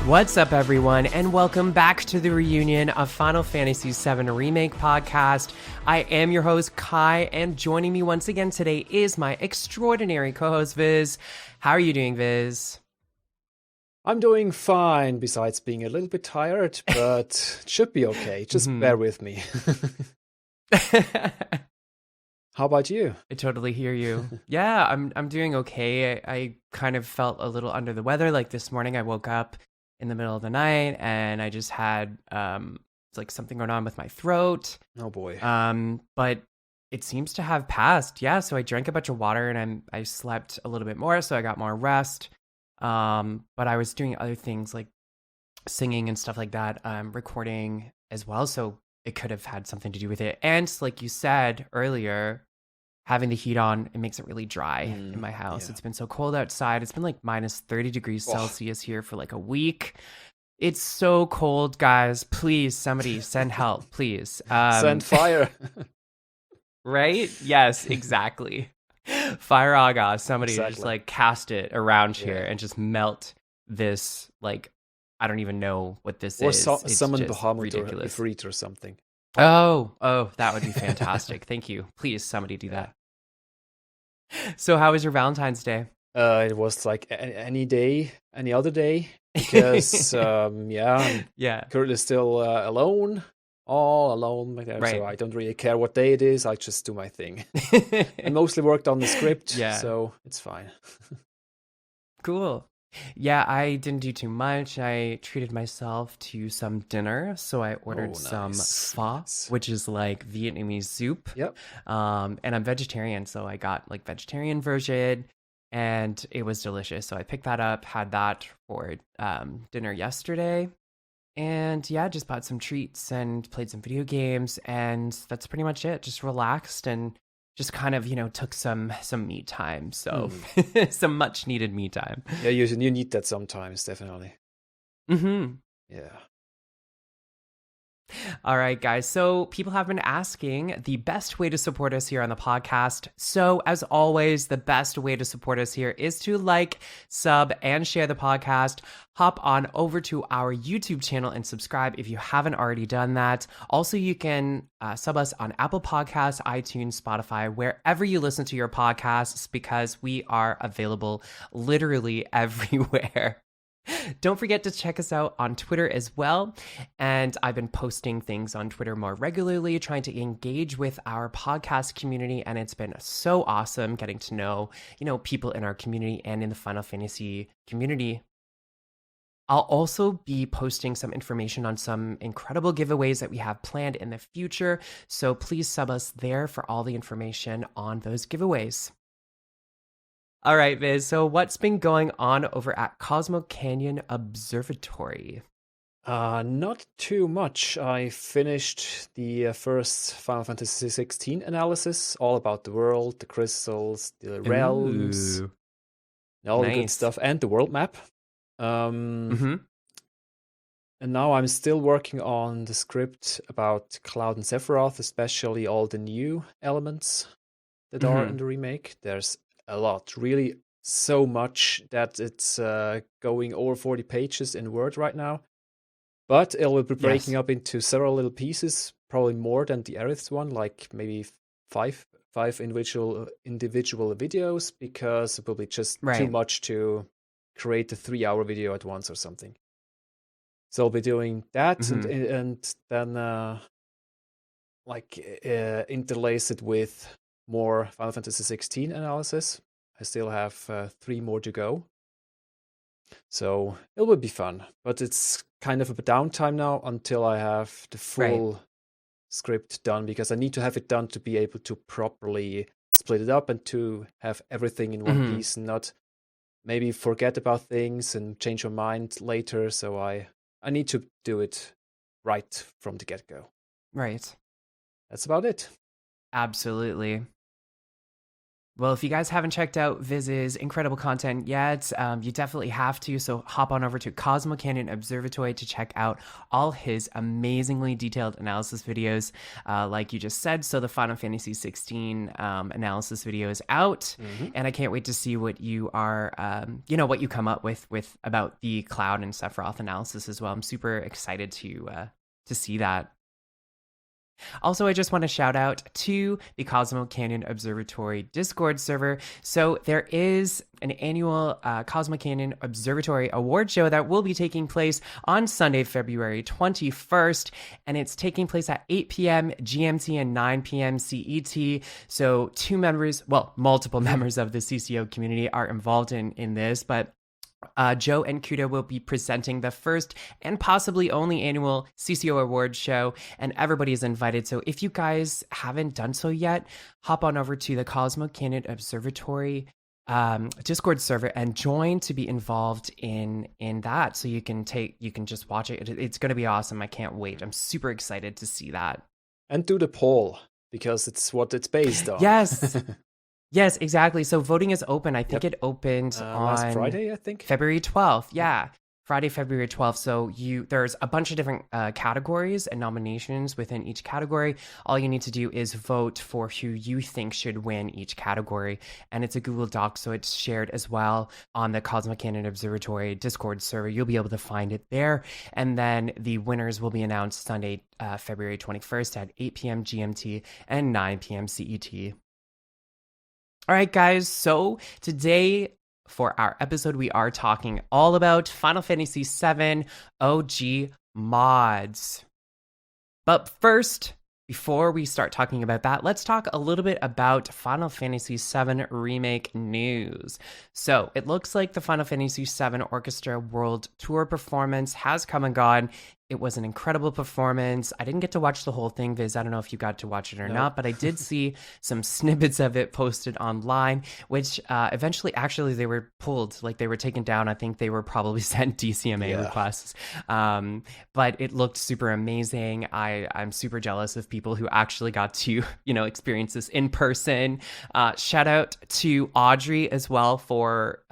What's up, everyone, and welcome back to the reunion of Final Fantasy VII Remake podcast. I am your host, Kai, and joining me once again today is my extraordinary co-host, Vyzz. How are you doing, Vyzz? I'm doing fine, besides being a little bit tired, but it should be okay. Just bear with me. How about you? I totally hear you. Yeah, I'm doing okay. I kind of felt a little under the weather. Like this morning, I woke up in the middle of the night and I just had like something going on with my throat. Oh boy. But it seems to have passed. Yeah, so I drank a bunch of water and I slept a little bit more, so I got more rest. But I was doing other things like singing and stuff like that, recording as well, so it could have had something to do with it. And like you said earlier, having the heat on, it makes it really dry in my house. Yeah. It's been so cold outside. It's been like minus 30 degrees Celsius here for like a week. It's so cold, guys. Please, somebody send help, please. Send fire. Right? Yes, exactly. Fire Aga. Somebody just like cast it around here and just melt this, like, I don't even know what this is. Or summon Bahamut or Ifrit or something. Oh, that would be fantastic. Thank you. Please, somebody do that. So how was your Valentine's Day? It was like any other day, because I'm currently still all alone, right. So I don't really care what day it is. I just do my thing. I mostly worked on the script, so it's fine. Cool. Yeah, I didn't do too much. I treated myself to some dinner, so I ordered some pho, which is like Vietnamese soup. Yep. And I'm vegetarian, so I got like vegetarian version, and it was delicious. So I picked that up, had that for dinner yesterday, and yeah, just bought some treats and played some video games, and that's pretty much it. Just relaxed and just kind of, took some me time. So some much needed me time. Yeah, you need that sometimes, definitely. Mm-hmm. Yeah. All right, guys. So people have been asking the best way to support us here on the podcast. So as always, the best way to support us here is to like, sub, and share the podcast. Hop on over to our YouTube channel and subscribe if you haven't already done that. Also, you can sub us on Apple Podcasts, iTunes, Spotify, wherever you listen to your podcasts, because we are available literally everywhere. Don't forget to check us out on Twitter as well. And I've been posting things on Twitter more regularly, trying to engage with our podcast community. And it's been so awesome getting to know, people in our community and in the Final Fantasy community. I'll also be posting some information on some incredible giveaways that we have planned in the future. So please sub us there for all the information on those giveaways. All right, Vyzz, so what's been going on over at Cosmo Canyon Observatory? Not too much. I finished the first Final Fantasy XVI analysis, all about the world, the crystals, the realms, and all the good stuff, and the world map. And now I'm still working on the script about Cloud and Sephiroth, especially all the new elements that are in the remake. There's a lot, really so much that it's going over 40 pages in Word right now. But it will be breaking up into several little pieces, probably more than the Aerith's one, like maybe five individual videos, because it will be just too much to create a 3-hour video at once or something. So I'll be doing that and then interlace it with more Final Fantasy XVI analysis. I still have 3 more to go. So it will be fun. But it's kind of a downtime now until I have the full script done, because I need to have it done to be able to properly split it up and to have everything in one piece and not maybe forget about things and change your mind later. So I need to do it right from the get-go. Right. That's about it. Absolutely. Well, if you guys haven't checked out Vyzz's incredible content yet, you definitely have to. So hop on over to Cosmo Canyon Observatory to check out all his amazingly detailed analysis videos, like you just said. So the Final Fantasy 16 analysis video is out, and I can't wait to see what you are, what you come up with about the Cloud and Sephiroth analysis as well. I'm super excited to see that. Also, I just want to shout out to the Cosmo Canyon Observatory Discord server. So there is an annual Cosmo Canyon Observatory award show that will be taking place on Sunday, February 21st, and it's taking place at 8 p.m. GMT and 9 p.m. CET. So multiple members of the CCO community are involved in this, but Joe and Kudo will be presenting the first and possibly only annual CCO Awards show, and everybody is invited. So if you guys haven't done so yet, hop on over to the Cosmo Canyon Observatory Discord server and join to be involved in that. So you can just watch it. It's going to be awesome. I can't wait. I'm super excited to see that. And do the poll, because it's what it's based on. Yes. Yes, exactly. So voting is open. I think it opened on last Friday, I think. February 12th. Yeah. Friday, February 12th. So there's a bunch of different categories and nominations within each category. All you need to do is vote for who you think should win each category. And it's a Google Doc, so it's shared as well on the Cosmo Canyon Observatory Discord server. You'll be able to find it there. And then the winners will be announced Sunday, February 21st at 8 p.m. GMT and 9 p.m. CET. All right, guys, so today for our episode, we are talking all about Final Fantasy VII OG mods. But first, before we start talking about that, let's talk a little bit about Final Fantasy VII Remake news. So it looks like the Final Fantasy VII Orchestra World Tour performance has come and gone. It was an incredible performance. I didn't get to watch the whole thing, Vyzz. I don't know if you got to watch it or not, but I did see some snippets of it posted online, which eventually, actually, they were pulled. Like, they were taken down. I think they were probably sent DCMA requests. But it looked super amazing. I'm super jealous of people who actually got to, experience this in person. Shout out to Audrey as well for,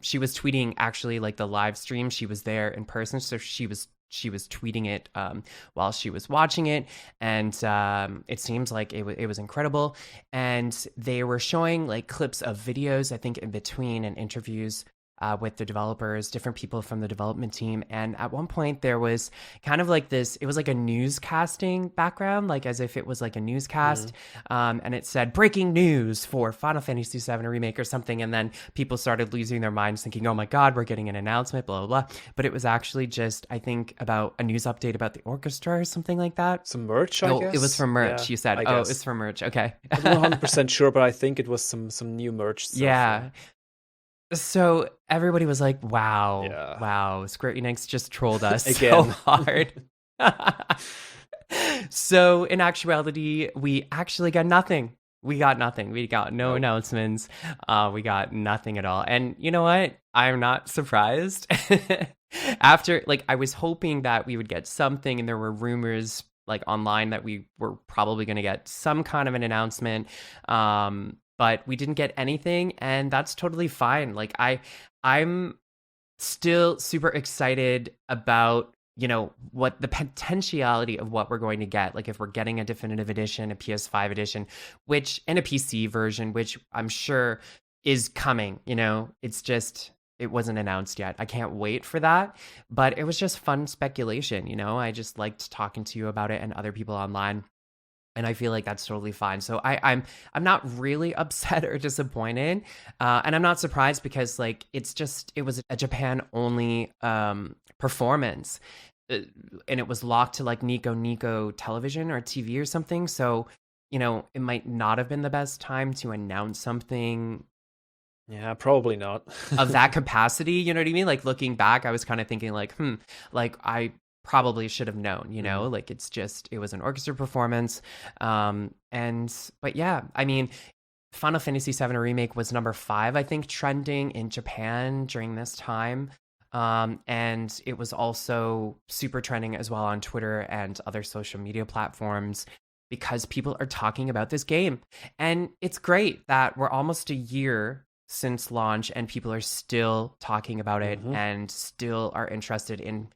she was tweeting actually like the live stream. She was there in person, so she was tweeting it while she was watching it, and it seems like it was incredible. And they were showing like clips of videos, I think, in between, and interviews with the developers, different people from the development team. And at one point there was kind of like this, it was like a newscasting background, like as if it was like a newscast. And it said breaking news for Final Fantasy VII Remake or something. And then people started losing their minds thinking, oh my God, we're getting an announcement, blah, blah, blah. But it was actually just, I think, about a news update about the orchestra or something like that. Some merch, I guess? It was for merch, you said. It's for merch. Okay. I'm not 100% sure, but I think it was some new merch stuff. Yeah. So everybody was like, wow, Square Enix just trolled us so hard. So in actuality, we actually got nothing. We got nothing. We got no announcements. We got nothing at all. And you know what? I'm not surprised. After, like, I was hoping that we would get something, and there were rumors like online that we were probably going to get some kind of an announcement. But we didn't get anything, and that's totally fine. Like, I'm still super excited about, what the potentiality of what we're going to get. Like, if we're getting a definitive edition, a PS5 edition, and a PC version, which I'm sure is coming, it's just, it wasn't announced yet. I can't wait for that. But it was just fun speculation, I just liked talking to you about it and other people online. And I feel like that's totally fine. So I'm not really upset or disappointed, and I'm not surprised because like it was a Japan only performance, and it was locked to like Nico television or TV or something. So it might not have been the best time to announce something. Yeah, probably not. Of that capacity, you know what I mean? Like looking back, I was kind of thinking like, like I probably should have known, like it was an orchestra performance. But yeah, I mean, Final Fantasy VII Remake was number 5, I think, trending in Japan during this time. And it was also super trending as well on Twitter and other social media platforms. because people are talking about this game. And it's great that we're almost a year since launch and people are still talking about it and still are interested in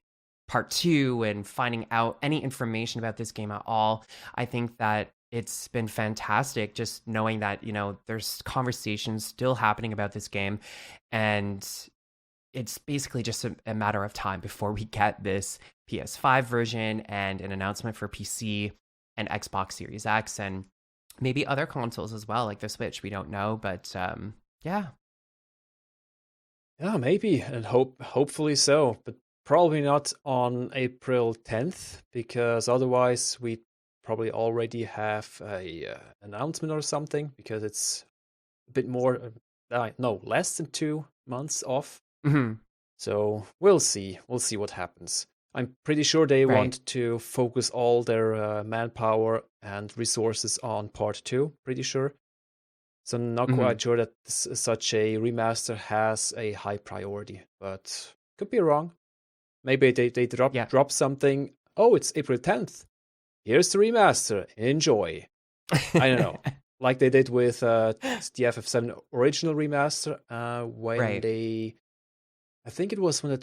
part 2 and finding out any information about this game at all. I think that it's been fantastic just knowing that, there's conversations still happening about this game, and it's basically just a matter of time before we get this PS5 version and an announcement for PC and Xbox Series X and maybe other consoles as well, like the Switch. We don't know, but yeah. Yeah, maybe, and hopefully so, but probably not on April 10th, because otherwise we probably already have a announcement or something, because it's a bit more, less than 2 months off. So we'll see what happens. I'm pretty sure they want to focus all their manpower and resources on part 2, pretty sure. So not quite sure that such a remaster has a high priority, but could be wrong. Maybe they drop something. Oh, it's April 10th. Here's the remaster. Enjoy. I don't know. Like they did with the FF7 original remaster when they... I think it was when the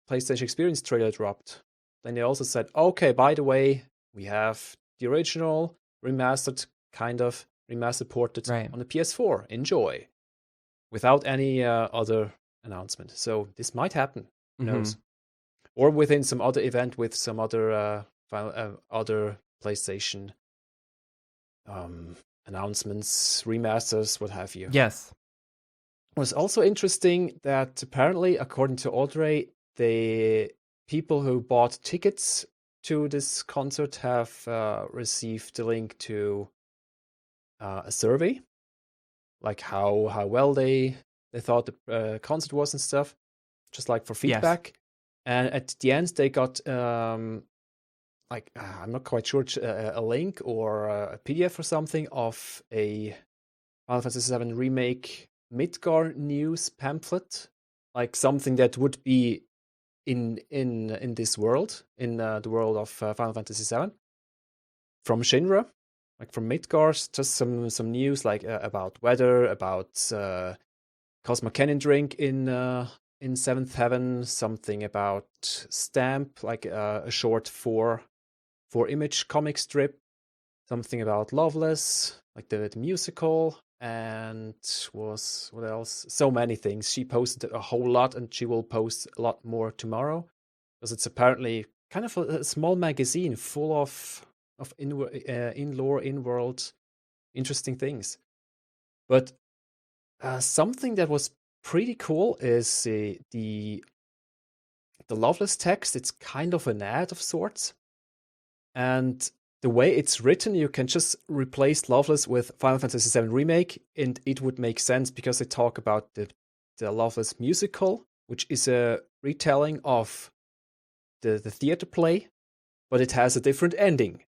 PlayStation Experience trailer dropped. Then they also said, okay, by the way, we have the original remastered, kind of remastered ported on the PS4. Enjoy. Without any other announcement. So this might happen. Who knows? Or within some other event with some other other PlayStation announcements, remasters, what have you. Yes. It was also interesting that apparently, according to Audrey, the people who bought tickets to this concert have received a link to a survey, like how well they thought the concert was and stuff, just like for feedback. Yes. And at the end, they got I'm not quite sure, a link or a PDF or something of a Final Fantasy VII Remake Midgar news pamphlet, like something that would be in this world, in the world of Final Fantasy VII, from Shinra, like from Midgar, just some news like about weather, about Cosmo Canyon drink in Seventh Heaven, something about Stamp, like a short 4-image comic strip, something about Loveless, like the musical. And what else? So many things. She posted a whole lot, and she will post a lot more tomorrow, because it's apparently kind of a small magazine full of in-lore, in-world, interesting things. But something that was pretty cool is the Loveless text. It's kind of an ad of sorts, and the way it's written, you can just replace Loveless with Final Fantasy VII Remake, and it would make sense because they talk about the Loveless musical, which is a retelling of the theater play, but it has a different ending.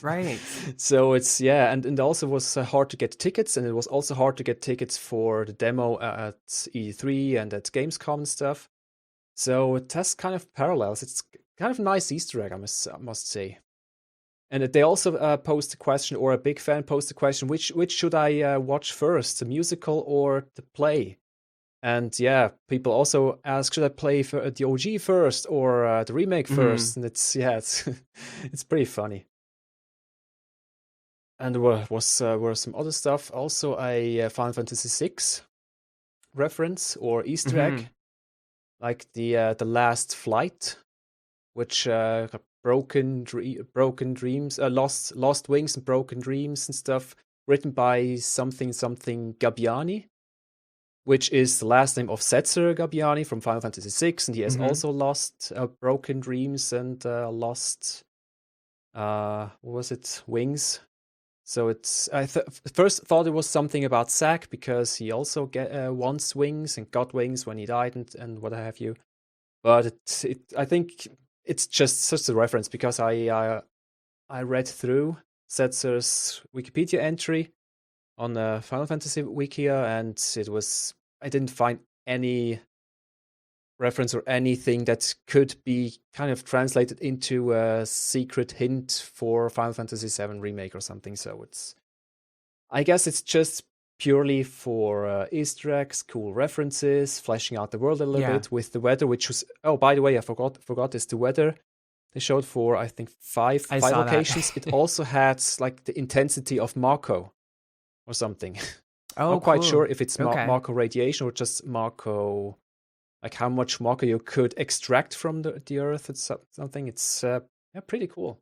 Right. So it's, and also was hard to get tickets, and it was also hard to get tickets for the demo at E3 and at Gamescom and stuff. So it has kind of parallels. It's kind of a nice Easter egg, I must say. And they also posed a question, or a big fan posed a question, which should I watch first, the musical or the play? And people also ask, should I play for the OG first or the remake first? And it's it's pretty funny. And there were some other stuff, also a Final Fantasy VI reference or Easter egg, like the last flight, which got broken dreams, lost wings and broken dreams and stuff, written by something Gabbiani, which is the last name of Setzer Gabbiani from Final Fantasy VI, and he has also lost broken dreams and lost wings. So it's first thought it was something about Zack, because he also wants wings and got wings when he died and what have you. But I think it's just such a reference, because I read through Setzer's Wikipedia entry on the Final Fantasy Wikia, and I didn't find any reference or anything that could be kind of translated into a secret hint for Final Fantasy VII Remake or something. So I guess it's just purely for Easter eggs, cool references, fleshing out the world a little bit with the weather, which was, oh, by the way, I forgot this, the weather they showed for, I think, five locations. It also had like the intensity of Mako or something. Oh, Not quite cool. sure if it's Okay. Mako radiation or just Mako, like how much Mako you could extract from the Earth. It's something. It's pretty cool.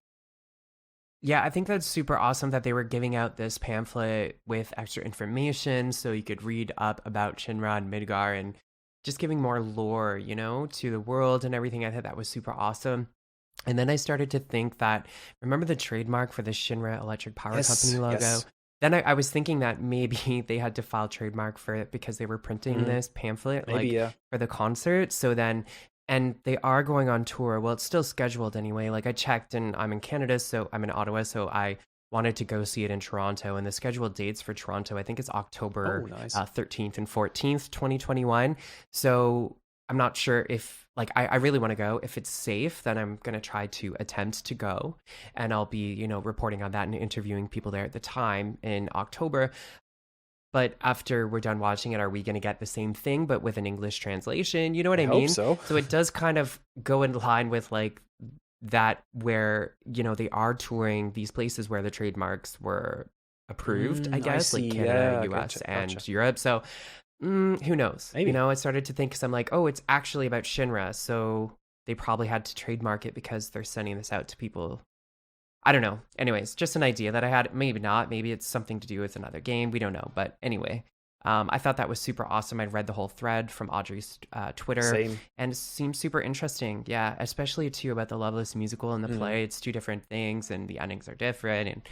Yeah, I think that's super awesome that they were giving out this pamphlet with extra information so you could read up about Shinra and Midgar and just giving more lore, to the world and everything. I thought that was super awesome. And then I started to think that, remember the trademark for the Shinra Electric Power Company logo? Yes. Then I was thinking that maybe they had to file trademark for it because they were printing this pamphlet for the concert. So then, and they are going on tour. Well, it's still scheduled anyway. Like I checked and I'm in Canada, so I'm in Ottawa. So I wanted to go see it in Toronto. And the scheduled dates for Toronto, I think it's October 13th and 14th, 2021. So I'm not sure if, like, I really want to go. If it's safe, then I'm going to try to attempt to go. And I'll be, reporting on that and interviewing people there at the time in October. But after we're done watching it, are we going to get the same thing, but with an English translation? You know what I mean? Hope so. So it does kind of go in line with, like, that where, they are touring these places where the trademarks were approved, I guess, like Canada, US, and Europe. So who knows? Maybe. I started to think, because I'm like, oh, it's actually about Shinra, so they probably had to trademark it because they're sending this out to people. I don't know. Anyways, just an idea that I had. Maybe not. Maybe it's something to do with another game. We don't know. But anyway, I thought that was super awesome. I read the whole thread from Audrey's Twitter. Same. And it seems super interesting. Yeah, especially too about the Loveless musical and the play. It's two different things, and the endings are different.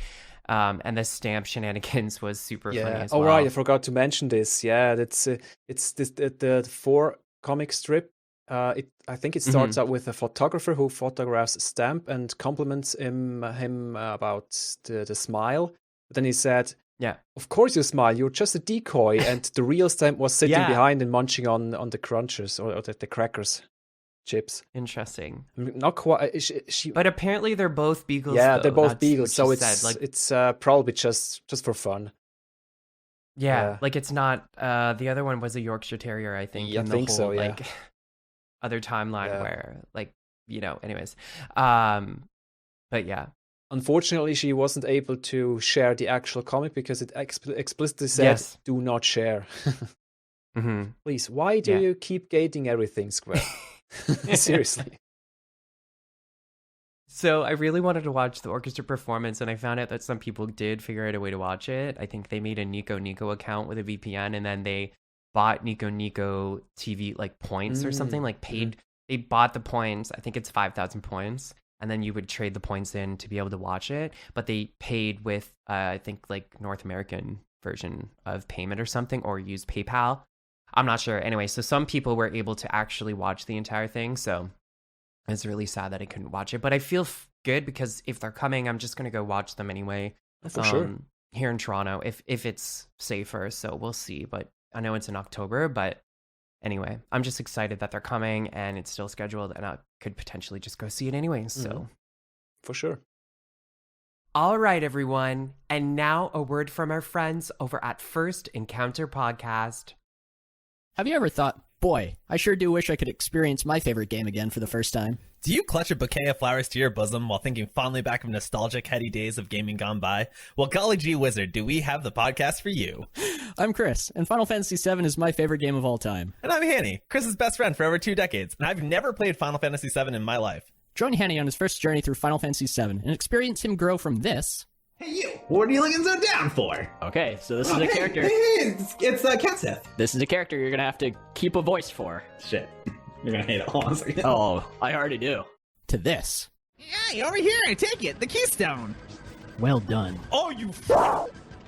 And the stamp shenanigans was super funny as well. Oh, right, I forgot to mention this. Yeah, it's the 4 comic strip. I think it starts out with a photographer who photographs Stamp and compliments him about the smile. But then he said, "Yeah, of course you smile. You're just a decoy." And the real Stamp was sitting behind and munching on the crunchers or the crackers. Chips. Interesting. Not quite. But apparently they're both beagles. Yeah, though. they're both That's beagles. So said. it's probably just for fun. Yeah, like it's not. The other one was a Yorkshire Terrier, I think. Yeah, I think so. Yeah. Like other timeline where, like, anyways. But yeah. Unfortunately, she wasn't able to share the actual comic because it explicitly said, "Do not share." Please, why do you keep gating everything, Square? Seriously. So I really wanted to watch the orchestra performance, and I found out that some people did figure out a way to watch it. I think they made a Nico account with a VPN, and then they bought Nico TV like points or something, like paid. They bought the points. I think it's 5,000 points, and then you would trade the points in to be able to watch it. But they paid with I think like North American version of payment or something, or use PayPal. I'm not sure. Anyway, so some people were able to actually watch the entire thing. So it's really sad that I couldn't watch it. But I feel good because if they're coming, I'm just going to go watch them anyway. For sure. Here in Toronto, if it's safer. So we'll see. But I know it's in October. But anyway, I'm just excited that they're coming and it's still scheduled. And I could potentially just go see it anyway. So for sure. All right, everyone. And now a word from our friends over at First Encounter Podcast. Have you ever thought, boy, I sure do wish I could experience my favorite game again for the first time? Do you clutch a bouquet of flowers to your bosom while thinking fondly back of nostalgic, heady days of gaming gone by? Well, golly gee wizard, do we have the podcast for you. I'm Chris, and Final Fantasy VII is my favorite game of all time. And I'm Hanny, Chris's best friend for over 2 decades, and I've never played Final Fantasy VII in my life. Join Hanny on his first journey through Final Fantasy VII and experience him grow from this... Hey you, what are you looking so down for? Okay, so this is a character. It's Kenseth. This is a character you're gonna have to keep a voice for. Shit, you're gonna hate it. Hold on a second. Oh, I already do. To this. Hey, over here, take it, the keystone. Well done. Oh, you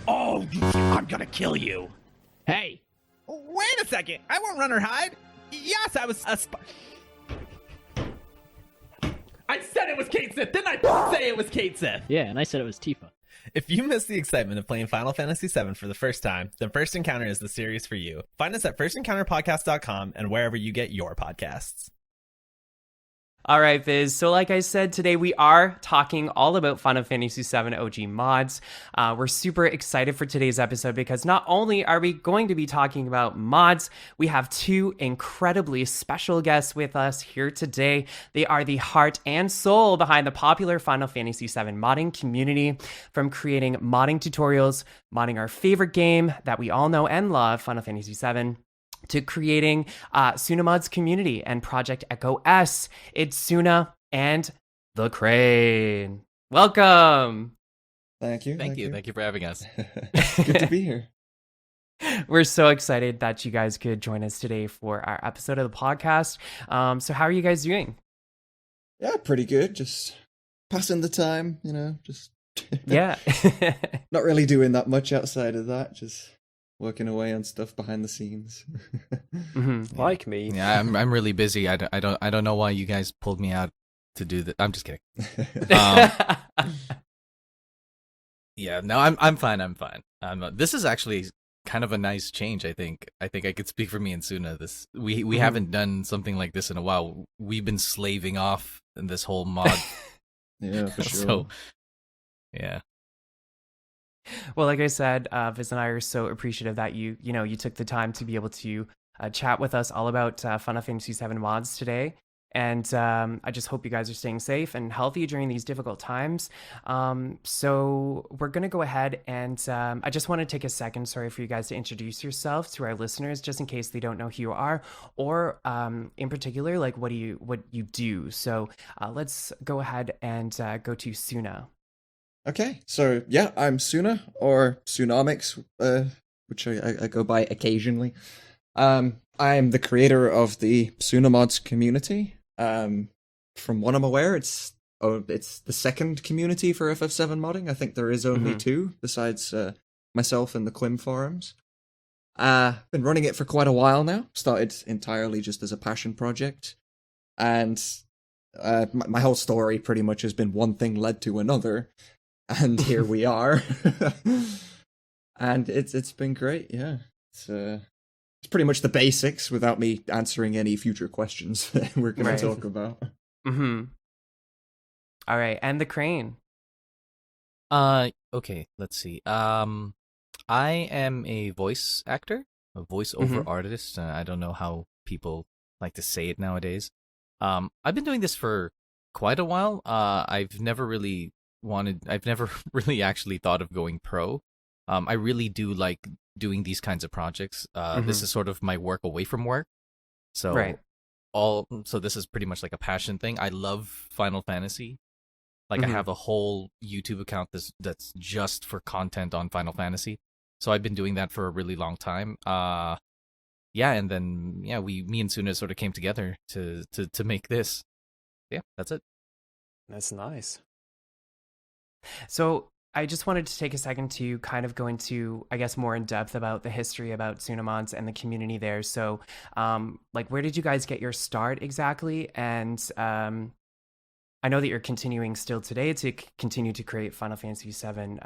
I'm gonna kill you. Hey! Wait a second, I won't run or hide. Yes, I was a I said it was Kate Sith, didn't I say it was Kate Sith? Yeah, and I said it was Tifa. If you miss the excitement of playing Final Fantasy VII for the first time, then First Encounter is the series for you. Find us at firstencounterpodcast.com and wherever you get your podcasts. All right, Vyzz. So like I said, today we are talking all about Final Fantasy VII OG mods. We're super excited for today's episode because not only are we going to be talking about mods, we have two incredibly special guests with us here today. They are the heart and soul behind the popular Final Fantasy VII modding community, from creating modding tutorials, modding our favorite game that we all know and love, Final Fantasy VII, to creating Tsunamods community and Project Echo S. It's Tsuna and the Crane. Welcome. Thank you. Thank you for having us. Good to be here. We're so excited that you guys could join us today for our episode of the podcast. So how are you guys doing? Yeah, pretty good. Just passing the time, just Yeah. not really doing that much outside of that. Just working away on stuff behind the scenes. Mm-hmm. Like me. Yeah, I'm really busy. I don't know why you guys pulled me out to do that. I'm just kidding. Yeah, no, I'm fine. I'm fine. This is actually kind of a nice change. I think I could speak for me and Tsuna. We haven't done something like this in a while. We've been slaving off in this whole mod. Yeah, for sure. So, yeah. Well, like I said, Vyzz and I are so appreciative that you took the time to be able to chat with us all about Final Fantasy VII mods today. And I just hope you guys are staying safe and healthy during these difficult times. So we're going to go ahead and I just want to take a second, for you guys to introduce yourselves to our listeners, just in case they don't know who you are, or in particular, like what you do. So let's go ahead and go to Tsuna. Okay, so yeah, I'm Tsuna, or Tsunamics, which I go by occasionally. I'm the creator of the Tsunamods community. From what I'm aware, it's the second community for FF7 modding. I think there is only two, besides myself and the Quim forums. Been running it for quite a while now. Started entirely just as a passion project. And my whole story pretty much has been one thing led to another. And here we are. And it's been great, yeah. It's pretty much the basics without me answering any future questions that we're going to talk about. Mm-hmm. All right, and the Crane. Okay, let's see. I am a voice actor, a voiceover artist. I don't know how people like to say it nowadays. I've been doing this for quite a while. I've never really actually thought of going pro. I really do like doing these kinds of projects. This is sort of my work away from work. So so this is pretty much like a passion thing. I love Final Fantasy. Like I have a whole YouTube account that's just for content on Final Fantasy. So I've been doing that for a really long time. And then me and Tsuna sort of came together to make this. Yeah, that's it. That's nice. So I just wanted to take a second to kind of go into, I guess, more in depth about the history about Tsunamods and the community there. So, where did you guys get your start exactly? And I know that you're continuing still today to continue to create Final Fantasy VII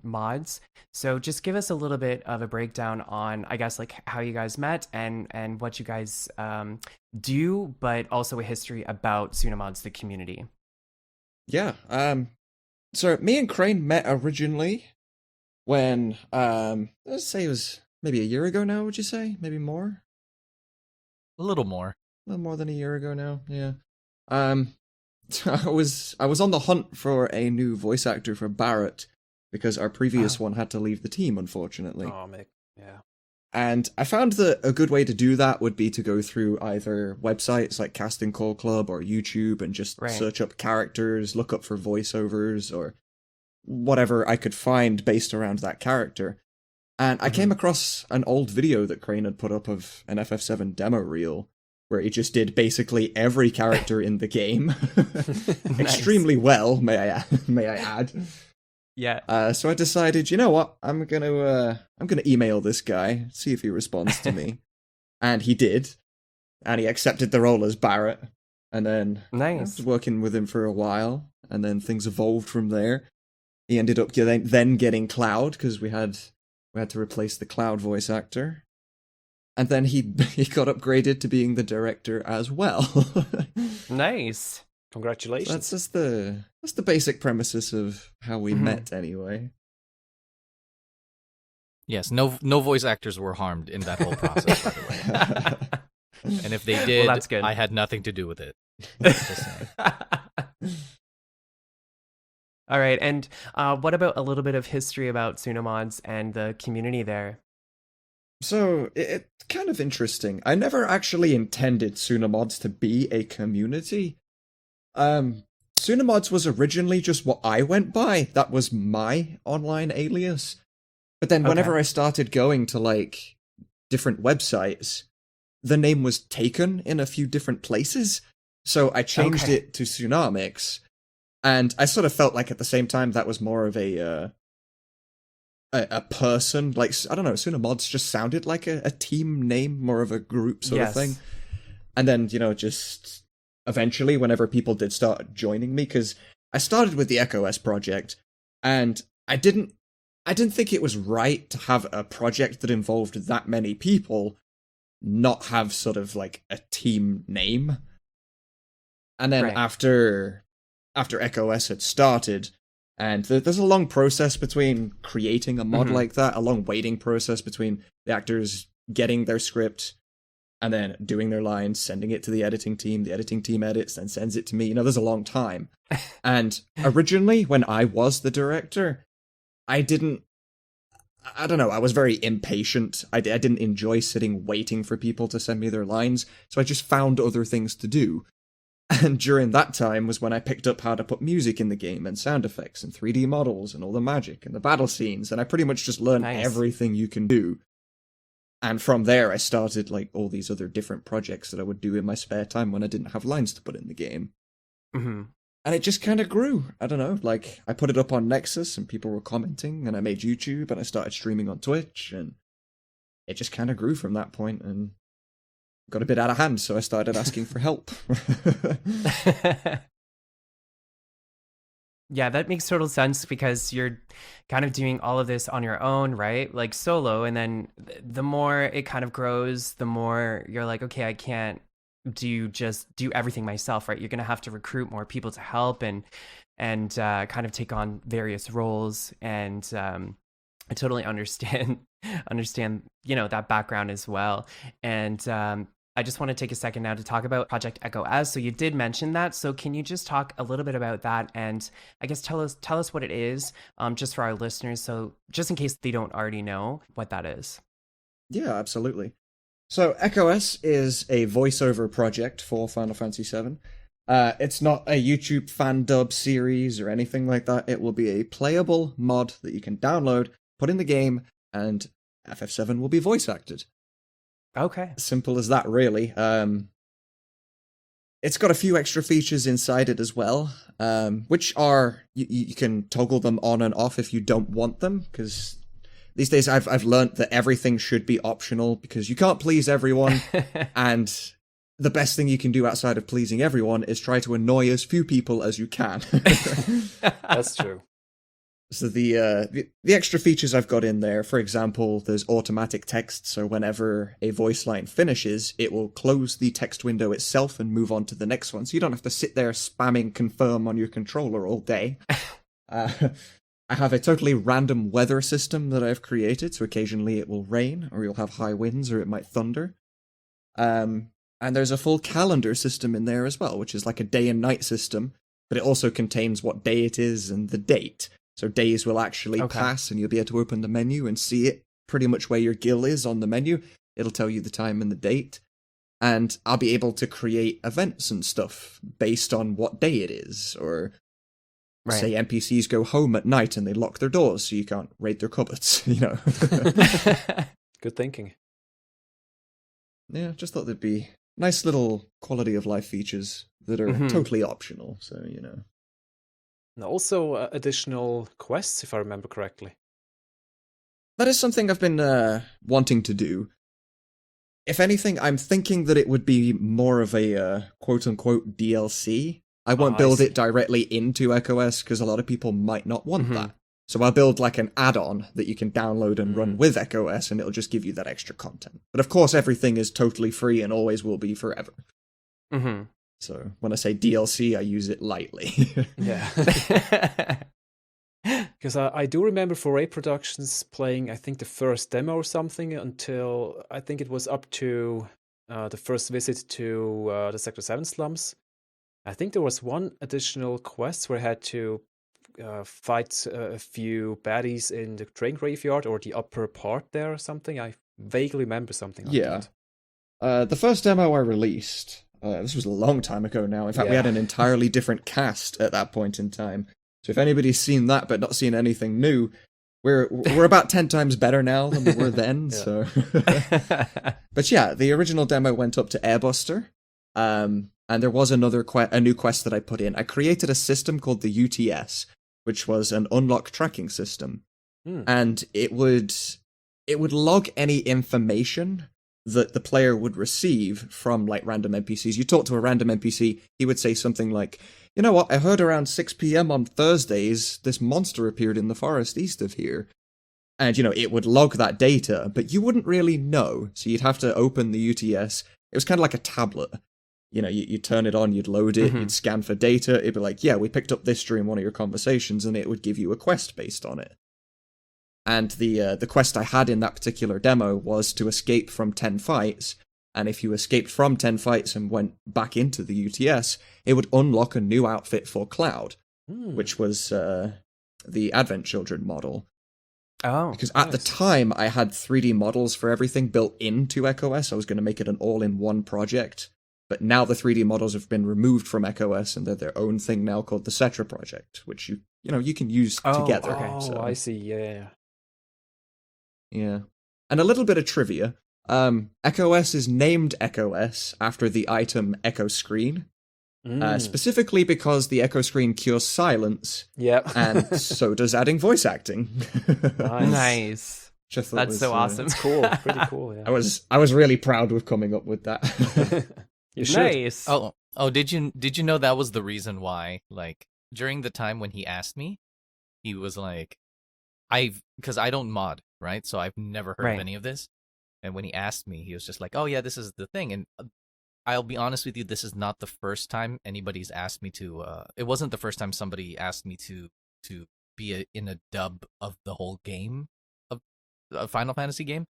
mods. So just give us a little bit of a breakdown on, I guess, like how you guys met and what you guys do, but also a history about Tsunamods, the community. Yeah, so me and Crane met originally when, let's say it was maybe a year ago now, would you say? Maybe more? A little more. A little more than a year ago now, yeah. I was on the hunt for a new voice actor for Barrett, because our previous one had to leave the team, unfortunately. Oh, Mick, yeah. And I found that a good way to do that would be to go through either websites like Casting Call Club or YouTube and just search up characters, look up for voiceovers, or whatever I could find based around that character. And I came across an old video that Crane had put up of an FF7 demo reel, where he just did basically every character in the game. Extremely well, may I add. Yeah. So I decided, you know what? I'm gonna email this guy, see if he responds to me. And he did. And he accepted the role as Barrett. And then I was working with him for a while, and then things evolved from there. he ended up then getting Cloud, because we had to replace the Cloud voice actor. And then he got upgraded to being the director as well. Nice. Congratulations. So that's the basic premises of how we met anyway. Yes, no voice actors were harmed in that whole process, by the way. And if they did, that's good. I had nothing to do with it. Just saying. All right, and what about a little bit of history about Tsunamods and the community there? So, it's kind of interesting. I never actually intended Tsunamods to be a community. Tsunamods was originally just what I went by. That was my online alias. But then whenever I started going to, like, different websites, the name was taken in a few different places. So I changed it to Tsunamix. And I sort of felt like at the same time that was more of a person. Like, I don't know, Tsunamods just sounded like a team name, more of a group sort of thing. And then, just eventually, whenever people did start joining me, because I started with the EchoS project, and I didn't think it was right to have a project that involved that many people not have sort of like a team name. And then after EchoS had started, and there's a long process between creating a mod like that, a long waiting process between the actors getting their script and then doing their lines, sending it to the editing team edits, then sends it to me. There's a long time. And originally, when I was the director, I don't know, I was very impatient. I didn't enjoy sitting waiting for people to send me their lines, so I just found other things to do. And during that time was when I picked up how to put music in the game, and sound effects, and 3D models, and all the magic, and the battle scenes, and I pretty much just learned everything you can do. And from there, I started, like, all these other different projects that I would do in my spare time when I didn't have lines to put in the game. And it just kind of grew. I don't know, like, I put it up on Nexus, and people were commenting, and I made YouTube, and I started streaming on Twitch, and it just kind of grew from that point, and got a bit out of hand, so I started asking for help. Yeah, that makes total sense, because you're kind of doing all of this on your own, right? Like solo, and then the more it kind of grows, the more you're like, okay, I can't do everything myself, right? You're going to have to recruit more people to help and kind of take on various roles. And I totally understand that background as well. And I just want to take a second now to talk about Project EchoS. So you did mention that. So can you just talk a little bit about that, and I guess tell us what it is, just for our listeners, so just in case they don't already know what that is. Yeah, absolutely. So EchoS is a voiceover project for Final Fantasy VII. It's not a YouTube fan dub series or anything like that. It will be a playable mod that you can download, put in the game, and FF7 will be voice acted. Okay. Simple as that, really. It's got a few extra features inside it as well, which are, you can toggle them on and off if you don't want them, because these days I've learned that everything should be optional, because you can't please everyone, and the best thing you can do outside of pleasing everyone is try to annoy as few people as you can. That's true. So the extra features I've got in there, for example, there's automatic text, so whenever a voice line finishes, it will close the text window itself and move on to the next one, so you don't have to sit there spamming confirm on your controller all day. I have a totally random weather system that I've created, so occasionally it will rain, or you'll have high winds, or it might thunder. And there's a full calendar system in there as well, which is like a day and night system, but it also contains what day it is and the date. So days will actually pass, and you'll be able to open the menu and see it pretty much where your guild is on the menu. It'll tell you the time and the date. And I'll be able to create events and stuff based on what day it is. Or say NPCs go home at night and they lock their doors so you can't raid their cupboards, Good thinking. Yeah, just thought there'd be nice little quality of life features that are totally optional, so, And also additional quests, if I remember correctly. That is something I've been wanting to do. If anything, I'm thinking that it would be more of a quote-unquote DLC, I won't build it directly into EchoS because a lot of people might not want that. So I'll build like an add-on that you can download and run with EchoS, and it'll just give you that extra content. But of course, everything is totally free and always will be forever. So when I say DLC, I use it lightly. Yeah. Because I do remember FFVIIR Productions playing, I think, the first demo or something until I think it was up to the first visit to the Sector 7 slums. I think there was one additional quest where I had to fight a few baddies in the train graveyard or the upper part there or something. I vaguely remember something like that. The first demo I released, this was a long time ago now. In fact, we had an entirely different cast at that point in time. So if anybody's seen that but not seen anything new, we're about 10 times better now than we were then. So, but yeah, the original demo went up to Airbuster, and there was a new quest that I put in. I created a system called the UTS, which was an unlock tracking system, and it would log any information that the player would receive from like random NPCs. You talk to a random NPC, he would say something like, "You know what, I heard around 6 p.m. on Thursdays, this monster appeared in the forest east of here." And, it would log that data, but you wouldn't really know. So you'd have to open the UTS. It was kind of like a tablet. You'd turn it on, you'd load it, you'd scan for data. It'd be like, yeah, we picked up this during one of your conversations, and it would give you a quest based on it. And the quest I had in that particular demo was to escape from 10 fights. And if you escaped from 10 fights and went back into the UTS, it would unlock a new outfit for Cloud, which was the Advent Children model. Oh, because at the time, I had 3D models for everything built into EchoS. I was going to make it an all-in-one project. But now the 3D models have been removed from EchoS, and they're their own thing now called the Cetra project, which you can use together. Oh, so. I see, yeah. Yeah. And a little bit of trivia. EchoS is named EchoS after the item Echo Screen, specifically because the Echo Screen cures silence. Yep. And so does adding voice acting. Nice. That's so awesome. It's cool. Pretty cool, yeah. I was really proud with coming up with that. You should. Nice. Oh, did you know that was the reason why, like, during the time when he asked me, he was like, because I don't mod, right? So I've never heard of any of this. And when he asked me, he was just like, "Oh yeah, this is the thing." And I'll be honest with you, this is not the first time anybody's asked me to. It wasn't the first time somebody asked me to be in a dub of the whole game of a Final Fantasy game.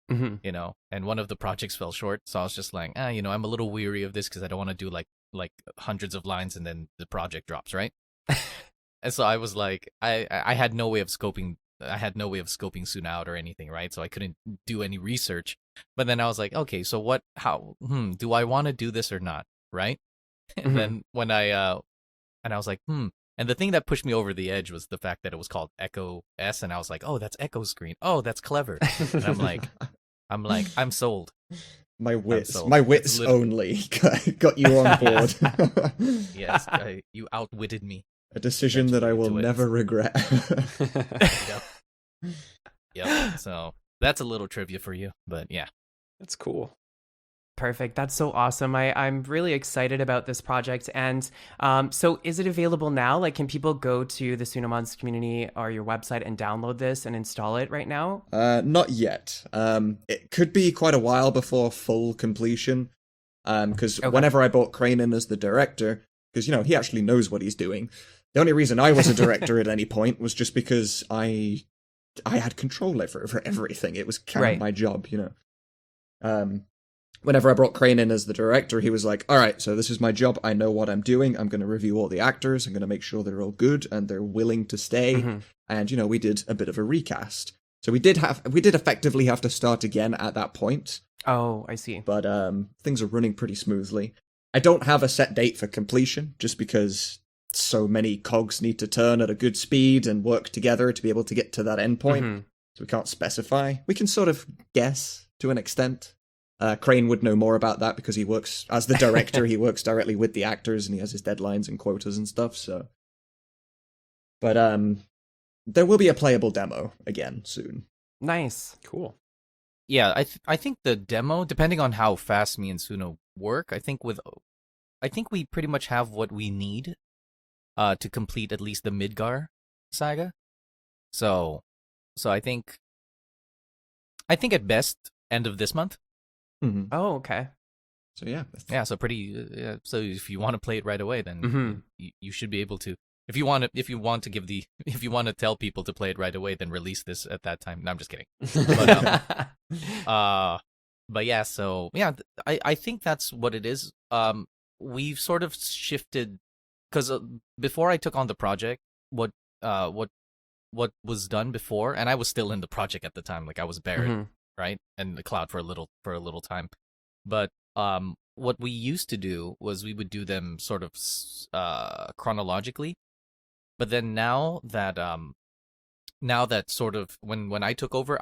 And one of the projects fell short, so I was just like, I'm a little weary of this because I don't want to do like hundreds of lines and then the project drops, right? And so I was like, I had no way of scoping. I had no way of scoping Tsuna out or anything, right? So I couldn't do any research. But then I was like, okay, so how do I want to do this or not, right? And then when I was like, And the thing that pushed me over the edge was the fact that it was called Echo S, and I was like, oh, that's Echo Screen. Oh, that's clever. And I'm like, I'm sold. My wits only got you on board. Yes, you outwitted me. A decision that I will never regret. Yep. So that's a little trivia for you, but yeah. That's cool. Perfect. That's so awesome. I'm really excited about this project. And so is it available now? Like, can people go to the Tsunamods community or your website and download this and install it right now? Not yet. It could be quite a while before full completion. Because whenever I brought Crane in as the director, because, he actually knows what he's doing. The only reason I was a director at any point was just because I had control over everything. It was kind of my job, Whenever I brought Crane in as the director, he was like, all right, so this is my job. I know what I'm doing. I'm going to review all the actors. I'm going to make sure they're all good and they're willing to stay. And, we did a bit of a recast. So we did effectively have to start again at that point. Oh, I see. But things are running pretty smoothly. I don't have a set date for completion just because so many cogs need to turn at a good speed and work together to be able to get to that end point. So we can't specify. We can sort of guess to an extent. Crane would know more about that because he works as the director. He works directly with the actors and he has his deadlines and quotas and stuff. So, but there will be a playable demo again soon. Nice, cool. Yeah, I think the demo, depending on how fast me and Tsuna work, I think with I think we pretty much have what we need to complete at least the Midgar saga. So I think at best end of this month. Mm-hmm. Oh, okay. So yeah. So pretty. So if you want to play it right away, then you should be able to. If you want to tell people to play it right away, then release this at that time. No, I'm just kidding. But yeah, so yeah, I think that's what it is. We've sort of shifted because before I took on the project, what was done before, and I was still in the project at the time, like I was buried, right, in the cloud for a little time. But what we used to do was we would do them sort of chronologically. But then now that sort of when I took over,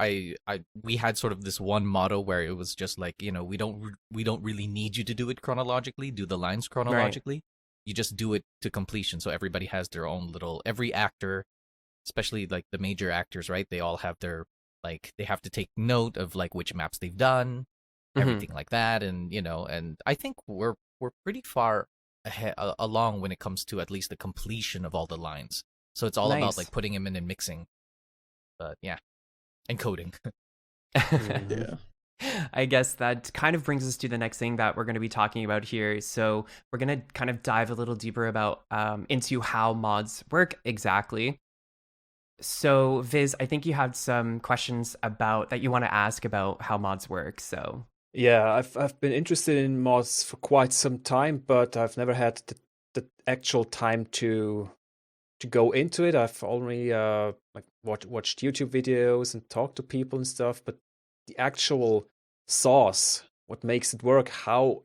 we had sort of this one motto where it was just like, we don't really need you to do it chronologically, do the lines chronologically. Right. You just do it to completion. So everybody has their own every actor, especially like the major actors, right? They all have their they have to take note of like which maps they've done, everything like that, and and I think we're pretty far along when it comes to at least the completion of all the lines. So it's all about like putting them in and mixing. But yeah, and coding. Yeah. I guess that kind of brings us to the next thing that we're going to be talking about here. So we're going to kind of dive a little deeper about into how mods work exactly. So Vyzz, I think you had some questions that you want to ask about how mods work. So yeah, I've been interested in mods for quite some time, but I've never had the actual time to go into it. I've only watched YouTube videos and talked to people and stuff, but the actual sauce, what makes it work, how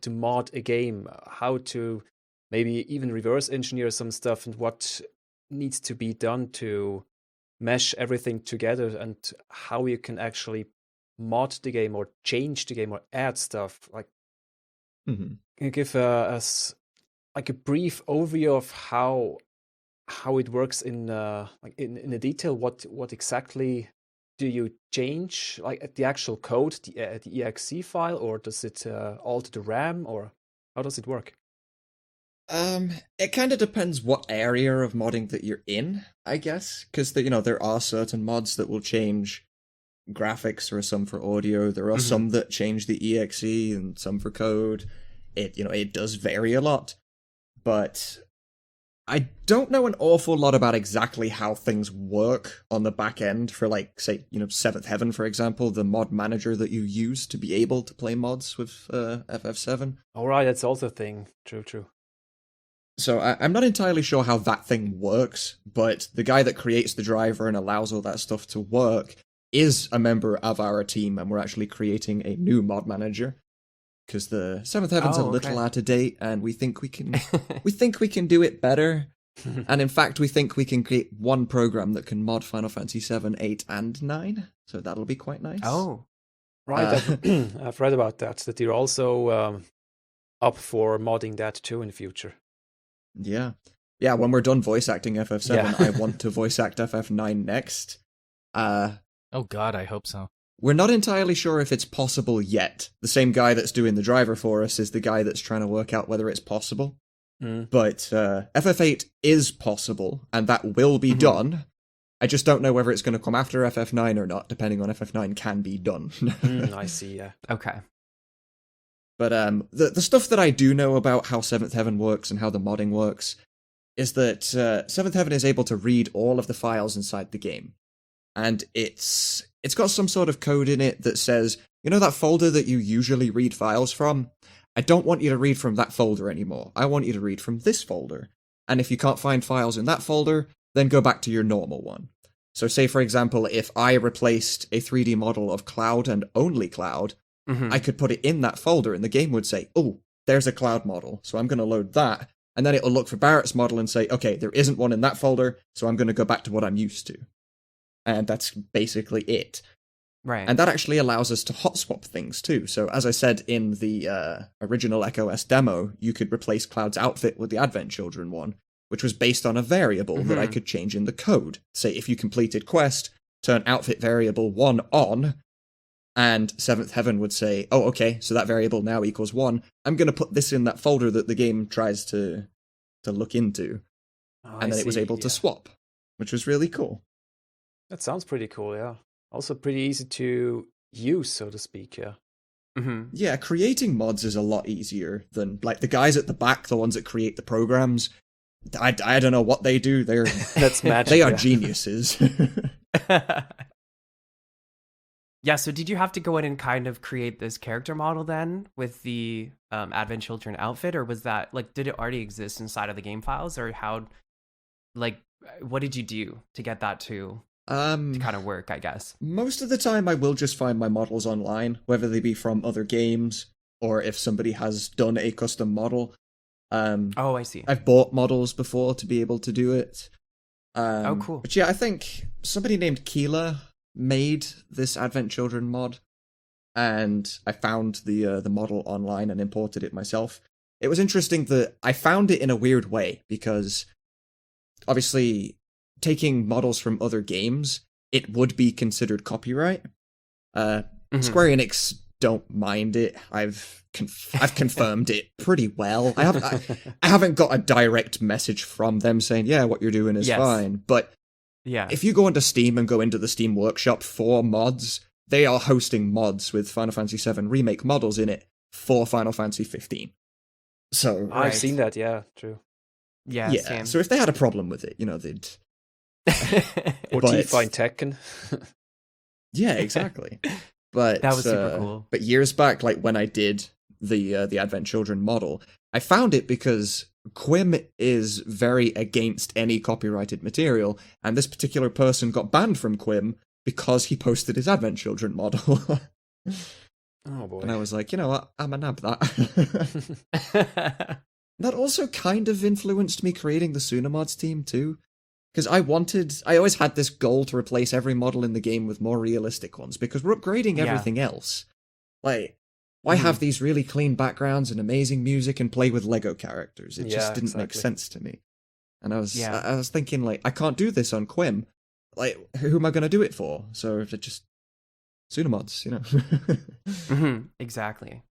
to mod a game, how to maybe even reverse engineer some stuff, and what needs to be done to mesh everything together, and how you can actually mod the game or change the game or add stuff. Like, can you give us like a brief overview of how it works in a detail? What exactly do you change, like the actual code, the exe file, or does it alter the RAM, or how does it work? It kind of depends what area of modding that you're in, I guess, because there are certain mods that will change graphics. There are some for audio. There are some that change the exe, and some for code. It does vary a lot, but I don't know an awful lot about exactly how things work on the back end for, like, say, Seventh Heaven, for example, the mod manager that you use to be able to play mods with FF7. All right, that's also a thing. True. So I'm not entirely sure how that thing works, but the guy that creates the driver and allows all that stuff to work is a member of our team, and we're actually creating a new mod manager. Because the Seventh Heaven's a little out of date, and we think we can do it better. And in fact, we think we can create one program that can mod Final Fantasy 7, 8, and 9. So that'll be quite nice. Oh, right. I've read about that you're also up for modding that too in the future. Yeah. When we're done voice acting FF7, I want to voice act FF9 next. Oh God, I hope so. We're not entirely sure if it's possible yet. The same guy that's doing the driver for us is the guy that's trying to work out whether it's possible. But FF8 is possible, and that will be done. I just don't know whether it's going to come after FF9 or not, depending on if FF9 can be done. I see, yeah. Okay. But the stuff that I do know about how Seventh Heaven works and how the modding works is that Seventh Heaven is able to read all of the files inside the game. And it's got some sort of code in it that says, that folder that you usually read files from? I don't want you to read from that folder anymore. I want you to read from this folder. And if you can't find files in that folder, then go back to your normal one. So say, for example, if I replaced a 3D model of Cloud and only Cloud, I could put it in that folder, and the game would say, oh, there's a Cloud model, so I'm going to load that. And then it'll look for Barrett's model and say, okay, there isn't one in that folder, so I'm going to go back to what I'm used to. And that's basically it. Right. And that actually allows us to hot swap things too. So as I said in the original EchoS demo, you could replace Cloud's outfit with the Advent Children one, which was based on a variable that I could change in the code. Say if you completed quest, turn outfit variable 1 on, and Seventh Heaven would say, oh, okay, so that variable now equals 1. I'm going to put this in that folder that the game tries to look into. Oh, And then it was able to swap, which was really cool. That sounds pretty cool, yeah. Also pretty easy to use, so to speak, yeah. Mm-hmm. Yeah, creating mods is a lot easier than, like, the guys at the back, the ones that create the programs. I don't know what they do. That's magic. They are geniuses. Yeah, so did you have to go in and kind of create this character model then with the Advent Children outfit, or was that, like, did it already exist inside of the game files, or how, like, what did you do to get that to kind of work, I guess? Most of the time I will just find my models online, whether they be from other games, or if somebody has done a custom model. Oh, I see. I've bought models before to be able to do it. Oh, cool. But yeah, I think somebody named Keela made this Advent Children mod, and I found the model online and imported it myself. It was interesting that I found it in a weird way, because obviously taking models from other games, it would be considered copyright. Square Enix don't mind it. I've confirmed it pretty well. I haven't got a direct message from them saying, yeah, what you're doing is fine, but yeah, if you go onto Steam and go into the Steam Workshop for mods, they are hosting mods with Final Fantasy VII Remake models in it for Final Fantasy 15. So I've seen that, yeah, true. Yeah, same. So if they had a problem with it, they'd... Or T-Fine Tekken. Yeah, exactly. But that was super cool. But years back, like when I did the Advent Children model, I found it because Quim is very against any copyrighted material, and this particular person got banned from Quim because he posted his Advent Children model. Oh boy. And I was like, you know what, I'm gonna nab that. That also kind of influenced me creating the Tsunamods team too. Because I always had this goal to replace every model in the game with more realistic ones, because we're upgrading everything else. Like, why have these really clean backgrounds and amazing music and play with Lego characters? It just didn't make sense to me. And I was thinking, like, I can't do this on Quim. Like, who am I going to do it for? So just Tsunamods, Exactly.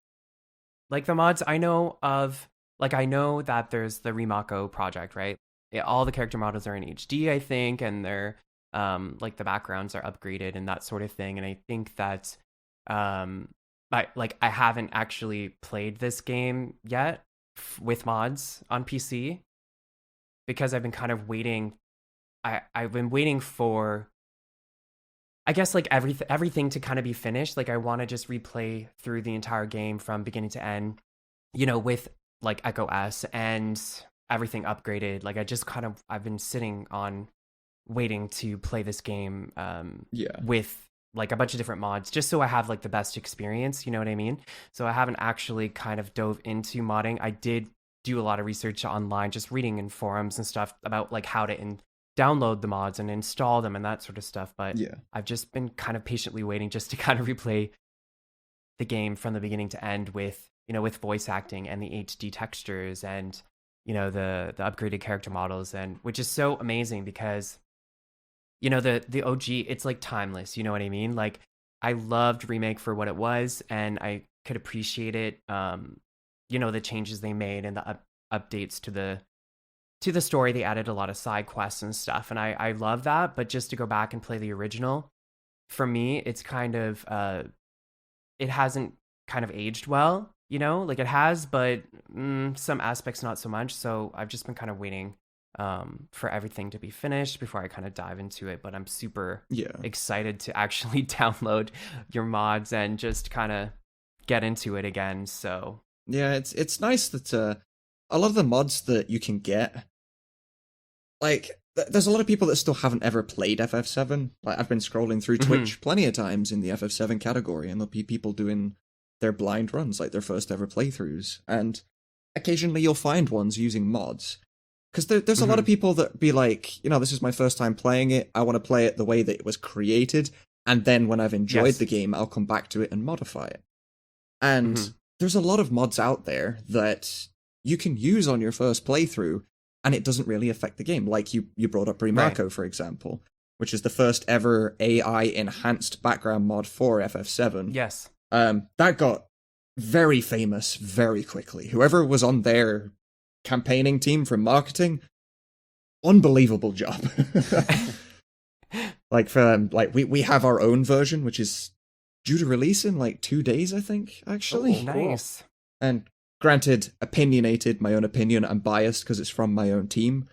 Like the mods I know of, like I know that there's the Remako project, right? All the character models are in HD, I think, and they're like the backgrounds are upgraded and that sort of thing. And I think that I haven't actually played this game yet with mods on PC because I've been kind of waiting. I've been waiting for, I guess, like everything to kind of be finished. Like I want to just replay through the entire game from beginning to end, with like Echo S and everything upgraded. Like I've been sitting on waiting to play this game with like a bunch of different mods just so I have like the best experience, you know what I mean? So I haven't actually kind of dove into modding. I did do a lot of research online, just reading in forums and stuff about like how to download the mods and install them and that sort of stuff, but I've just been kind of patiently waiting just to kind of replay the game from the beginning to end with with voice acting and the HD textures and the upgraded character models, and which is so amazing because the OG, it's like timeless, you know what I mean? Like I loved Remake for what it was, and I could appreciate it, the changes they made and the updates to the story. They added a lot of side quests and stuff, and I love that. But just to go back and play the original, for me, it's kind of it hasn't kind of aged well, like it has, but some aspects not so much. So I've just been kind of waiting for everything to be finished before I kind of dive into it. But I'm super excited to actually download your mods and just kind of get into it again. So yeah, it's nice that a lot of the mods that you can get, like there's a lot of people that still haven't ever played FF7. Like I've been scrolling through Twitch plenty of times in the FF7 category, and there'll be people doing their blind runs, like their first ever playthroughs, and occasionally you'll find ones using mods. Because there's a lot of people that be like, this is my first time playing it, I want to play it the way that it was created, and then when I've enjoyed the game, I'll come back to it and modify it. And there's a lot of mods out there that you can use on your first playthrough, and it doesn't really affect the game. Like you brought up Remako, for example. which is the first ever AI enhanced background mod for FF7. Yes. That got very famous very quickly. Whoever was on their campaigning team from marketing, unbelievable job. We have our own version, which is due to release in like 2 days, I think, actually. Oh, nice. And granted, opinionated, my own opinion, I'm biased because it's from my own team,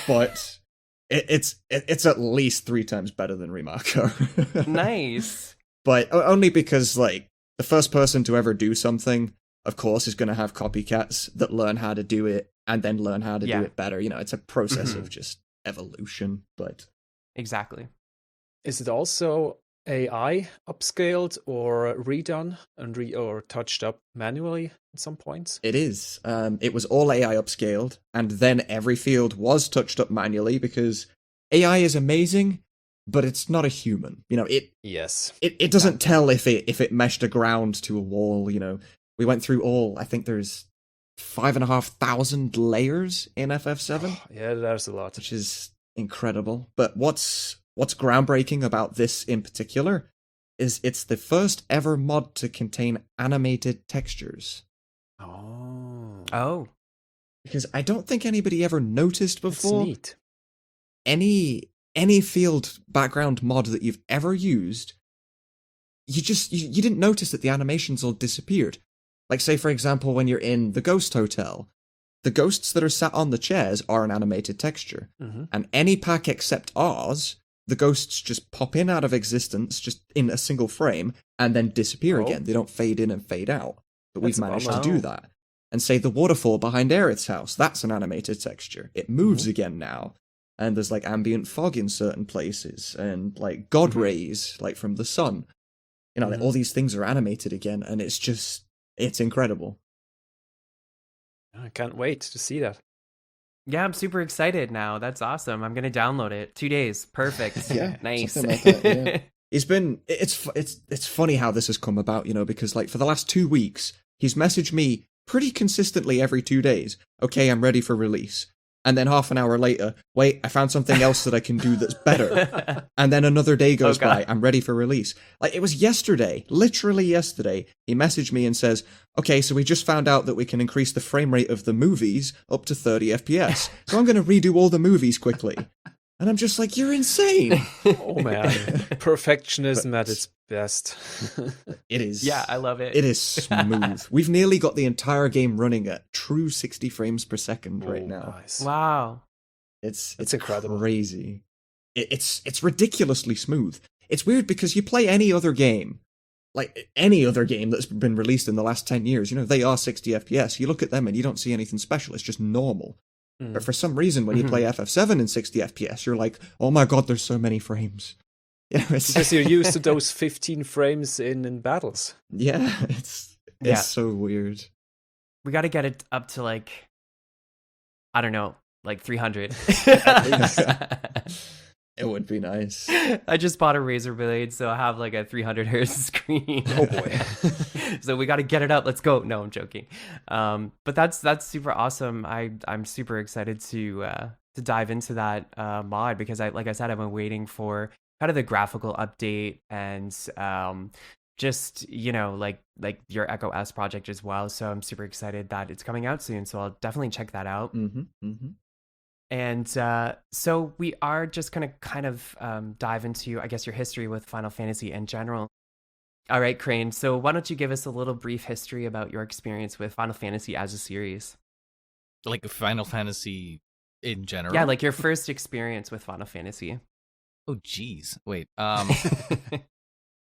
but it's at least 3 times better than Remarco. Nice. But only because, like, the first person to ever do something, of course, is going to have copycats that learn how to do it and then learn how to do it better. You know, it's a process of just evolution, but... Exactly. Is it also AI upscaled or redone and or touched up manually at some points? It is. It was all AI upscaled, and then every field was touched up manually because AI is amazing, but it's not a human. You know, it doesn't tell if it meshed a ground to a wall. You know, we went through I think there's 5,500 layers in FF7. Yeah, there's a lot, which is incredible. But what's groundbreaking about this in particular is it's the first ever mod to contain animated textures. Oh. Because I don't think anybody ever noticed before. That's neat. Any field background mod that you've ever used, you didn't notice that the animations all disappeared. Like, say, for example, when you're in the Ghost Hotel, the ghosts that are sat on the chairs are an animated texture. Mm-hmm. And any pack except ours, the ghosts just pop in out of existence, just in a single frame, and then disappear again. They don't fade in and fade out. But we've managed to do that. And say the waterfall behind Aerith's house, that's an animated texture. It moves again now. And there's like ambient fog in certain places, and like god rays, like from the sun. You know, like, all these things are animated again, and it's incredible. I can't wait to see that. Yeah, I'm super excited now. That's awesome. I'm gonna download it. 2 days. Perfect. Yeah, nice. Like that, yeah. It's funny how this has come about, you know, because like for the last 2 weeks, he's messaged me pretty consistently every 2 days. Okay, I'm ready for release. And then half an hour later, wait, I found something else that I can do that's better. And then another day goes by, I'm ready for release. Like, it was yesterday, literally yesterday, he messaged me and says, okay, so we just found out that we can increase the frame rate of the movies up to 30 FPS. So I'm going to redo all the movies quickly. And I'm just like, you're insane. Oh, man. Perfectionism at its best. It is. Yeah, I love it. It is smooth. We've nearly got the entire game running at true 60 frames per second right now. Nice. Wow. It's incredible. Crazy. It's ridiculously smooth. It's weird because you play any other game, like any other game that's been released in the last 10 years, you know, they are 60 FPS. You look at them and you don't see anything special. It's just normal. But for some reason, when you play FF7 in 60 FPS, you're like, oh my god, there's so many frames. You know, because you're used to those 15 frames in battles. Yeah, it's so weird. We got to get it up to like, I don't know, like 300. It would be nice. I just bought a Razer Blade, so I have like a 300 hertz screen. Oh boy. So we got to get it up. Let's go. No, I'm joking. But that's super awesome. I'm super excited to dive into that mod because like I said, I've been waiting for kind of the graphical update and just, you know, like your Echo S project as well. So I'm super excited that it's coming out soon. So I'll definitely check that out. And so we are just going to kind of dive into, I guess, your history with Final Fantasy in general. All right, Crane. So why don't you give us a little brief history about your experience with Final Fantasy as a series? Like Final Fantasy in general? Yeah, like your first experience with Final Fantasy. Oh, geez. Wait.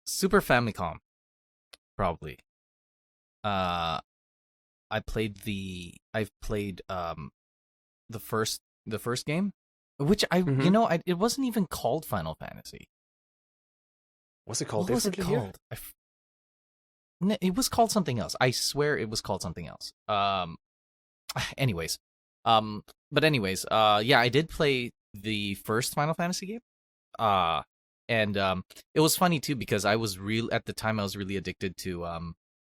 Super Famicom, probably. I've played the first game, which you know, it wasn't even called Final Fantasy. Was it called what was it differently called? It was called something else. I swear it was called something else. Anyways, yeah, I did play the first Final Fantasy game. And it was funny too because at the time I was really addicted to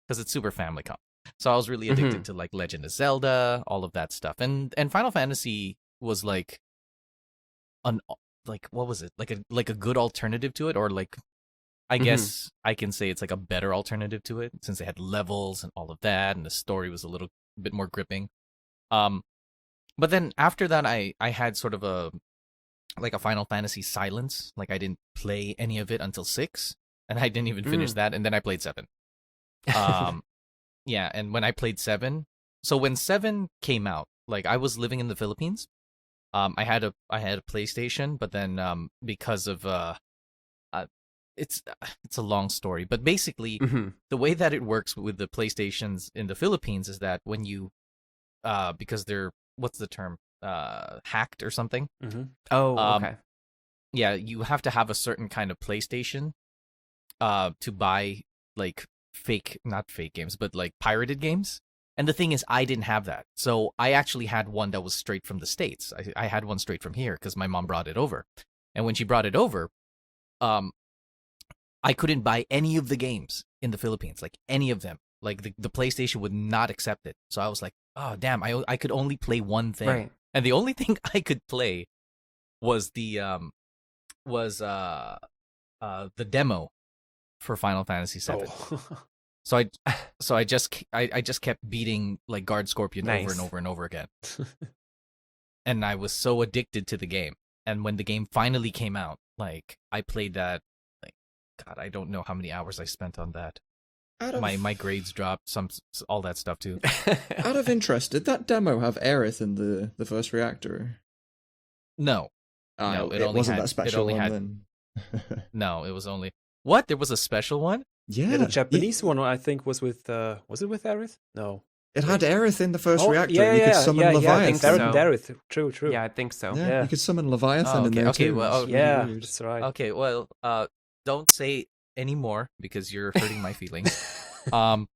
because it's Super Famicom. So I was really addicted to like Legend of Zelda, all of that stuff. And Final Fantasy was like like what was it? Like a good alternative to it, or like I guess I can say it's like a better alternative to it, since they had levels and all of that, and the story was a little bit more gripping. But then after that, I had sort of a Final Fantasy silence. Like I didn't play any of it until 6, and I didn't even finish that, and then I played 7. Yeah, and when I played 7, so when 7 came out, like I was living in the Philippines. I had a PlayStation, but then because of it's a long story, but basically the way that it works with the PlayStations in the Philippines is that when you because they're, what's the term, hacked or something. Oh, okay. Yeah, you have to have a certain kind of PlayStation to buy like not fake games, but like pirated games. And the thing is, I didn't have that. So I actually had one that was straight from the States. I had one straight from here because my mom brought it over. And when she brought it over, I couldn't buy any of the games in the Philippines, like any of them. Like the PlayStation would not accept it. So I was like, oh, damn, I could only play one thing. Right. And the only thing I could play was the demo for Final Fantasy VII. Oh. So I just kept beating like Guard Scorpion over and over and over again. And I was so addicted to the game. And when the game finally came out, like I played that, like, God, I don't know how many hours I spent on that. My grades dropped, all that stuff too. Out of interest, did that demo have Aerith in the first reactor? No. No, it wasn't that special one then. No, it was only... What? There was a special one? Yeah, the Japanese one I think was with was it with Aerith? No. It had Aerith in the first reactor. Yeah, you could summon Leviathan. Aerith. True. Yeah, I think so. Yeah, you could summon Leviathan in there too. Well, yeah, that's right. Okay, well, don't say any more because you're hurting my feelings. But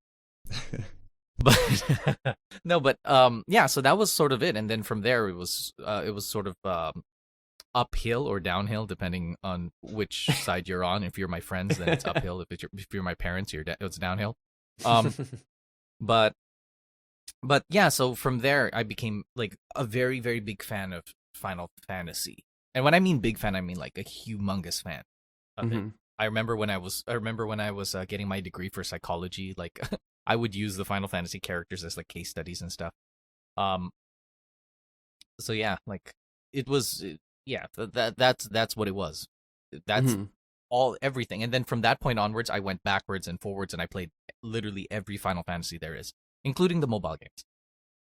no, but yeah, so that was sort of it, and then from there it was sort of uphill or downhill depending on which side you're on. If you're my friends, then it's uphill. If you're my parents, it's downhill. But yeah, so from there I became like a very, very big fan of Final Fantasy, and when I mean big fan, I mean like a humongous fan of it. I remember when I was getting my degree for psychology, like I would use the Final Fantasy characters as like case studies and stuff. So yeah, like it was, yeah, that's what it was. That's everything. And then from that point onwards, I went backwards and forwards, and I played literally every Final Fantasy there is, including the mobile games.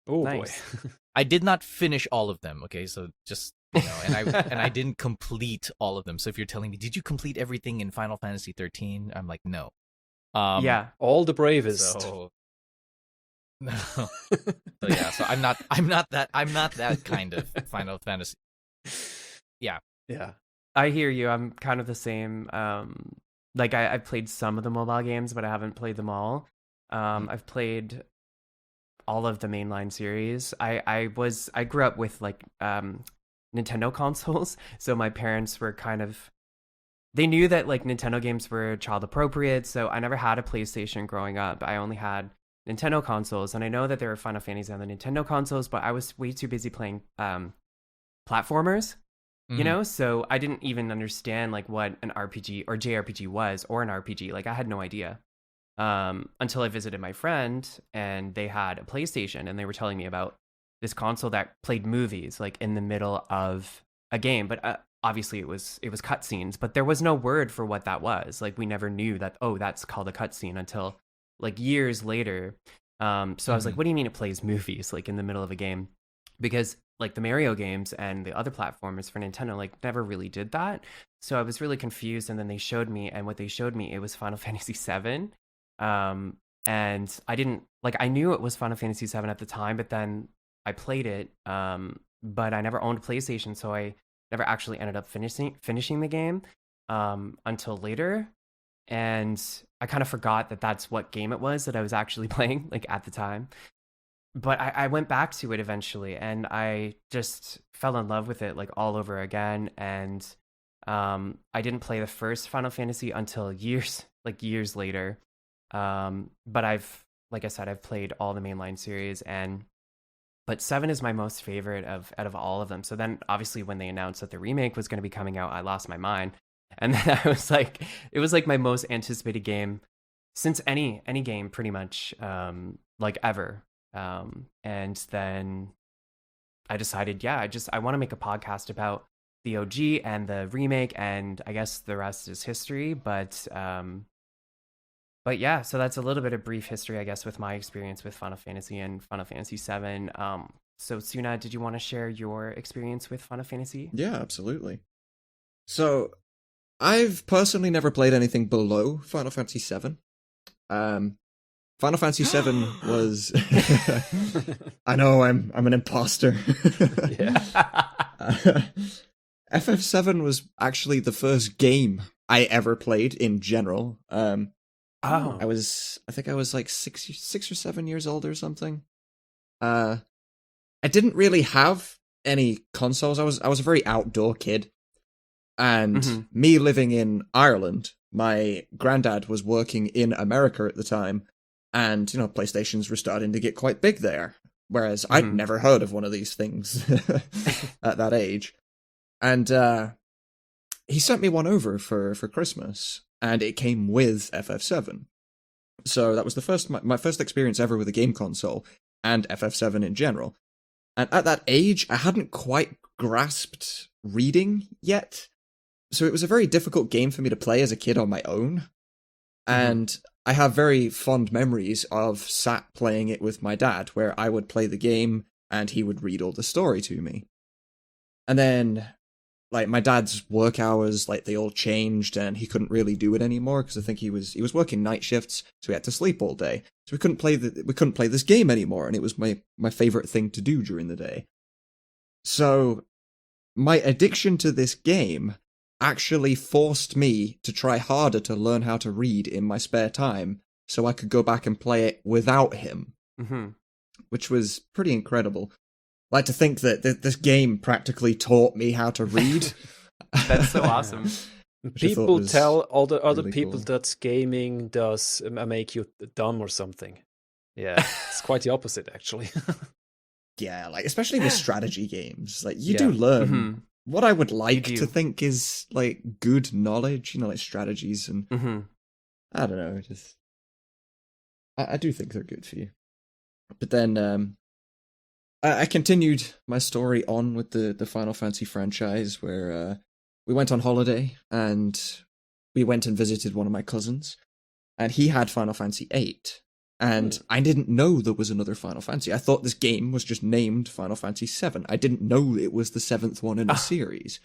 Oh nice. boy. I did not finish all of them, okay? So just, you know, and I didn't complete all of them. So if you're telling me, did you complete everything in Final Fantasy 13? I'm like, no. Yeah. All the bravest. So no. So yeah, so I'm not that kind of Final Fantasy. Yeah. Yeah. I hear you. I'm kind of the same. Like I've played some of the mobile games, but I haven't played them all. I've played all of the mainline series. I grew up with like Nintendo consoles, so my parents were kind of, they knew that like Nintendo games were child appropriate, so I never had a PlayStation growing up. I only had Nintendo consoles, and I know that there were Final Fantasy on the Nintendo consoles, but I was way too busy playing platformers, you know, so I didn't even understand like what an RPG or JRPG was, or an RPG. Like I had no idea. Until I visited my friend, and they had a PlayStation, and they were telling me about this console that played movies like in the middle of a game. But obviously it was cutscenes, but there was no word for what that was. Like we never knew that, oh, that's called a cutscene until like years later. So I was like, what do you mean it plays movies like in the middle of a game? Because like the Mario games and the other platformers for Nintendo like never really did that. So I was really confused, and then they showed me, and what they showed me, it was Final Fantasy VII. And I didn't like, I knew it was Final Fantasy VII at the time, but then I played it, but I never owned a PlayStation, so I never actually ended up finishing the game until later. And I kind of forgot that that's what game it was that I was actually playing like at the time. But I went back to it eventually, and I just fell in love with it like all over again. And I didn't play the first Final Fantasy until years later. But like I said, I've played all the mainline series, and but 7 is my most favorite out of all of them. So then obviously when they announced that the remake was going to be coming out, I lost my mind. And then I was like, it was like my most anticipated game since any game pretty much, like ever. And then I decided, I want to make a podcast about the OG and the remake, and I guess the rest is history. But yeah, so that's a little bit of brief history, I guess, with my experience with Final Fantasy and Final Fantasy VII. So Tsuna, did you want to share your experience with Final Fantasy? Yeah, absolutely. So I've personally never played anything below Final Fantasy VII. Final Fantasy VII was... I know, I'm an imposter. Yeah. FF7 was actually the first game I ever played in general. I think I was like 6 or 7 years old or something. I didn't really have any consoles. I was a very outdoor kid. And me living in Ireland, my granddad was working in America at the time. And, PlayStations were starting to get quite big there. Whereas I'd never heard of one of these things at that age. And he sent me one over for Christmas. And it came with FF7. So that was my first experience ever with a game console, and FF7 in general. And at that age, I hadn't quite grasped reading yet. So it was a very difficult game for me to play as a kid on my own. And I have very fond memories of sat playing it with my dad, where I would play the game and he would read all the story to me. And then, like, my dad's work hours, like, they all changed, and he couldn't really do it anymore because I think he was working night shifts, so he had to sleep all day. So we couldn't play this game anymore, and it was my favorite thing to do during the day. So my addiction to this game actually forced me to try harder to learn how to read in my spare time, so I could go back and play it without him, which was pretty incredible. Like to think that this game practically taught me how to read. That's so awesome. People tell all the other really people cool. that gaming does make you dumb or something. Yeah, it's quite the opposite, actually. Yeah, like especially with strategy games, like you do learn what I would like to think is like good knowledge, like strategies, and I don't know, just I do think they're good for you. But then I continued my story on with the Final Fantasy franchise, where we went on holiday and we went and visited one of my cousins, and he had Final Fantasy VIII, and I didn't know there was another Final Fantasy. I thought this game was just named Final Fantasy VII. I didn't know it was the 7th one in a series.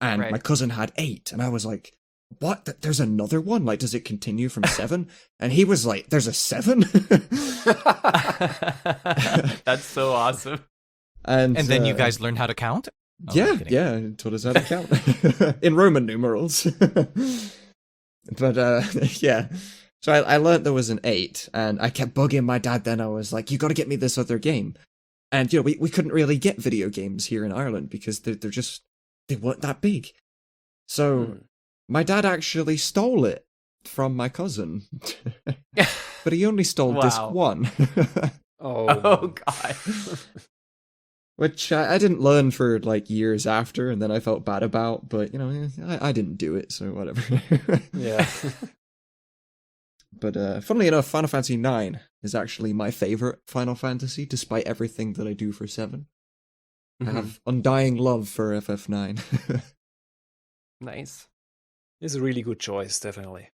And my cousin had 8, and I was like, what? There's another one? Like, does it continue from 7? And he was like, there's a 7? That's so awesome. And then you guys learned how to count? Oh, yeah, it taught us how to count. In Roman numerals. But, yeah. So I learned there was an 8, and I kept bugging my dad then. I was like, you gotta get me this other game. And, we couldn't really get video games here in Ireland because they weren't that big. So my dad actually stole it from my cousin. But he only stole disc 1. Oh, God. Which I didn't learn for, like, years after, and then I felt bad about, but, I didn't do it, so whatever. Yeah. But, funnily enough, Final Fantasy IX is actually my favorite Final Fantasy, despite everything that I do for 7. I have undying love for FF9. Nice. It's a really good choice, definitely.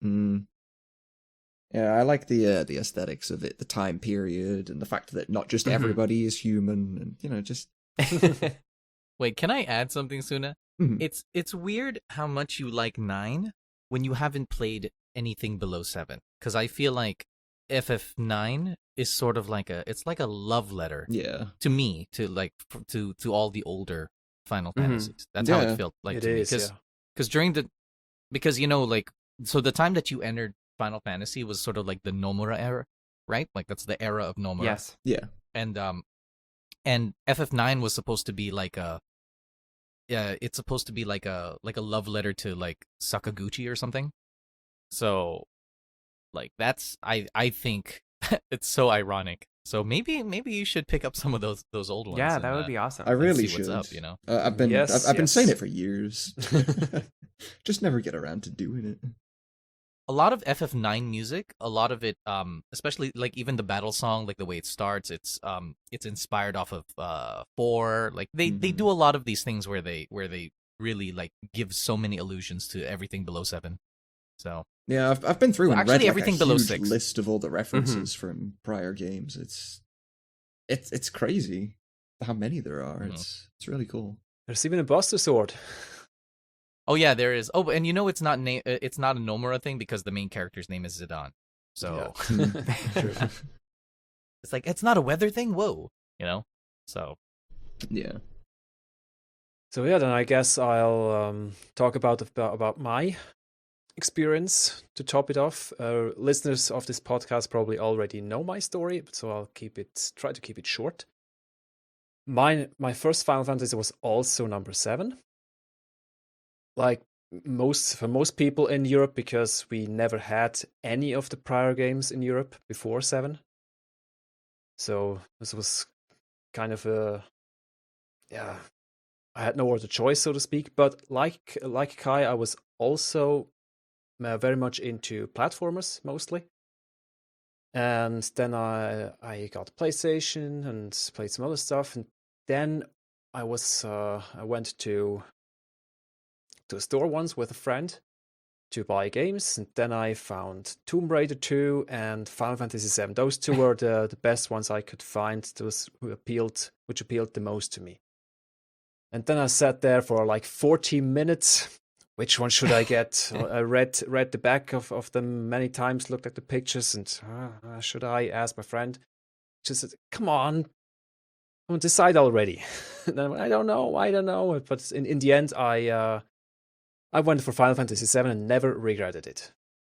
Yeah, I like the aesthetics of it, the time period, and the fact that not just everybody is human, and just. Wait, can I add something, Tsuna? It's weird how much you like 9 when you haven't played anything below 7, because I feel like FF9 is sort of like a love letter. Yeah. To me, to all the older Final Fantasies. That's how it felt like it to is, me. Because so the time that you entered Final Fantasy was sort of like the Nomura era, right? Like that's the era of Nomura. Yes. Yeah. And FF9 was supposed to be like it's supposed to be like a love letter to like Sakaguchi or something. So like that's I think it's so ironic So maybe you should pick up some of those old ones. Yeah, that would be awesome. I really see should. What's up, you know? I've been Yes, I've been saying yes. it for years. Just never get around to doing it. A lot of FF9 music, a lot of it, especially like even the battle song, like the way it starts, it's inspired off of 4. Like they do a lot of these things where they really like give so many allusions to everything below 7. So Yeah, I've been through and actually read like everything a below huge 6. list of all the references from prior games. It's crazy how many there are. It's really cool. There's even a Buster Sword. Oh yeah, there is. Oh, and you know it's not a Nomura thing because the main character's name is Zidane. So Yeah. it's like it's not a weather thing. Whoa, you know. So Yeah. So yeah, then I guess I'll talk about my experience to top it off. Listeners of this podcast probably already know my story, so I'll try to keep it short. My first Final Fantasy was also number 7. Like for most people in Europe, because we never had any of the prior games in Europe before 7. So this was kind of I had no other choice, so to speak. But like Kai, I was also very much into platformers mostly. And then I got PlayStation and played some other stuff, and then I went to a store once with a friend to buy games, and then I found Tomb Raider 2 and Final Fantasy 7. Those two were the best ones I could find. Those which appealed the most to me. And then I sat there for like 40 minutes. Which one should I get? I read the back of them many times, looked at the pictures, and should I ask my friend? Just said, come on, decide already. And then I don't know. But in the end, I went for Final Fantasy VII and never regretted it.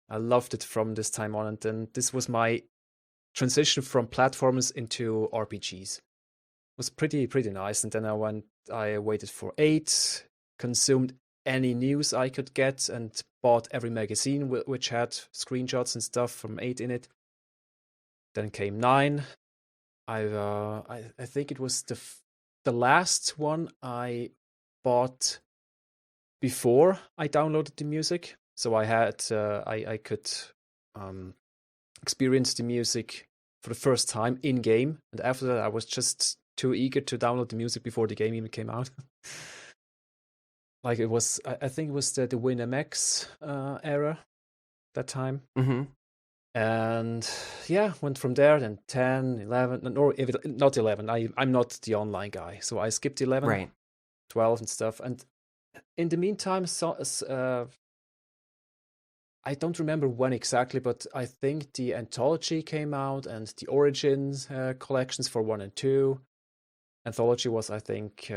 I loved it from this time on, and then this was my transition from platformers into RPGs. It was pretty nice, and then I waited for 8, consumed any news I could get, and bought every magazine which had screenshots and stuff from 8 in it. Then came 9. I think it was the last one I bought before I downloaded the music, so I had I could experience the music for the first time in game, and after that I was just too eager to download the music before the game even came out. Like it was, I think it was the WinMX era that time. Mm-hmm. And yeah, went from there. Then 10, 11, or not 11. I'm not the online guy, so I skipped 11, Right. 12 and stuff. And in the meantime, I don't remember when exactly, but I think the Anthology came out and the Origins collections for 1 and 2. Anthology was, I think,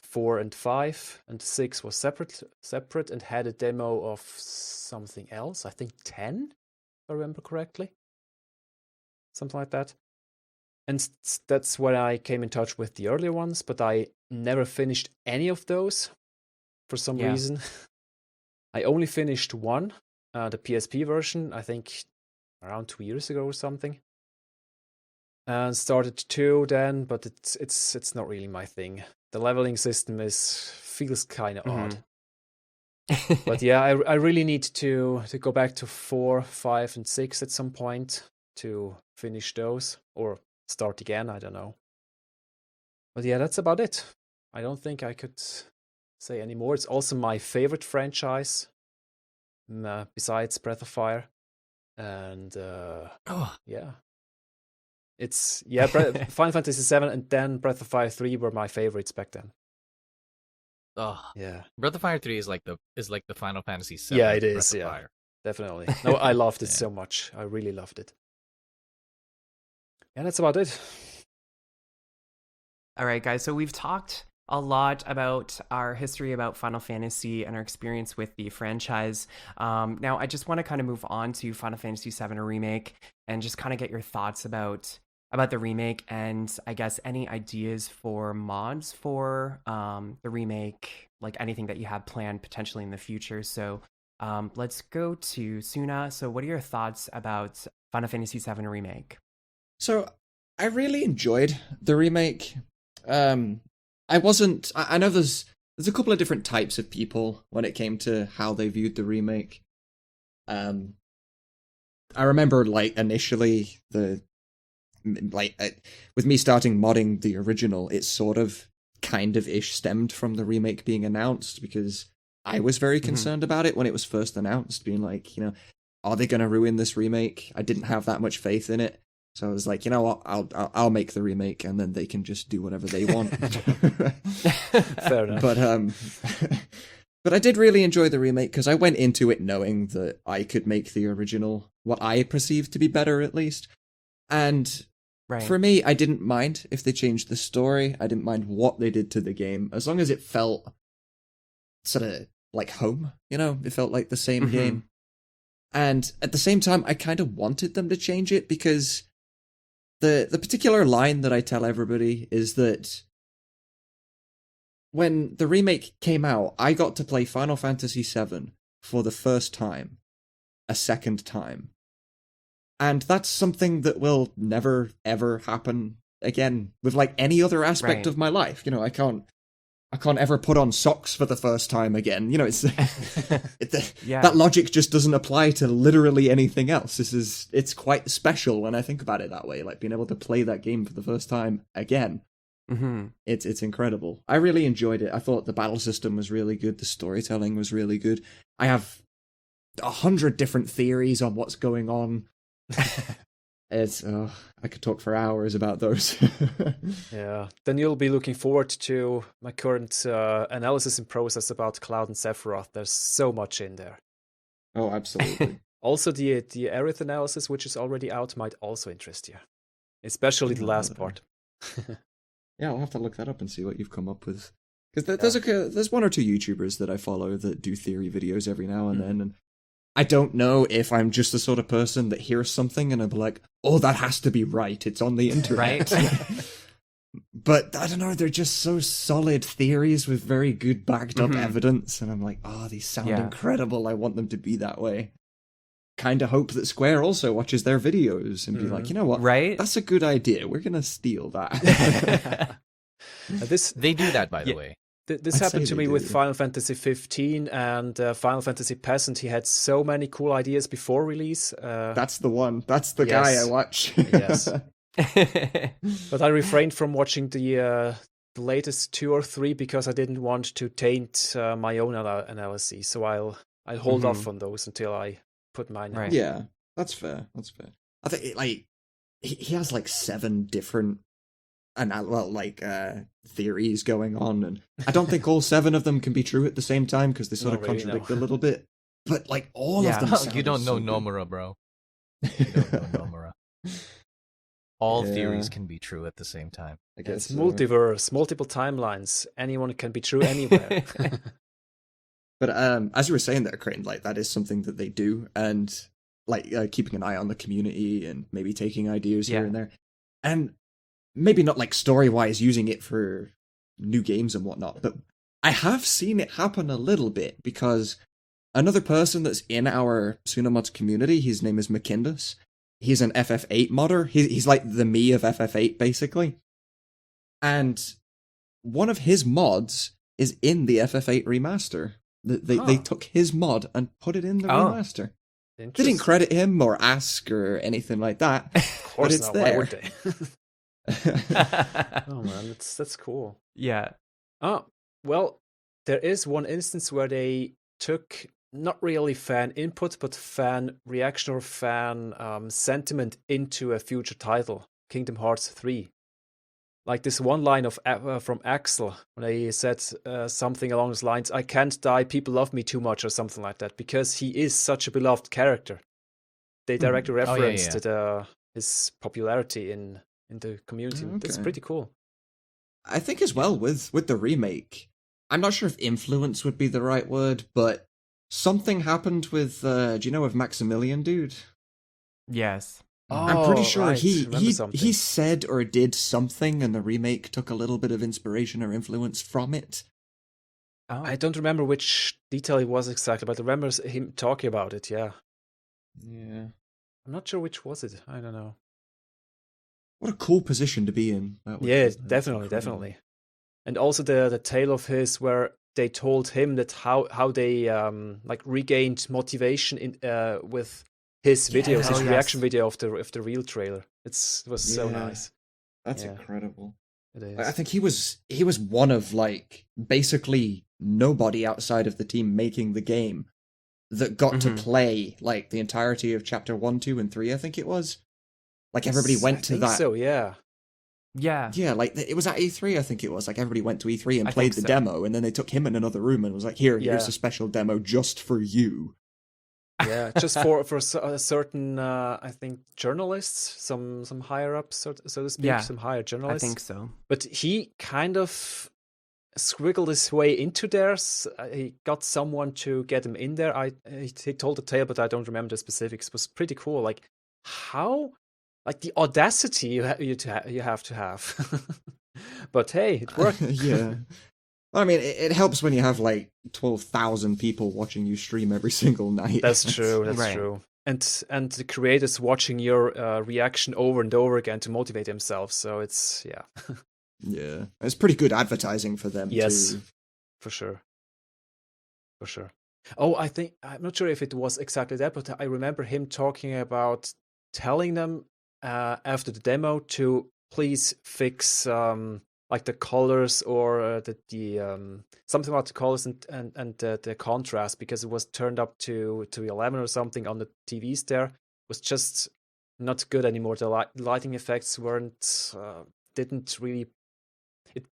4 and 5, and 6 was separate and had a demo of something else. I think 10, if I remember correctly. Something like that. And that's when I came in touch with the earlier ones, but I never finished any of those for some reason. I only finished one, the PSP version, I think around 2 years ago or something. And started 2 then, but it's not really my thing. The leveling system feels kind of odd. But yeah, I really need to go back to 4, 5, and 6 at some point to finish those, or start again, I don't know. But yeah, that's about it. I don't think I could say any more. It's also my favorite franchise, besides Breath of Fire. And yeah. It's Final Fantasy VII and then Breath of Fire 3 were my favorites back then. Oh yeah, Breath of Fire 3 is like the Final Fantasy 7. Yeah, it is. Breath of Yeah, Fire. Definitely. No, I loved it so much. I really loved it. And that's about it. All right, guys. So we've talked a lot about our history about Final Fantasy and our experience with the franchise. Now, I just want to kind of move on to Final Fantasy VII Remake and just kind of get your thoughts about the remake, and I guess any ideas for mods for the remake, like anything that you have planned potentially in the future. So let's go to Tsuna. So what are your thoughts about Final Fantasy VII Remake? So I really enjoyed the remake. I know there's a couple of different types of people when it came to how they viewed the remake. I remember, like, initially with me starting modding the original, it sort of kind of ish stemmed from the remake being announced, because I was very concerned about it when it was first announced, being like, are they going to ruin this remake? I didn't have that much faith in it. So I was like, you know what, I'll make the remake, and then they can just do whatever they want. Fair enough. But I did really enjoy the remake, because I went into it knowing that I could make the original what I perceived to be better, at least. And for me, I didn't mind if they changed the story. I didn't mind what they did to the game, as long as it felt sort of like home, it felt like the same game. And at the same time, I kind of wanted them to change it, because the particular line that I tell everybody is that when the remake came out, I got to play Final Fantasy VII for the first time, a second time. And that's something that will never, ever happen again with, like, any other aspect of my life. I can't ever put on socks for the first time again. It's that logic just doesn't apply to literally anything else. It's quite special when I think about it that way, like being able to play that game for the first time again. It's incredible. I really enjoyed it. I thought the battle system was really good. The storytelling was really good. I have 100 different theories on what's going on. I could talk for hours about those. Yeah, then you'll be looking forward to my current analysis in process about Cloud and Sephiroth. There's so much in there. Oh, absolutely. Also, the Aerith analysis, which is already out, might also interest you, especially the last part. Yeah, I'll have to look that up and see what you've come up with. Because there's one or two YouTubers that I follow that do theory videos every now and then, and I don't know if I'm just the sort of person that hears something and I'm like, oh, that has to be right. It's on the internet. Right? But I don't know, they're just so solid theories with very good backed up evidence. And I'm like, oh, these sound incredible. I want them to be that way. Kind of hope that Square also watches their videos and be like, you know what? Right? That's a good idea. We're going to steal that. They do that, by the way. This happened to me with Final Fantasy 15 and Final Fantasy Peasant. He had so many cool ideas before release. That's the one. That's the guy I watch. Yes. But I refrained from watching the latest 2 or 3 because I didn't want to taint my own analysis. So I'll hold off on those until I put mine out. Yeah, that's fair. I think he has like 7 different theories going on, and I don't think all 7 of them can be true at the same time because they sort of contradict a little bit. But like all of them, you don't know Nomura, bro. You don't know Nomura. All theories can be true at the same time. I guess it's multiverse, multiple timelines. Anyone can be true anywhere. But as you were saying there, Crane, like that is something that they do, and like keeping an eye on the community and maybe taking ideas here and there, and maybe not like story-wise using it for new games and whatnot, but I have seen it happen a little bit because another person that's in our Tsunamods community, his name is Macindus. He's an FF8 modder. He's like the me of FF8, basically. And one of his mods is in the FF8 remaster. They took his mod and put it in the remaster. They didn't credit him or ask or anything like that. Of course but it's not. there. Why would they? Oh man, that's cool. Yeah. Oh, well, there is one instance where they took not really fan input, but fan reaction or fan sentiment into a future title, Kingdom Hearts 3. Like this one line from Axel, when he said something along those lines, "I can't die, people love me too much," or something like that, because he is such a beloved character. They directly referenced his popularity in the community. Okay. That's pretty cool. I think as well with the remake, I'm not sure if influence would be the right word, but something happened with, do you know of Maximilian, dude? Yes. I'm pretty sure he said or did something, and the remake took a little bit of inspiration or influence from it. Oh. I don't remember which detail it was exactly, but I remember him talking about it, yeah. Yeah. I'm not sure which was it. I don't know. What a cool position to be in. Yeah, definitely. And also the tale of his where they told him that how they like regained motivation with his videos, his reaction video of the real trailer. It was so nice. That's incredible. It is. I think he was one of like basically nobody outside of the team making the game that got to play like the entirety of chapter 1, 2, and 3, I think it was. Like everybody went to that. So yeah. Yeah, like it was at E3, I think it was. Like everybody went to E3 and played the demo, and then they took him in another room and was like, here's a special demo just for you. Yeah, just for a certain, I think, journalists, some higher ups, so to speak, some higher journalists. I think so. But he kind of squiggled his way into there. He got someone to get him in there. He told the tale, but I don't remember the specifics. It was pretty cool. Like how, like the audacity you have to have. But hey, it worked. Yeah. I mean, it helps when you have like 12,000 people watching you stream every single night. That's true. That's true. And the creators watching your reaction over and over again to motivate themselves. So it's yeah, it's pretty good advertising for them. Yes, too. For sure. Oh, I'm not sure if it was exactly that, but I remember him talking about telling them after the demo to please fix like the colors or the something about the colors and the contrast, because it was turned up to 11 or something on the TVs. There was just not good anymore. The lighting effects didn't really.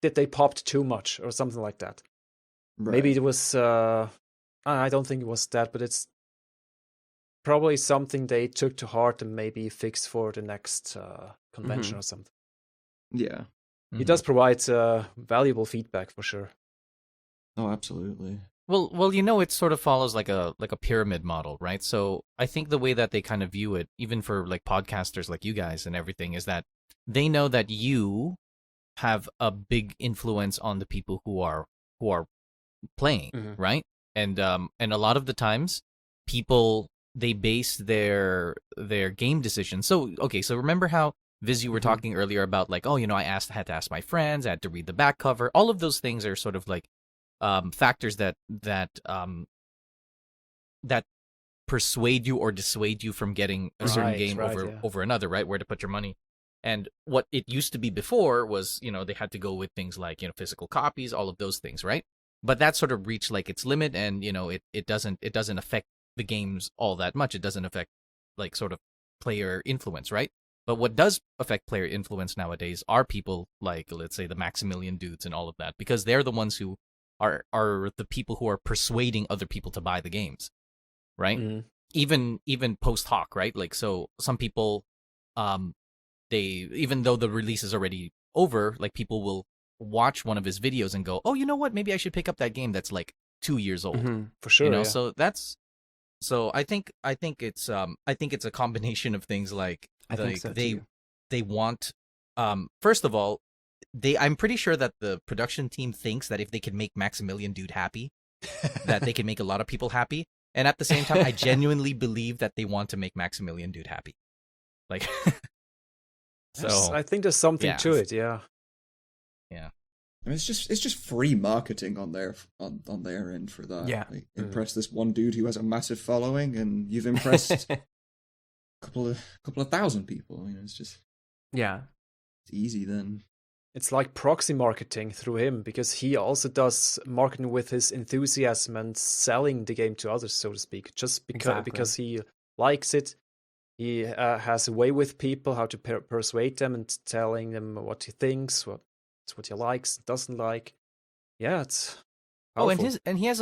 They popped too much or something like that. Right. Maybe it was. I don't think it was that, but it's probably something they took to heart and maybe fixed for the next convention or something. Yeah. It does provide valuable feedback for sure. Oh, absolutely. Well, it sort of follows like a pyramid model, right? So I think the way that they kind of view it, even for like podcasters like you guys and everything, is that they know that you have a big influence on the people who are playing, right? And a lot of the times, people they base their game decisions. So remember how Vyzz, you were talking earlier about like, I had to ask my friends, I had to read the back cover. All of those things are sort of like factors that persuade you or dissuade you from getting a certain game over another, right? Where to put your money. And what it used to be before was, they had to go with things like, physical copies, all of those things, right? But that sort of reached like its limit, and it doesn't affect the games all that much. It doesn't affect like sort of player influence, right? But what does affect player influence nowadays are people like, let's say, the Maximilian dudes and all of that, because they're the ones who are the people who are persuading other people to buy the games, right? Even post hoc, right? Like, so some people, they, even though the release is already over, like people will watch one of his videos and go, oh, you know what? Maybe I should pick up that game that's like 2 years old. For sure. So I think it's a combination of things like they want first of all, I'm pretty sure that the production team thinks that if they can make Maximilian dude happy, that they can make a lot of people happy. And at the same time, I genuinely believe that they want to make Maximilian dude happy. Like so I think there's something to it, yeah. Yeah. I mean, it's just free marketing on their end for that. Yeah. Like, impress this one dude who has a massive following, and you've impressed a couple of thousand people. It's just it's easy then. It's like proxy marketing through him, because he also does marketing with his enthusiasm and selling the game to others, so to speak. Just because he likes it, he has a way with people how to persuade them and telling them what he thinks, what he likes, doesn't like. Yeah, it's powerful. And he has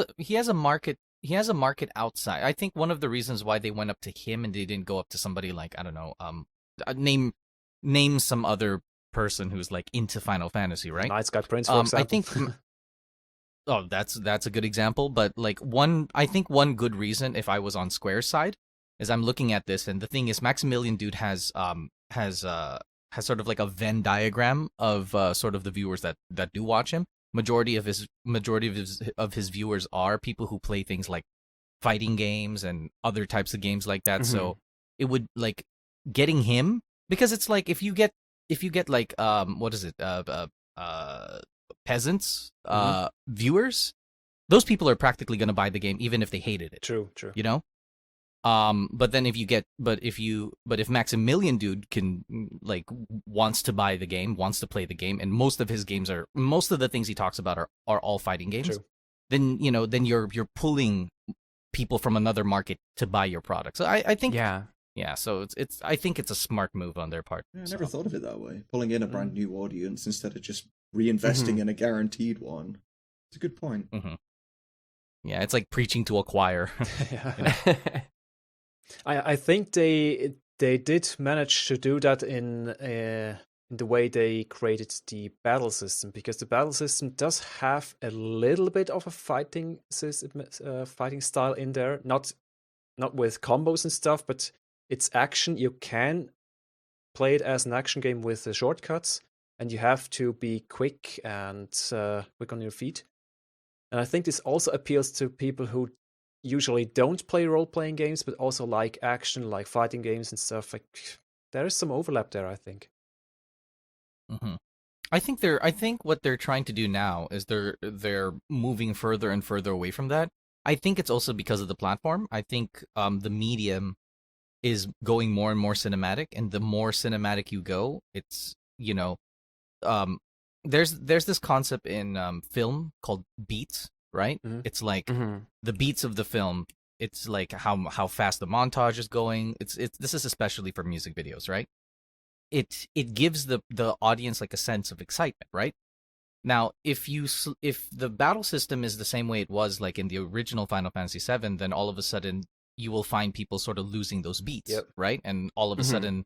a market. He has a market outside. I think one of the reasons why they went up to him and they didn't go up to somebody like, I don't know, name some other person who's like into Final Fantasy, right? Nice Guy Prince, for example. I think that's a good example, but like I think one good reason, if I was on Square's side, is I'm looking at this, and the thing is, Maximilian dude has sort of like a Venn diagram of sort of the viewers that do watch him. Majority of his viewers are people who play things like fighting games and other types of games like that. So it would like getting him, because it's like if you get if you get like what is it peasants viewers, those people are practically going to buy the game even if they hated it. True. You know. But then if Maximilian dude can like wants to buy the game, wants to play the game, and most of the things he talks about are all fighting games. True. Then you're pulling people from another market to buy your product. So I think so I think it's a smart move on their part. Yeah, I never thought of it that way. Pulling in a brand new audience instead of just reinvesting in a guaranteed one. It's a good point. Mm-hmm. Yeah, it's like preaching to a choir. I think they did manage to do that in the way they created the battle system, because the battle system does have a little bit of a fighting style in there. Not with combos and stuff, but it's action. You can play it as an action game with the shortcuts, and you have to be quick and quick on your feet. And I think this also appeals to people who usually don't play role-playing games, but also like action, like fighting games and stuff. Like, there is some overlap there, I think. Mm-hmm. I think what they're trying to do now is they're moving further and further away from that. I think it's also because of the platform. I think the medium is going more and more cinematic, and the more cinematic you go, it's there's this concept in film called beats, right? Mm-hmm. It's like the beats of the film. It's like how fast the montage is going. This is especially for music videos, right? It gives the audience like a sense of excitement, right? Now, if the battle system is the same way it was like in the original Final Fantasy VII, then all of a sudden you will find people sort of losing those beats, right? And all of a sudden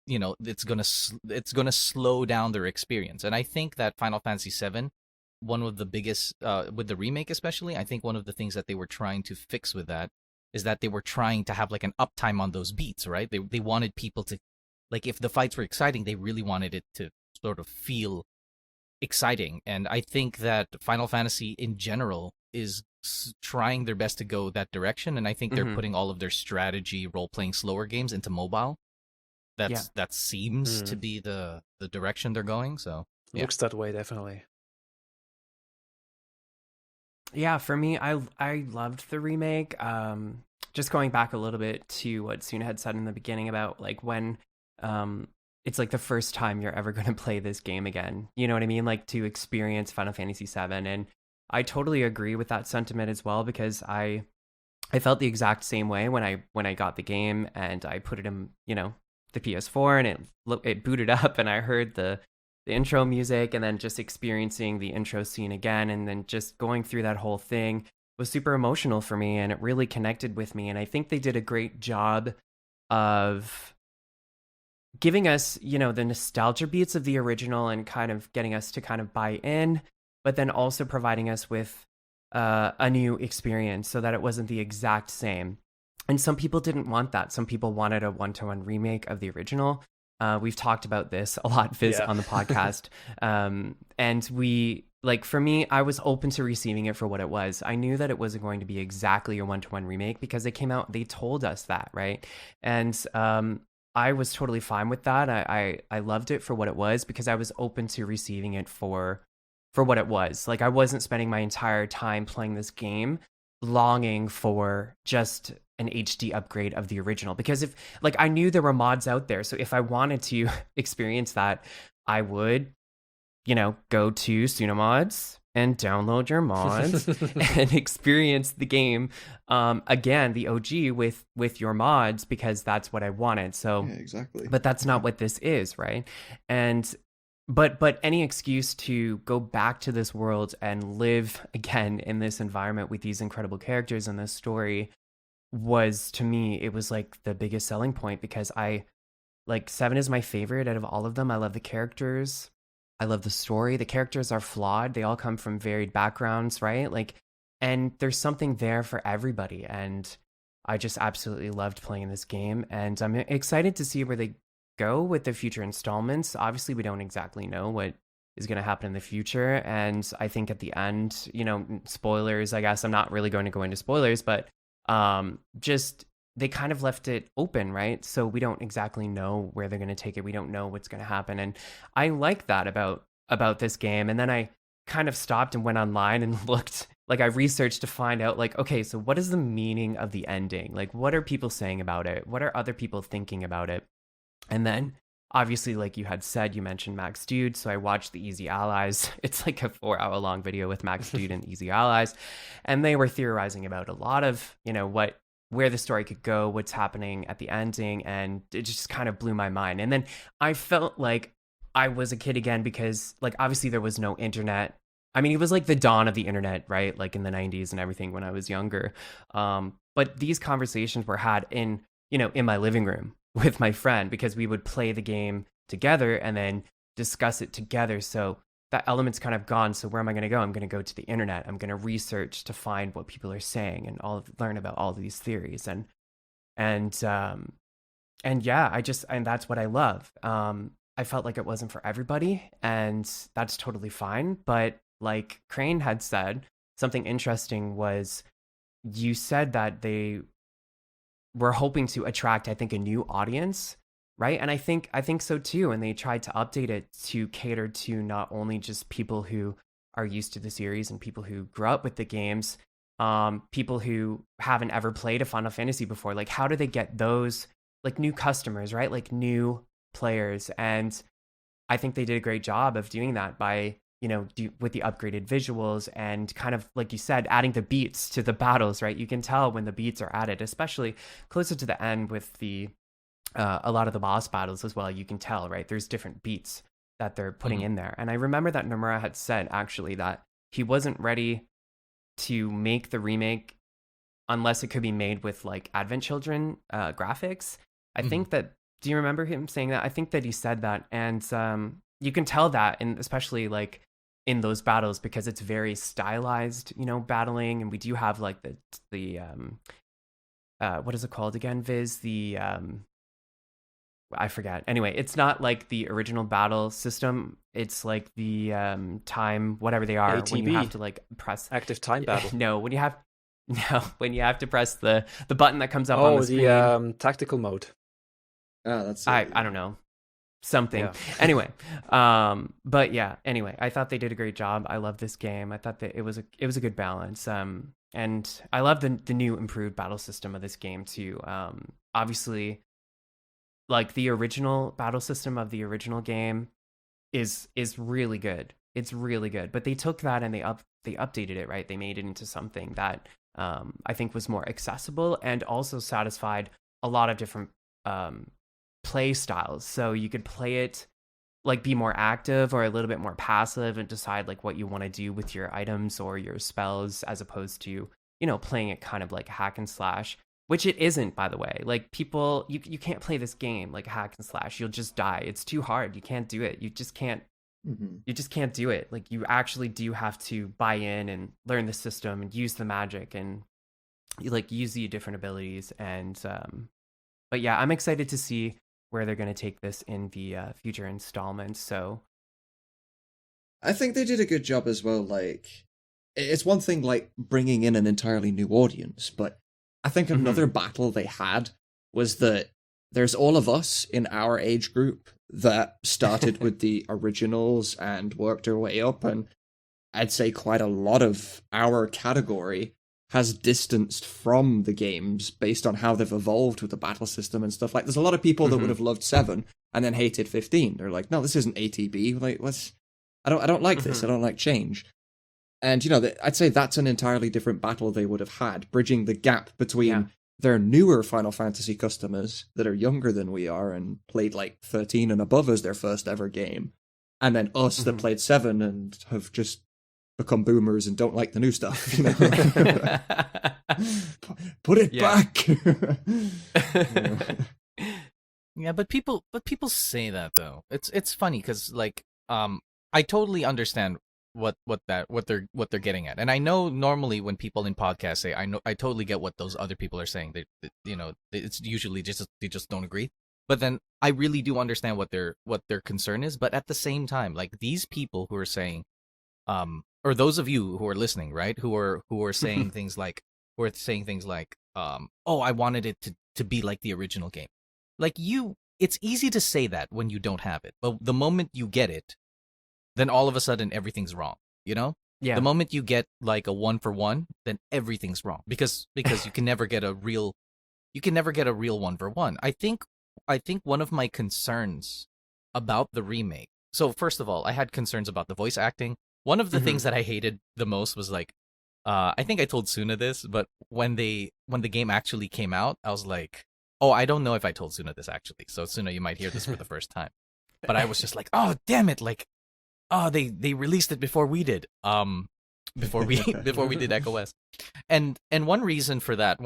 it's gonna slow down their experience. And I think that Final Fantasy VII, one of the biggest with the remake especially, I think one of the things that they were trying to fix with that is that they were trying to have like an uptime on those beats, right? They wanted people to, like, if the fights were exciting, they really wanted it to sort of feel exciting. And I think that Final Fantasy in general is trying their best to go that direction, and I think they're putting all of their strategy role-playing slower games into mobile. That seems to be the direction they're going. So looks that way, definitely. Yeah, for me, I loved the remake. Just going back a little bit to what Tsuna had said in the beginning about like when it's like the first time you're ever going to play this game again. You know what I mean? Like to experience Final Fantasy VII. And I totally agree with that sentiment as well, because I felt the exact same way when I got the game and I put it in, the PS4, and it booted up and I heard the intro music, and then just experiencing the intro scene again, and then just going through that whole thing was super emotional for me, and it really connected with me. And I think they did a great job of giving us, the nostalgia beats of the original and kind of getting us to kind of buy in, but then also providing us with a new experience so that it wasn't the exact same. And some people didn't want that. Some people wanted a one-to-one remake of the original. We've talked about this a lot, Vyzz, on the podcast. And for me, I was open to receiving it for what it was. I knew that it wasn't going to be exactly a one-to-one remake because they came out, they told us that, right? And I was totally fine with that. I loved it for what it was because I was open to receiving it for what it was. Like, I wasn't spending my entire time playing this game longing for just an HD upgrade of the original, because if I knew there were mods out there, so if I wanted to experience that, I would go to Tsunamods and download your mods and experience the game again, the OG with your mods, because that's what I wanted. So yeah, exactly. But that's not what this is, right? And but any excuse to go back to this world and live again in this environment with these incredible characters and this story was, to me, it was like the biggest selling point, because 7 is my favorite out of all of them. I love the characters. I love the story. The characters are flawed. They all come from varied backgrounds, right? And there's something there for everybody. And I just absolutely loved playing this game. And I'm excited to see where they go with the future installments. Obviously, we don't exactly know what is going to happen in the future. And I think at the end, spoilers, I guess I'm not really going to go into spoilers, but just they kind of left it open, right? So we don't exactly know where they're going to take it. We don't know what's going to happen. And I like that about this game. And then I kind of stopped and went online and looked, like I researched to find out, like, okay, so what is the meaning of the ending? Like, what are people saying about it? What are other people thinking about it? And then obviously, like you had said, you mentioned Max Dude. So I watched the Easy Allies. It's like a 4-hour long video with Max Dude and Easy Allies. And they were theorizing about a lot of, where the story could go, what's happening at the ending, and it just kind of blew my mind. And then I felt like I was a kid again because, like, obviously there was no internet. I mean, it was like the dawn of the internet, right? Like in the 90s and everything when I was younger. But these conversations were had in my living room with my friend because we would play the game together and then discuss it together. So that element's kind of gone. So where am I going to go? I'm going to go to the internet. I'm going to research to find what people are saying and learn about all of these theories. And yeah, and that's what I love. I felt like it wasn't for everybody, and that's totally fine. But like Crane had said, something interesting was you said that they were hoping to attract, I think, a new audience. Right. And I think so, too. And they tried to update it to cater to not only just people who are used to the series and people who grew up with the games, people who haven't ever played a Final Fantasy before. Like, how do they get those like new customers, right? Like new players. And I think they did a great job of doing that by, with the upgraded visuals and kind of, like you said, adding the beats to the battles, right? You can tell when the beats are added, especially closer to the end with the a lot of the boss battles as well. You can tell, right? There's different beats that they're putting in there. And I remember that Nomura had said actually that he wasn't ready to make the remake unless it could be made with like Advent Children graphics. I think that, do you remember him saying that? I think that he said that. And you can tell that, and especially like in those battles, because it's very stylized, battling. And we do have like the what is it called again, Vyzz? I forget. Anyway, it's not like the original battle system. It's like the time, whatever they are, ATB. when you have to like press active time battle. when you have to press the button that comes up on the screen. Oh, the tactical mode. That's I don't know, something. Yeah. Anyway, but yeah. Anyway, I thought they did a great job. I love this game. I thought that it was a good balance. And I love the new improved battle system of this game too. Obviously, like the original battle system of the original game is really good. It's really good. But they took that and they updated it, right? They made it into something that I think was more accessible and also satisfied a lot of different play styles. So you could play it like be more active or a little bit more passive and decide like what you want to do with your items or your spells, as opposed to, playing it kind of like hack and slash. Which it isn't, by the way. Like people, you can't play this game like hack and slash. You'll just die. It's too hard. You can't do it. You just can't. You just can't do it. Like you actually do have to buy in and learn the system and use the magic and like use the different abilities. And but yeah, I'm excited to see where they're going to take this in the future installments. So I think they did a good job as well. Like it's one thing like bringing in an entirely new audience, but I think another battle they had was that there's all of us in our age group that started with the originals and worked our way up, and I'd say quite a lot of our category has distanced from the games based on how they've evolved with the battle system and stuff. Like, there's a lot of people that would have loved 7 and then hated 15. They're like, no, this isn't ATB. Like, I don't like this. I don't like change. And, I'd say that's an entirely different battle they would have had, bridging the gap between their newer Final Fantasy customers that are younger than we are and played like 13 and above as their first ever game, and then us that played 7 and have just become boomers and don't like the new stuff. Put it back. Yeah, but people say that though. It's funny because like I totally understand what they're getting at, and I know normally when people in podcasts say I totally get what those other people are saying. It's usually just they just don't agree. But then I really do understand what their concern is. But at the same time, like these people who are saying, or those of you who are listening, right, who are saying things like, oh, I wanted it to be like the original game. Like it's easy to say that when you don't have it, but the moment you get it, then all of a sudden everything's wrong, you know? Yeah. The moment you get like a 1-for-1, then everything's wrong because you can never get a real 1-for-1. I think one of my concerns about the remake. So first of all, I had concerns about the voice acting. One of the things that I hated the most was like, I think I told Tsuna this, but when the game actually came out, I was like, oh, I don't know if I told Tsuna this actually. So Tsuna, you might hear this for the first time. But I was just like, oh, damn it, like, oh, they released it before we did. Before we did Echo West. And one reason that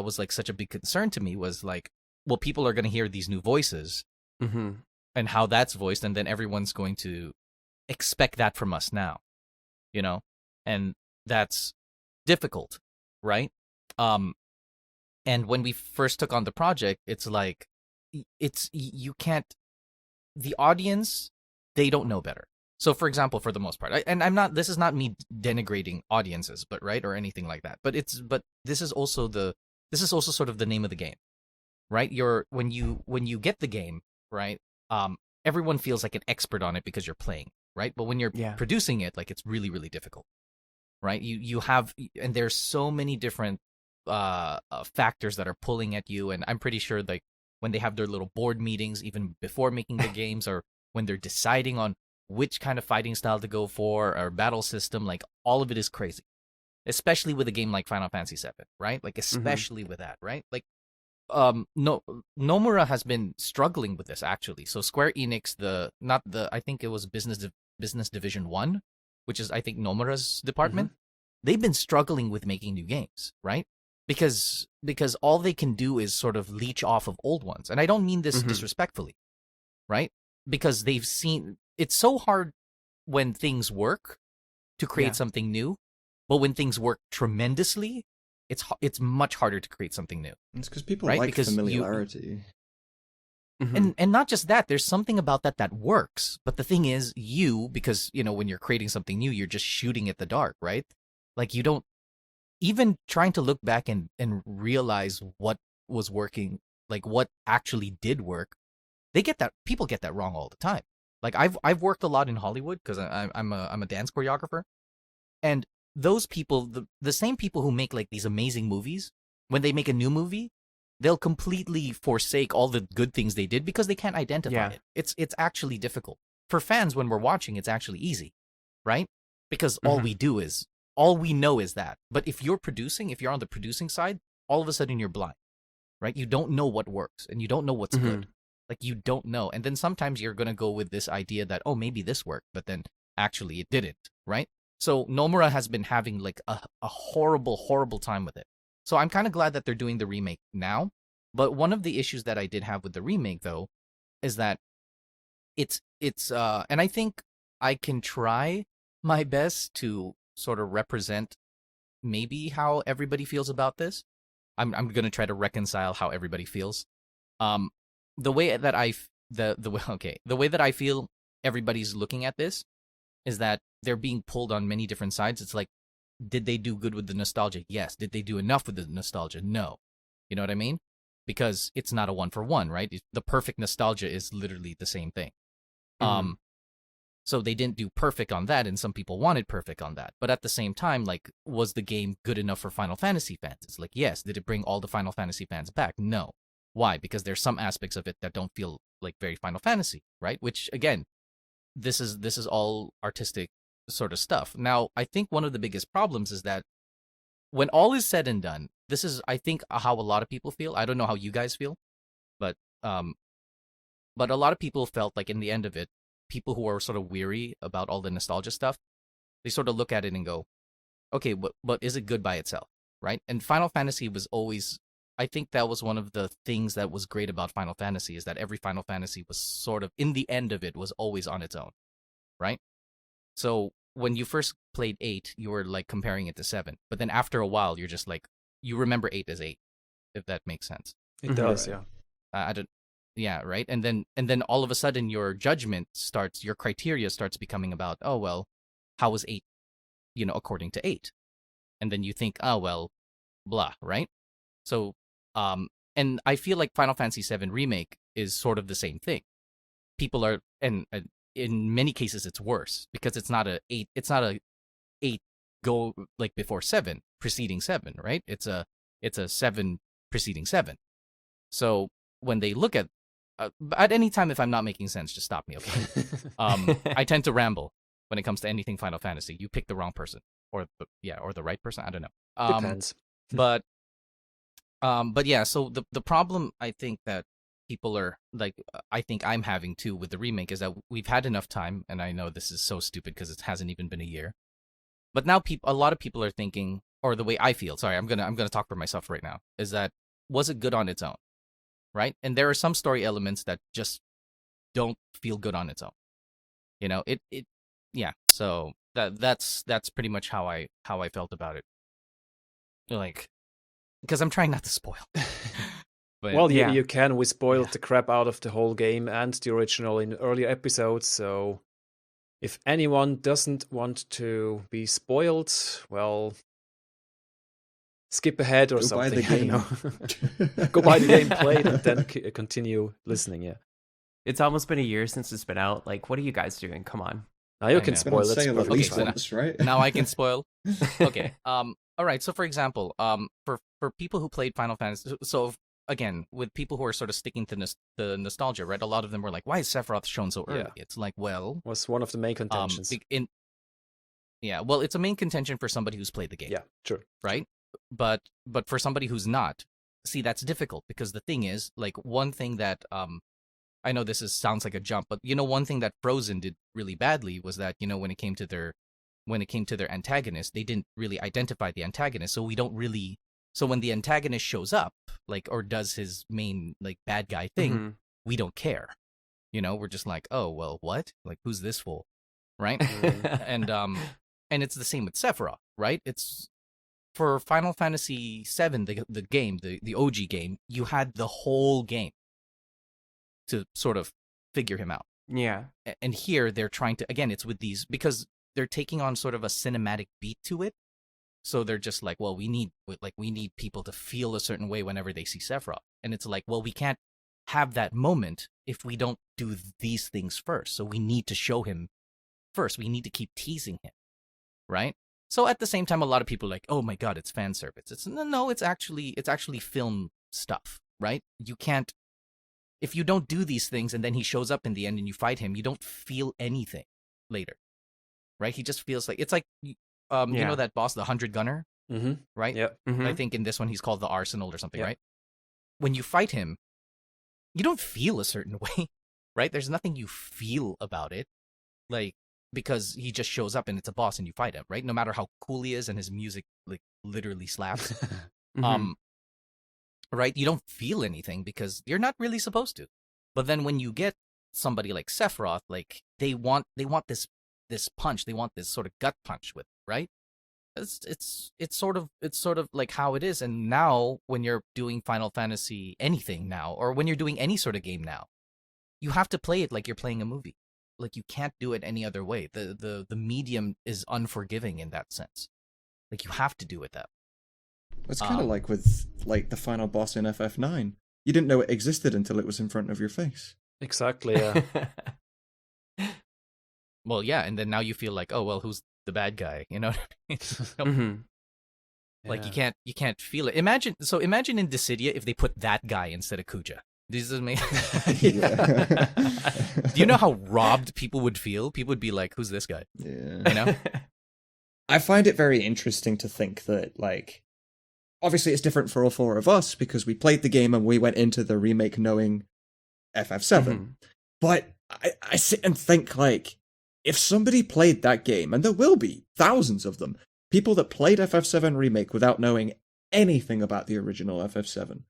was like such a big concern to me was like, well, people are going to hear these new voices and how that's voiced, and then everyone's going to expect that from us now, you know, and that's difficult, right? And when we first took on the project, it's like, you can't, the audience, they don't know better. So, for example, for the most part, this is not me denigrating audiences, but right, or anything like that. But this is also sort of the name of the game, right? When you get the game, right? Everyone feels like an expert on it because you're playing, right? But when you're producing it, like, it's really, really difficult, right? You have, and there's so many different factors that are pulling at you, and I'm pretty sure like when they have their little board meetings, even before making the games, or when they're deciding on which kind of fighting style to go for or battle system, like all of it is crazy, especially with a game like Final Fantasy VII, right? Like especially with that, right? Like Nomura has been struggling with this actually. So Square Enix, I think it was Business Division 1, which is I think Nomura's department. They've been struggling with making new games, right? Because all they can do is sort of leech off of old ones. And I don't mean this disrespectfully, right? Because they've seen it's so hard when things work to create something new, but when things work tremendously, it's much harder to create something new. It's because people right? like because familiarity. And not just that, there's something about that works. But the thing is, because you know when you're creating something new, you're just shooting at the dark, right? Like you don't even trying to look back and realize what was working, like what actually did work. People get that wrong all the time. Like I've worked a lot in Hollywood because I'm a dance choreographer, and those people, the same people who make like these amazing movies, when they make a new movie, they'll completely forsake all the good things they did because they can't identify it. It's actually difficult for fans. When we're watching, it's actually easy, right? Because all we know is that. But if you're on the producing side, all of a sudden you're blind, right? You don't know what works and you don't know what's good. Like you don't know. And then sometimes you're going to go with this idea that, oh, maybe this worked, but then actually it didn't, right? So Nomura has been having like a horrible, horrible time with it. So I'm kind of glad that they're doing the remake now. But one of the issues that I did have with the remake, though, is that it's and I think I can try my best to sort of represent maybe how everybody feels about this. I'm going to try to reconcile how everybody feels. The way that the way that I feel everybody's looking at this is that they're being pulled on many different sides. It's like, did they do good with the nostalgia? Yes. Did they do enough with the nostalgia? No. You know what I mean? Because it's not a 1-for-1, right? The perfect nostalgia is literally the same thing. So they didn't do perfect on that, and some people wanted perfect on that. But at the same time, like, was the game good enough for Final Fantasy fans? It's like, yes. Did it bring all the Final Fantasy fans back? No. Why? Because there's some aspects of it that don't feel like very Final Fantasy, right? Which, again, this is all artistic sort of stuff. Now, I think one of the biggest problems is that when all is said and done, this is, I think, how a lot of people feel. I don't know how you guys feel, but a lot of people felt like in the end of it, people who are sort of weary about all the nostalgia stuff, they sort of look at it and go, okay, but is it good by itself, right? And Final Fantasy was always, I think that was one of the things that was great about Final Fantasy, is that every Final Fantasy was sort of, in the end of it, was always on its own, right? So when you first played 8, you were like comparing it to 7, but then after a while, you're just like, you remember 8 as 8, if that makes sense. It does, yeah. I don't. Yeah, right. And then all of a sudden, your judgment starts, your criteria starts becoming about, oh well, how was 8, according to 8, and then you think, oh well, blah, right? So And I feel like Final Fantasy VII Remake is sort of the same thing. People are, and in many cases it's worse because it's not a 8 go like before 7 preceding 7, right? It's a 7 preceding 7. So when they look at any time, if I'm not making sense, just stop me, okay? I tend to ramble when it comes to anything Final Fantasy. You pick the wrong person, or the right person. I don't know. Depends. But yeah. So the problem I think that people are like, I think I'm having too with the remake is that we've had enough time, and I know this is so stupid because it hasn't even been a year. But now a lot of people are thinking, or the way I feel. Sorry, I'm gonna talk for myself right now. Is that was it good on its own? Right? And there are some story elements that just don't feel good on its own. You know, yeah. So that's pretty much how I felt about it. Like, because I'm trying not to spoil. But, well, you can. We spoiled the crap out of the whole game and the original in earlier episodes, so if anyone doesn't want to be spoiled, well, skip ahead or something. Buy the game. Go buy the game, play it, and then continue listening. Yeah. It's almost been a year since it's been out. Like, what are you guys doing? Come on. Now you can spoil it. At least once, right? Now I can spoil. Okay. All right. So, for example, for people who played Final Fantasy, so again, with people who are sort of sticking to the nostalgia, right? A lot of them were like, "Why is Sephiroth shown so early?" Yeah. It's like, well, was one of the main contentions. Well, it's a main contention for somebody who's played the game. Yeah, true. Right. But for somebody who's not, see, that's difficult because the thing is, like, one thing that I know sounds like a jump, but one thing that Frozen did really badly was that when it came to their antagonist, they didn't really identify the antagonist, so we don't really. So when the antagonist shows up, like, or does his main like bad guy thing, we don't care. We're just like, oh well, what? Like, who's this fool, right? and it's the same with Sephiroth, right? It's for Final Fantasy VII, the game, the OG game, you had the whole game to sort of figure him out. Yeah. And here they're trying to, again, it's with these, because they're taking on sort of a cinematic beat to it. So they're just like, well, we need people to feel a certain way whenever they see Sephiroth. And it's like, well, we can't have that moment if we don't do these things first. So we need to show him first. We need to keep teasing him, right? So at the same time, a lot of people are like, oh my God, it's fan service. It's no, it's actually film stuff, right? You can't, if you don't do these things and then he shows up in the end and you fight him, you don't feel anything later, right? He just feels like, it's like, you know that boss, the 100 Gunner, right? Yeah. Mm-hmm. I think in this one he's called the Arsenal or something, right? When you fight him, you don't feel a certain way, right? There's nothing you feel about it, like, because he just shows up and it's a boss and you fight him, right? No matter how cool he is and his music like literally slaps, right? You don't feel anything because you're not really supposed to. But then when you get somebody like Sephiroth, like they want this punch, they want this sort of gut punch with, right? It's sort of like how it is. And now when you're doing Final Fantasy anything now, or when you're doing any sort of game now, you have to play it like you're playing a movie. Like, you can't do it any other way. The medium is unforgiving in that sense. Like, you have to do it that way. It's kind of like with like the final boss in FF9. You didn't know it existed until it was in front of your face. Exactly. Yeah. Well, yeah, and then now you feel like, oh well, who's the bad guy? You know what I mean? Like, you can't feel it. Imagine in Dissidia if they put that guy instead of Kuja. This is me. Do you know how robbed people would feel? People would be like, who's this guy? Yeah. You know? I find it very interesting to think that, like, obviously it's different for all four of us because we played the game and we went into the remake knowing FF7. But I sit and think, like, if somebody played that game, and there will be thousands of them, people that played FF7 Remake without knowing anything about the original FF7,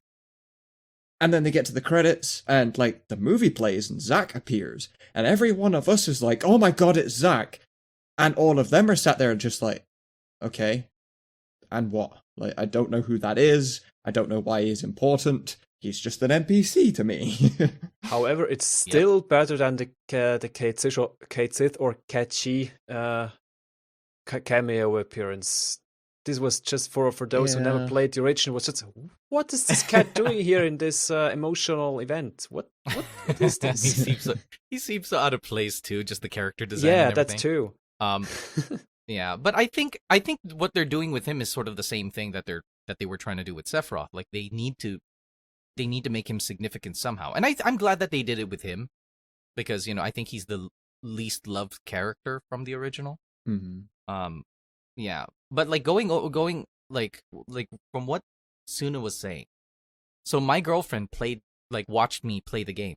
and then they get to the credits, and, like, the movie plays, and Zack appears, and every one of us is like, oh my God, it's Zack. And all of them are sat there and just like, okay, and what? Like, I don't know who that is. I don't know why he's important. He's just an NPC to me. However, it's still better than the Kate Sith or Catchy cameo appearance. this was just for those who never Yeah. played the original. Was just, what is this cat doing here in this emotional event? What is this? he seems so out of place too. Just the character design. Yeah, and that's everything. too. Yeah, but I think what they're doing with him is sort of the same thing that they were trying to do with Sephiroth. Like they need to make him significant somehow, and I'm glad that they did it with him, because I think he's the least loved character from the original. Mm-hmm. Yeah, but like going like from what Tsuna was saying, so my girlfriend watched me play the game.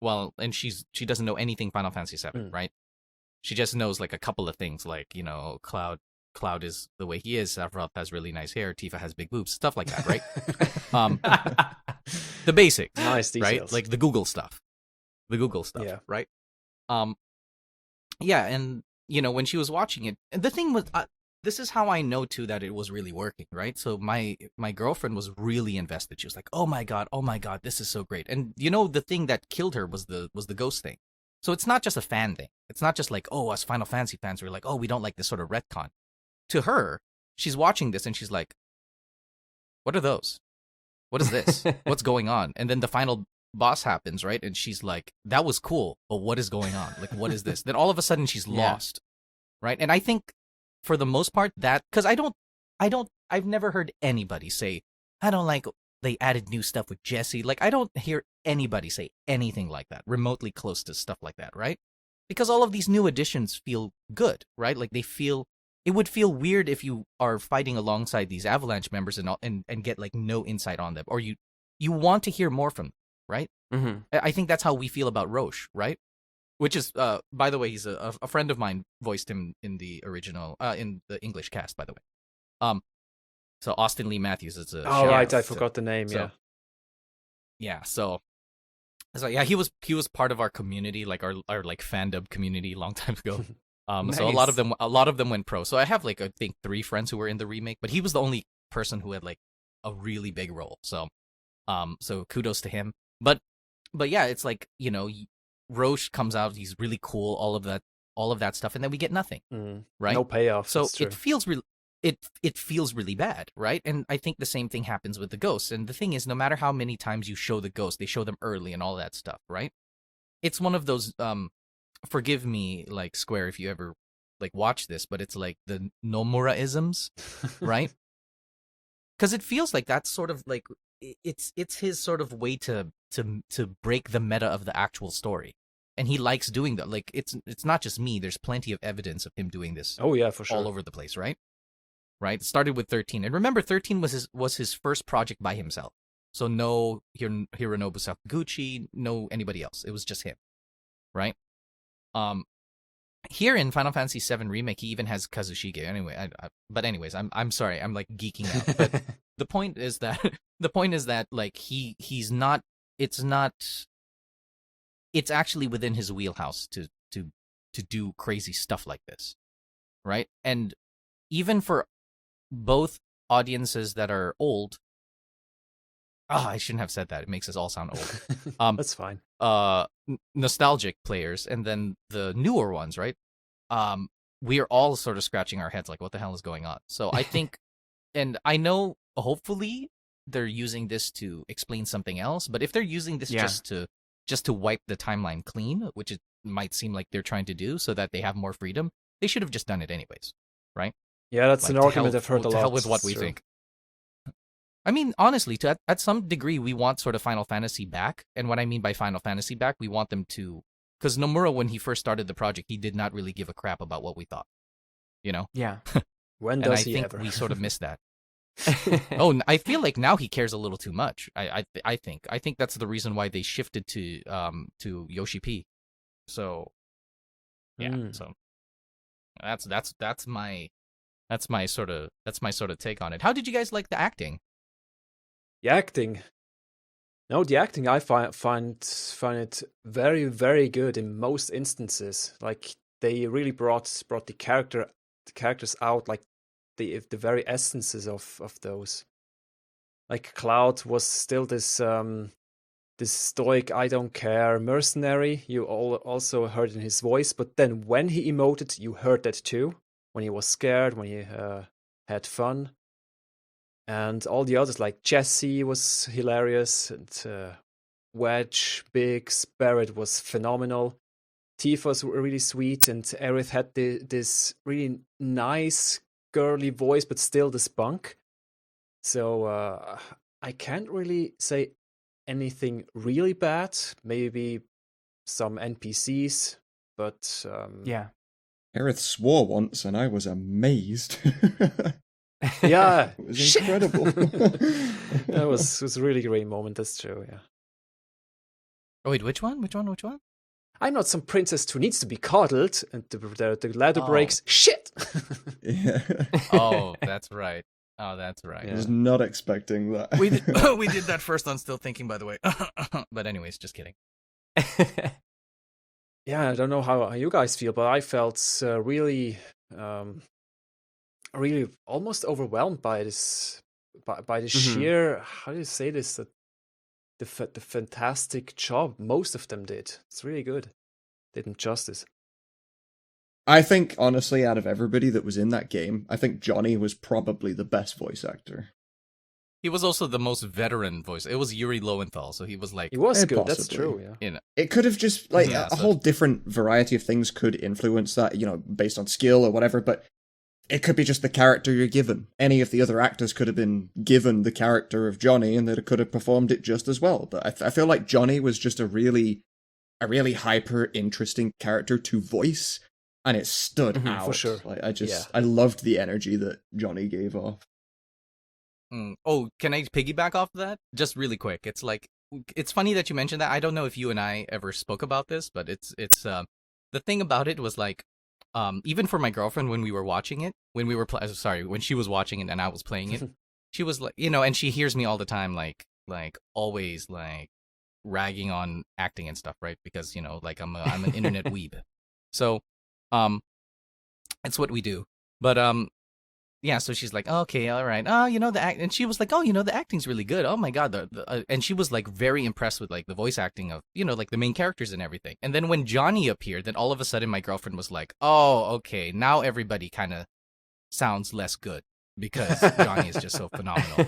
Well, and she doesn't know anything Final Fantasy VII, right? She just knows like a couple of things, like Cloud is the way he is. Sephiroth has really nice hair. Tifa has big boobs, stuff like that, right? The basics, Nice details. right? Like the Google stuff, Yeah. right? Yeah, and when she was watching it, and the thing was, this is how I know too that it was really working, right? So my girlfriend was really invested. She was like, oh my god, this is so great. And the thing that killed her was the ghost thing. So it's not just a fan thing. It's not just like, oh, us Final Fantasy fans were like, oh, we don't like this sort of retcon. To her, she's watching this and she's like, what are those? What is this? What's going on? And then the final boss happens, right? And she's like, that was cool, but what is going on? Like, what is this? Then all of a sudden she's lost, right? And I think for the most part that, because I've never heard anybody say, I don't like they added new stuff with Jesse. Like, I don't hear anybody say anything like that, remotely close to stuff like that, right? Because all of these new additions feel good, right? Like it would feel weird if you are fighting alongside these Avalanche members and get like no insight on them, or you want to hear more from them, right? Mm-hmm. I think that's how we feel about Roche, right? Which is, by the way, he's a friend of mine voiced him in the original, in the English cast, by the way. So Austin Lee Matthews is a. Oh right, I forgot the name. So, yeah. So yeah, he was part of our community, like our like fandom community, a long time ago. Nice. So a lot of them went pro. So I have like I think 3 friends who were in the remake, but he was the only person who had like a really big role. So so kudos to him. But yeah, it's like Roche comes out, he's really cool, all of that stuff, and then we get nothing, right? No payoff. So it feels it feels really bad, right? And I think the same thing happens with the ghosts. And the thing is, no matter how many times you show the ghost, they show them early and all that stuff, right? It's one of those forgive me, like Square, if you ever like watch this, but it's like the Nomura-isms, right? Because it feels like that's sort of like it's his sort of way to break the meta of the actual story, and he likes doing that. Like it's not just me. There's plenty of evidence of him doing this. Oh yeah, for sure, all over the place, right? Right. It started with 13, and remember, 13 was his first project by himself. So no Hironobu Sakaguchi, no anybody else. It was just him, right? Here in Final Fantasy VII Remake, he even has Kazushige. Anyway, but anyways, I'm sorry, I'm like geeking out. But the point is that like he's not. It's actually within his wheelhouse to do crazy stuff like this, right? And even for both audiences that are old. I shouldn't have said that. It makes us all sound old. That's fine. Nostalgic players, and then the newer ones, right? We are all sort of scratching our heads like, what the hell is going on? So I think, and I know, hopefully, they're using this to explain something else. But if they're using this just to wipe the timeline clean, which it might seem like they're trying to do, so that they have more freedom, they should have just done it anyways, right? Yeah, that's like, an argument I've heard a lot. To hell with what we think. I mean, honestly, at some degree, we want sort of Final Fantasy back. And what I mean by Final Fantasy back, we want them to... Because Nomura, when he first started the project, he did not really give a crap about what we thought. Yeah. When does he ever? And I think we sort of missed that. I feel like now he cares a little too much. I think that's the reason why they shifted to Yoshi P. So, yeah. So that's my sort of take on it. How did you guys like the acting? The acting. No, the acting I find it very, very good in most instances. Like they really brought the characters out, like the very essences of those. Like Cloud was still this stoic, I don't care mercenary. You also heard in his voice, but then when he emoted, you heard that too. When he was scared, when he had fun. And all the others, like Jesse was hilarious, and Wedge, Biggs, Barrett was phenomenal. Tifa was really sweet, and Aerith had this really nice, girly voice, but still the spunk. So I can't really say anything really bad. Maybe some NPCs, but yeah. Aerith swore once, and I was amazed. Yeah, it was incredible. That was a really great moment. That's true. Yeah. Oh wait, which one? I'm not some princess who needs to be coddled, and the ladder breaks. Shit. Yeah. Oh, that's right. Yeah. I was not expecting that. We did, we did that first on Still Thinking, by the way. But anyways, just kidding. Yeah, I don't know how you guys feel, but I felt really, really almost overwhelmed by this, by the sheer, how do you say this, the fantastic job most of them did. It's really good. Did them justice. I think, honestly, out of everybody that was in that game, I think Johnny was probably the best voice actor. He was also the most veteran voice. It was Yuri Lowenthal, so he was like... He was good, possibly. That's true, yeah. You know. It could have just, like, a whole different variety of things could influence that, you know, based on skill or whatever, but it could be just the character you're given. Any of the other actors could have been given the character of Johnny, and they could have performed it just as well. But I feel like Johnny was just a really hyper interesting character to voice, and it stood out. For sure. Like, I loved the energy that Johnny gave off. Oh, can I piggyback off of that? Just really quick. It's like, it's funny that you mentioned that. I don't know if you and I ever spoke about this, but it's the thing about it was like, even for my girlfriend when we were watching it, when she was watching it and I was playing it, she was like, you know, and she hears me all the time, like always like ragging on acting and stuff, right? Because, you know, like I'm an internet weeb. So, it's what we do. But, yeah, so she's like, okay, all right. Oh, you know, and she was like, oh, you know, the acting's really good. Oh my God. And she was like very impressed with like the voice acting of, you know, like the main characters and everything. And then when Johnny appeared, then all of a sudden my girlfriend was like, oh, okay, now everybody kind of sounds less good because Johnny is just so phenomenal.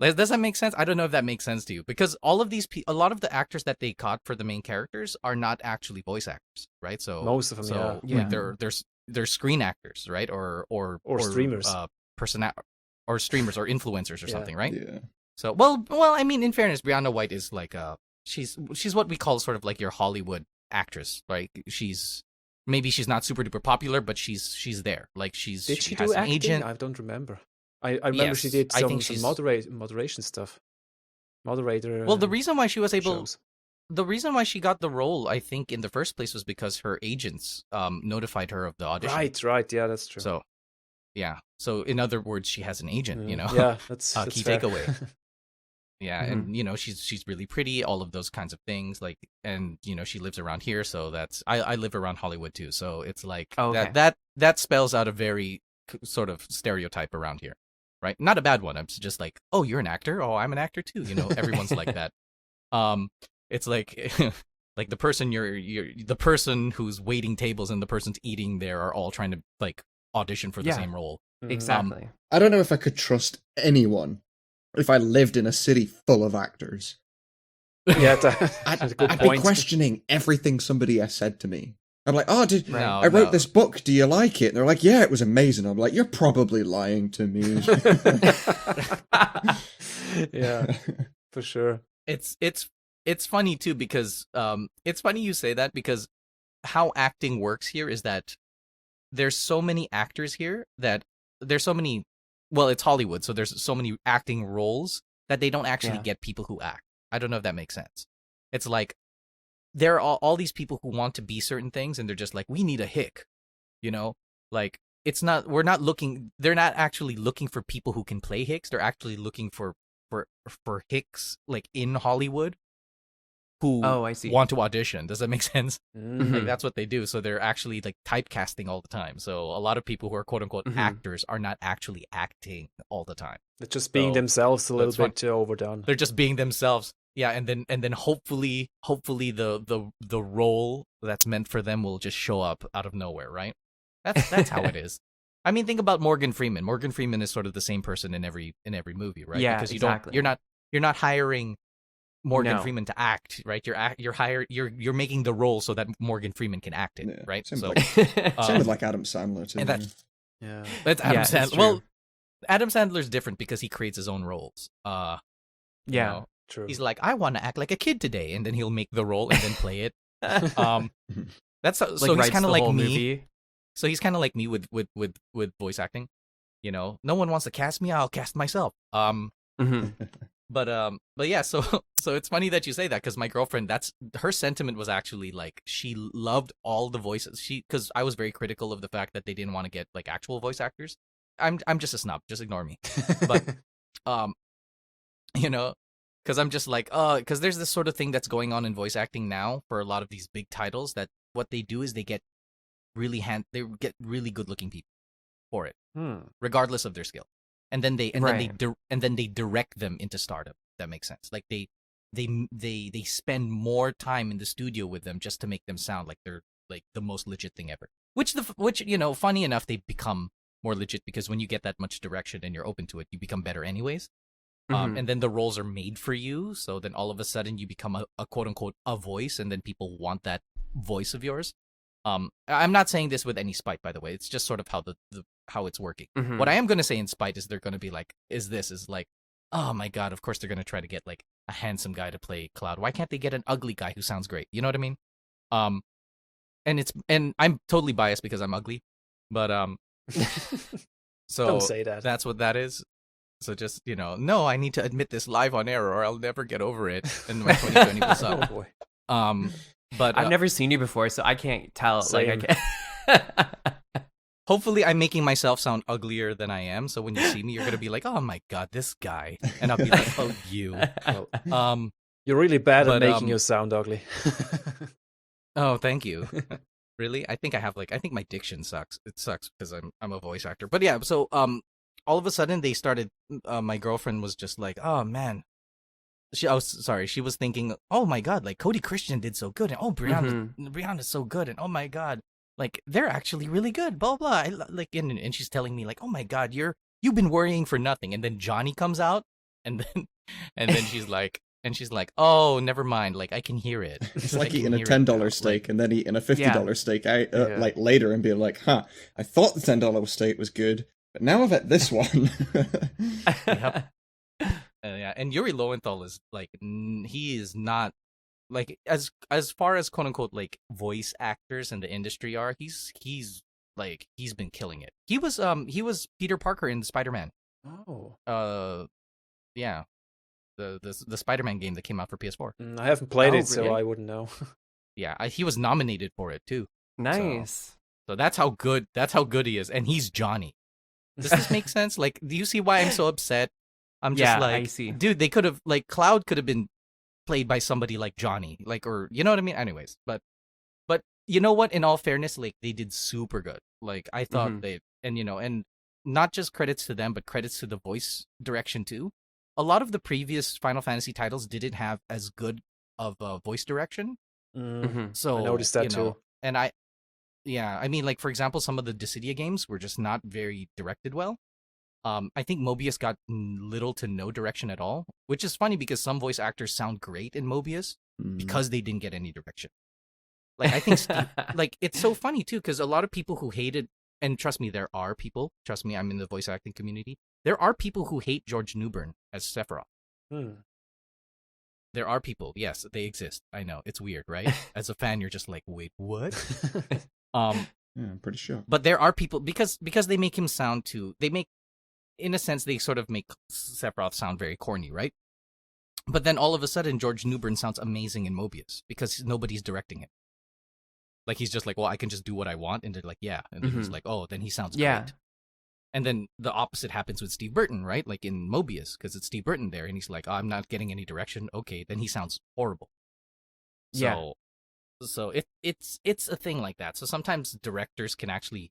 Does that make sense? I don't know if that makes sense to you, because all of these a lot of the actors that they caught for the main characters are not actually voice actors, right? So most of them, like they're screen actors, right? Or streamers, or streamers or influencers or something, right? Yeah. So well, I mean, in fairness, Brianna White is like she's what we call sort of like your Hollywood actress, right? Maybe she's not super duper popular, but she's there. Like she do has acting? an agent. I don't remember. I remember she did some moderation stuff. Moderator. Well, the reason why she was able. Shows. The reason why she got the role, I think, in the first place was because her agents notified her of the audition. Right. Yeah, that's true. So, yeah. So, in other words, she has an agent, you know? Yeah, that's key fair. takeaway. Yeah, and, you know, she's really pretty, all of those kinds of things. Like, and, you know, she lives around here, so that's... I live around Hollywood, too, so it's like... that spells out a very sort of stereotype around here, right? Not a bad one. I'm just like, oh, you're an actor? Oh, I'm an actor, too. You know, everyone's like that. It's like like the person the person who's waiting tables and the person's eating there are all trying to like audition for the same role. Exactly. I don't know if I could trust anyone if I lived in a city full of actors. Yeah, that's a good I'd point. be questioning everything somebody has said to me. I'm like, oh, I wrote No. this book. Do you like it? And they're like, yeah, it was amazing. I'm like, you're probably lying to me. Yeah, for sure. It's funny too because it's funny you say that, because how acting works here is that there's so many actors here that there's so many, well, it's Hollywood, so there's so many acting roles that they don't actually get people who act. I don't know if that makes sense. It's like there are all these people who want to be certain things, and they're just like, we need a hick, you know? Like, they're not actually looking for people who can play hicks. They're actually looking for hicks like in Hollywood who want to audition. Does that make sense? Mm-hmm. Like, that's what they do. So they're actually like typecasting all the time. So a lot of people who are quote unquote actors are not actually acting all the time. They're just being themselves a little bit overdone. They're just being themselves. Yeah, and then hopefully the role that's meant for them will just show up out of nowhere, right? That's how it is. I mean, think about Morgan Freeman. Morgan Freeman is sort of the same person in every movie, right? Yeah, because exactly. you're not hiring Morgan Freeman to act, right? You're making the role so that Morgan Freeman can act it, right? Same So same with like Adam Sandler too. and that- Yeah. that's Adam it's Sandler. true. Well, Adam Sandler's different because he creates his own roles. You know, True. he's like, I want to act like a kid today, and then he'll make the role and then play it. That's so he's writes kind the of like whole me. movie. So he's kind of like me with voice acting. You know, no one wants to cast me, I'll cast myself. Mhm. But yeah, so it's funny that you say that because my girlfriend, that's her sentiment was actually like she loved all the voices. Because I was very critical of the fact that they didn't want to get like actual voice actors. I'm just a snob, just ignore me. But you know, because I'm just like, because there's this sort of thing that's going on in voice acting now for a lot of these big titles that what they do is they get really good looking people for it, regardless of their skill. And then they direct them into stardom. That makes sense. Like they spend more time in the studio with them just to make them sound like they're like the most legit thing ever. Which you know, funny enough, they become more legit because when you get that much direction and you're open to it, you become better anyways. And then the roles are made for you. So then all of a sudden you become a quote unquote a voice, and then people want that voice of yours. I'm not saying this with any spite, by the way. It's just sort of how it's working. What I am going to say in spite is they're going to be like, is like, oh my God, of course they're going to try to get like a handsome guy to play Cloud. Why can't they get an ugly guy who sounds great? You know what I mean? And I'm totally biased because I'm ugly, but so Don't say that. That's what that is. So just, you know, no, I need to admit this live on air or I'll never get over it. And my 2020 was Oh up. boy. But I've never seen you before, so I can't tell. Same. Like, I can't. hopefully I'm making myself sound uglier than I am. So when you see me, you're gonna be like, "Oh my God, this guy," and I'll be like, "Oh, you." Well, you're really bad at but, making you sound ugly. Oh, thank you. Really? I think my diction sucks. It sucks because I'm a voice actor. But yeah, so all of a sudden they started. My girlfriend was just like, "Oh man." She was thinking, oh my God, like Cody Christian did so good, and oh Brianna's so good, and oh my God, like they're actually really good, blah blah. And she's telling me like, oh my God, you've been worrying for nothing, and then Johnny comes out, and then she's like, oh, never mind, like I can hear it. It's like eating a $10 steak and then eating a $50 steak like later and being like, I thought the $10 steak was good, but now I've had this one. Yep. Yeah, and Yuri Lowenthal is like he is not like as far as quote unquote like voice actors in the industry are. He's been killing it. He was Peter Parker in Spider-Man. Oh. Yeah, the Spider-Man game that came out for PS4. I haven't played it, so really? I wouldn't know. Yeah, he was nominated for it too. Nice. So that's how good he is, and he's Johnny. Does this make sense? Like, do you see why I'm so upset? I'm just like, I see. Dude, they could have like Cloud could have been played by somebody like Johnny, like, or you know what I mean. Anyways, but you know what? In all fairness, like they did super good. Like I thought and not just credits to them, but credits to the voice direction too. A lot of the previous Final Fantasy titles didn't have as good of a voice direction. So I noticed that too. And I mean, like for example, some of the Dissidia games were just not very directed well. I think Mobius got little to no direction at all, which is funny because some voice actors sound great in Mobius because they didn't get any direction. Like I think, like it's so funny too because a lot of people who hated, and trust me, there are people. Trust me, I'm in the voice acting community. There are people who hate George Newbern as Sephiroth. There are people, yes, they exist. I know it's weird, right? As a fan, you're just like, wait, what? Yeah, I'm pretty sure. But there are people because they make him sound too. They make. In a sense, they sort of make Sephiroth sound very corny, right? But then all of a sudden, George Newbern sounds amazing in Mobius because nobody's directing it. Like, he's just like, well, I can just do what I want. And they're like, yeah. And then he's like, oh, then he sounds great. And then the opposite happens with Steve Burton, right? Like in Mobius, because it's Steve Burton there. And he's like, oh, I'm not getting any direction. Okay, then he sounds horrible. So it's a thing like that. So sometimes directors can actually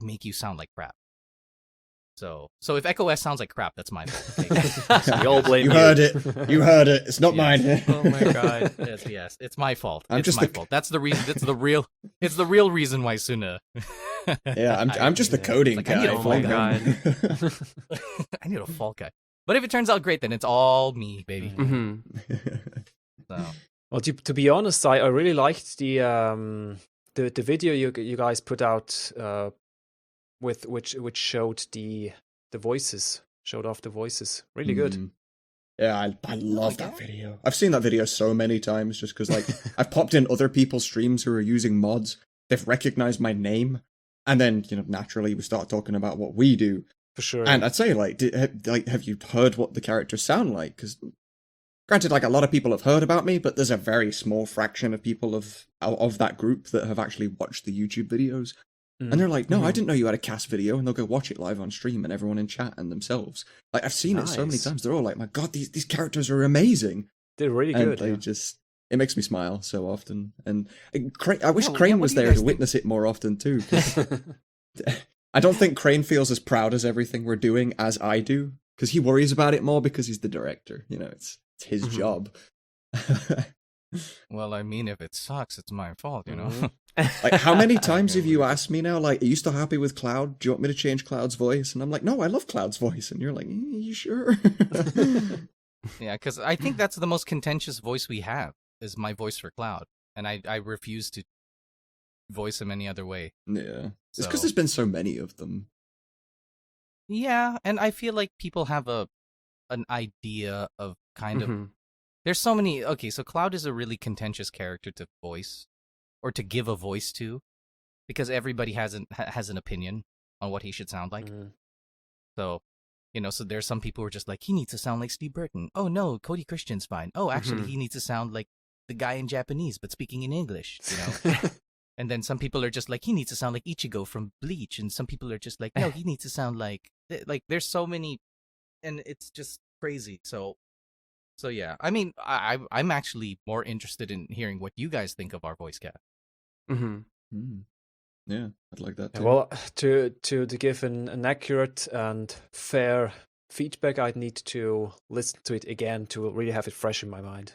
make you sound like crap. So if Echo S sounds like crap, that's my fault. Okay? We all blame you. Heard it. You heard it. It's not mine. Oh my God. Yes, it's my fault. I'm It's just my fault. That's the reason. It's the real reason why Tsuna Yeah, I'm just the coding like, guy. I need a Oh fall my guy. god. I need a fall guy. But if it turns out great, then it's all me, baby. So. Well, to be honest, I really liked the video you guys put out with which showed the voices, showed off the voices. Really good. Yeah, I love that video. I've seen that video so many times just because, like, I've popped in other people's streams who are using mods. They've recognized my name, and then, you know, naturally we start talking about what we do. For sure. And I'd say, like, have you heard what the characters sound like? Because, granted, like, a lot of people have heard about me, but there's a very small fraction of people of that group that have actually watched the YouTube videos. And they're like, no, I didn't know you had a cast video, and they'll go watch it live on stream, and everyone in chat and themselves. Like, I've seen it so many times. They're all like, my god, these characters are amazing. They're really and good. They just, it makes me smile so often. And I wish Crane was there to witness it more often too. I don't think Crane feels as proud as everything we're doing as I do, because he worries about it more because he's the director. You know, it's his job. Well, I mean, if it sucks, it's my fault, you know? Like, how many times have you asked me now, like, are you still happy with Cloud? Do you want me to change Cloud's voice? And I'm like, no, I love Cloud's voice. And you're like, you sure? Yeah, because I think that's the most contentious voice we have, is my voice for Cloud. And I refuse to voice him any other way. Yeah. It's because there's been so many of them. Yeah, and I feel like people have an idea of kind of... There's so many... Okay, so Cloud is a really contentious character to voice, or to give a voice to, because everybody has an opinion on what he should sound like. So, you know, so there's some people who are just like, he needs to sound like Steve Burton. Oh no, Cody Christian's fine. Oh, actually, he needs to sound like the guy in Japanese, but speaking in English, you know? And then some people are just like, he needs to sound like Ichigo from Bleach. And some people are just like, no, he needs to sound like there's so many, and it's just crazy. So yeah, I mean, I'm actually more interested in hearing what you guys think of our voice cast. Yeah, I'd like that too. Well, to give an accurate and fair feedback, I'd need to listen to it again to really have it fresh in my mind.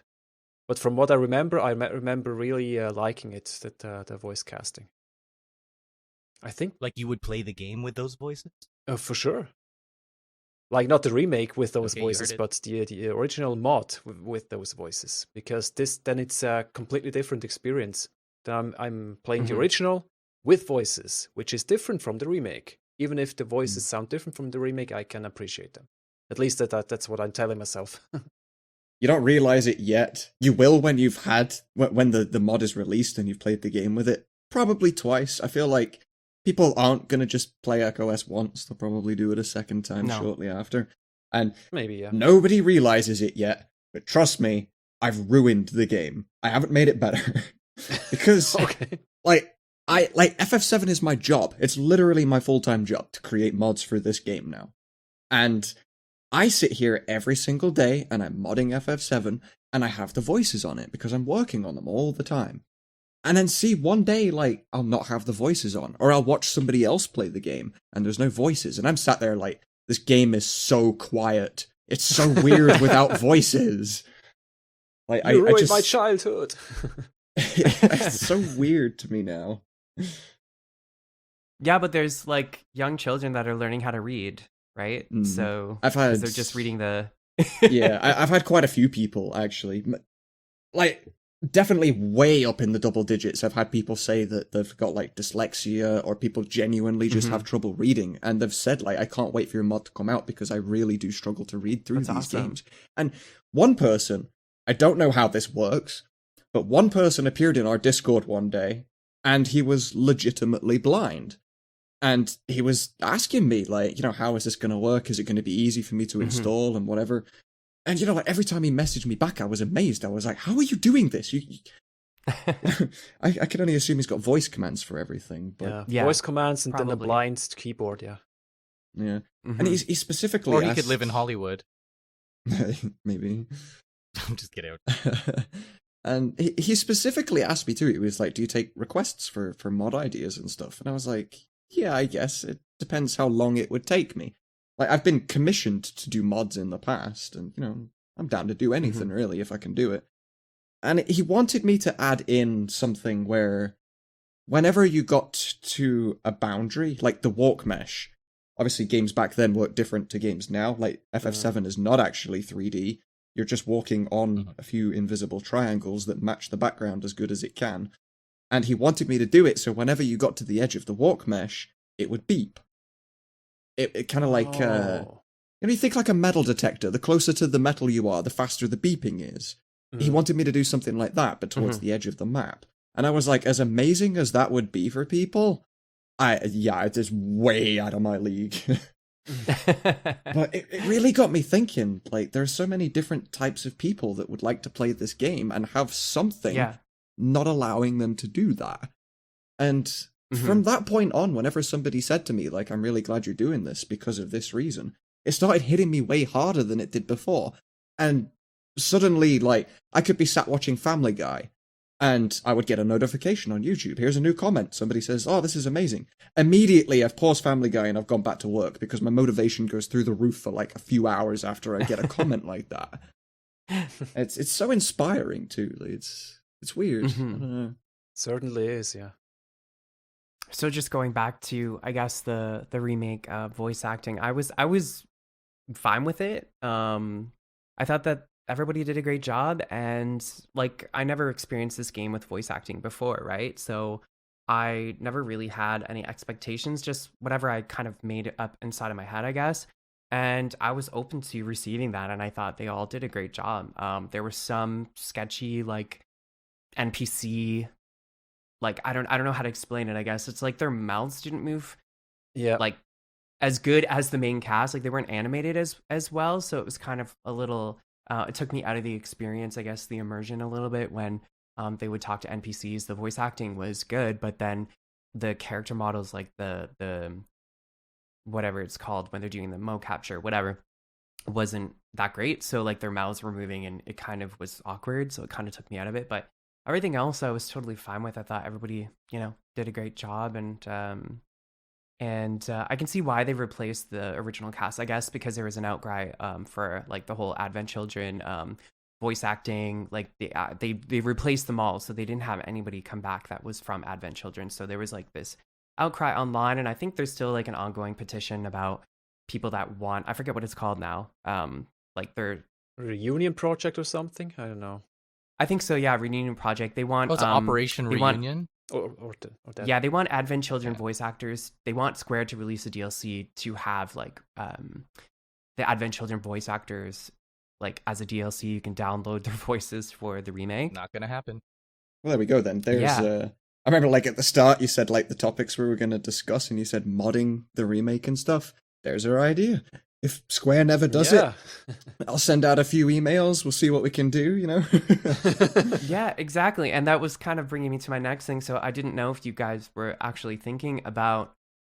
But from what I remember really liking it, the voice casting. I think, like, you would play the game with those voices? For sure. Like, not the remake with those voices, it. but the original mod with those voices. Because then it's a completely different experience. Then I'm playing the original with voices, which is different from the remake. Even if the voices sound different from the remake, I can appreciate them. At least that's what I'm telling myself. You don't realize it yet. You will when when the mod is released and you've played the game with it. Probably twice. I feel like people aren't going to just play Echo OS once. They'll probably do it a second time shortly after. And maybe, yeah. Nobody realizes it yet. But trust me, I've ruined the game. I haven't made it better. Because, like FF7 is my job. It's literally my full-time job to create mods for this game now. And I sit here every single day and I'm modding FF7 and I have the voices on it because I'm working on them all the time. And then see, one day, like, I'll not have the voices on, or I'll watch somebody else play the game and there's no voices. And I'm sat there like, this game is so quiet. It's so weird without voices. Like, you ruined my childhood. It's so weird to me now. Yeah, but there's like young children that are learning how to read, right? So they're just reading the. Yeah, I've had quite a few people actually, like definitely way up in the double digits. I've had people say that they've got like dyslexia, or people genuinely just have trouble reading, and they've said like, I can't wait for your mod to come out because I really do struggle to read through these games. And one person, I don't know how this works, but one person appeared in our Discord one day, and he was legitimately blind. And he was asking me, like, you know, how is this going to work? Is it going to be easy for me to install and whatever? And, you know, like, every time he messaged me back, I was amazed. I was like, how are you doing this? I can only assume he's got voice commands for everything. But yeah, voice commands and then a blind keyboard, yeah. And he specifically Or he could live in Hollywood. Maybe. I'm just kidding. And he specifically asked me too. He was like, do you take requests for mod ideas and stuff? And I was like, yeah, I guess. It depends how long it would take me. Like, I've been commissioned to do mods in the past, and, you know, I'm down to do anything, really, if I can do it. And he wanted me to add in something where whenever you got to a boundary, like the walk mesh, obviously games back then worked different to games now. Like FF7 is not actually 3D. You're just walking on a few invisible triangles that match the background as good as it can. And he wanted me to do it, so whenever you got to the edge of the walk mesh, it would beep. It kind of like, you think like a metal detector. The closer to the metal you are, the faster the beeping is. He wanted me to do something like that, but towards the edge of the map. And I was like, as amazing as that would be for people, it is way out of my league. But it really got me thinking, like, there are so many different types of people that would like to play this game and have something not allowing them to do that. And from that point on, whenever somebody said to me, like, I'm really glad you're doing this because of this reason, it started hitting me way harder than it did before. And suddenly, like, I could be sat watching Family Guy, and I would get a notification on YouTube. Here's a new comment. Somebody says, oh, this is amazing. Immediately, I've paused Family Guy and I've gone back to work because my motivation goes through the roof for like a few hours after I get a comment like that. It's so inspiring too. It's weird. I don't know. Certainly is, yeah. So just going back to, I guess, the remake voice acting, I was fine with it. I thought that everybody did a great job, and like I never experienced this game with voice acting before, right? So I never really had any expectations, just whatever I kind of made up inside of my head, I guess. And I was open to receiving that, and I thought they all did a great job. There were some sketchy like NPC, like I don't know how to explain it. I guess it's like their mouths didn't move, like as good as the main cast. Like they weren't animated as well, so it was kind of a little. It took me out of the experience, I guess, the immersion a little bit when they would talk to NPCs. The voice acting was good, but then the character models, like the whatever it's called when they're doing the mo capture, whatever, wasn't that great. So like their mouths were moving and it kind of was awkward. So it kind of took me out of it. But everything else I was totally fine with. I thought everybody, did a great job. And I can see why they replaced the original cast, I guess, because there was an outcry for like the whole Advent Children voice acting. Like they replaced them all, so they didn't have anybody come back that was from Advent Children. So there was like this outcry online, and I think there's still like an ongoing petition about people that want, I forget what it's called now, like their reunion project or something. I don't know. I think so. Yeah, reunion project. They want it's Operation Reunion. Or that. Yeah, they want Advent Children voice actors. They want Square to release a DLC to have like the Advent Children voice actors like as a DLC. You can download their voices for the remake. Not gonna happen. Well, there we go then. There's I remember like at the start you said like the topics we were going to discuss, and you said modding the remake and stuff. There's our idea. If Square never does it, I'll send out a few emails. We'll see what we can do, Yeah, exactly. And that was kind of bringing me to my next thing. So I didn't know if you guys were actually thinking about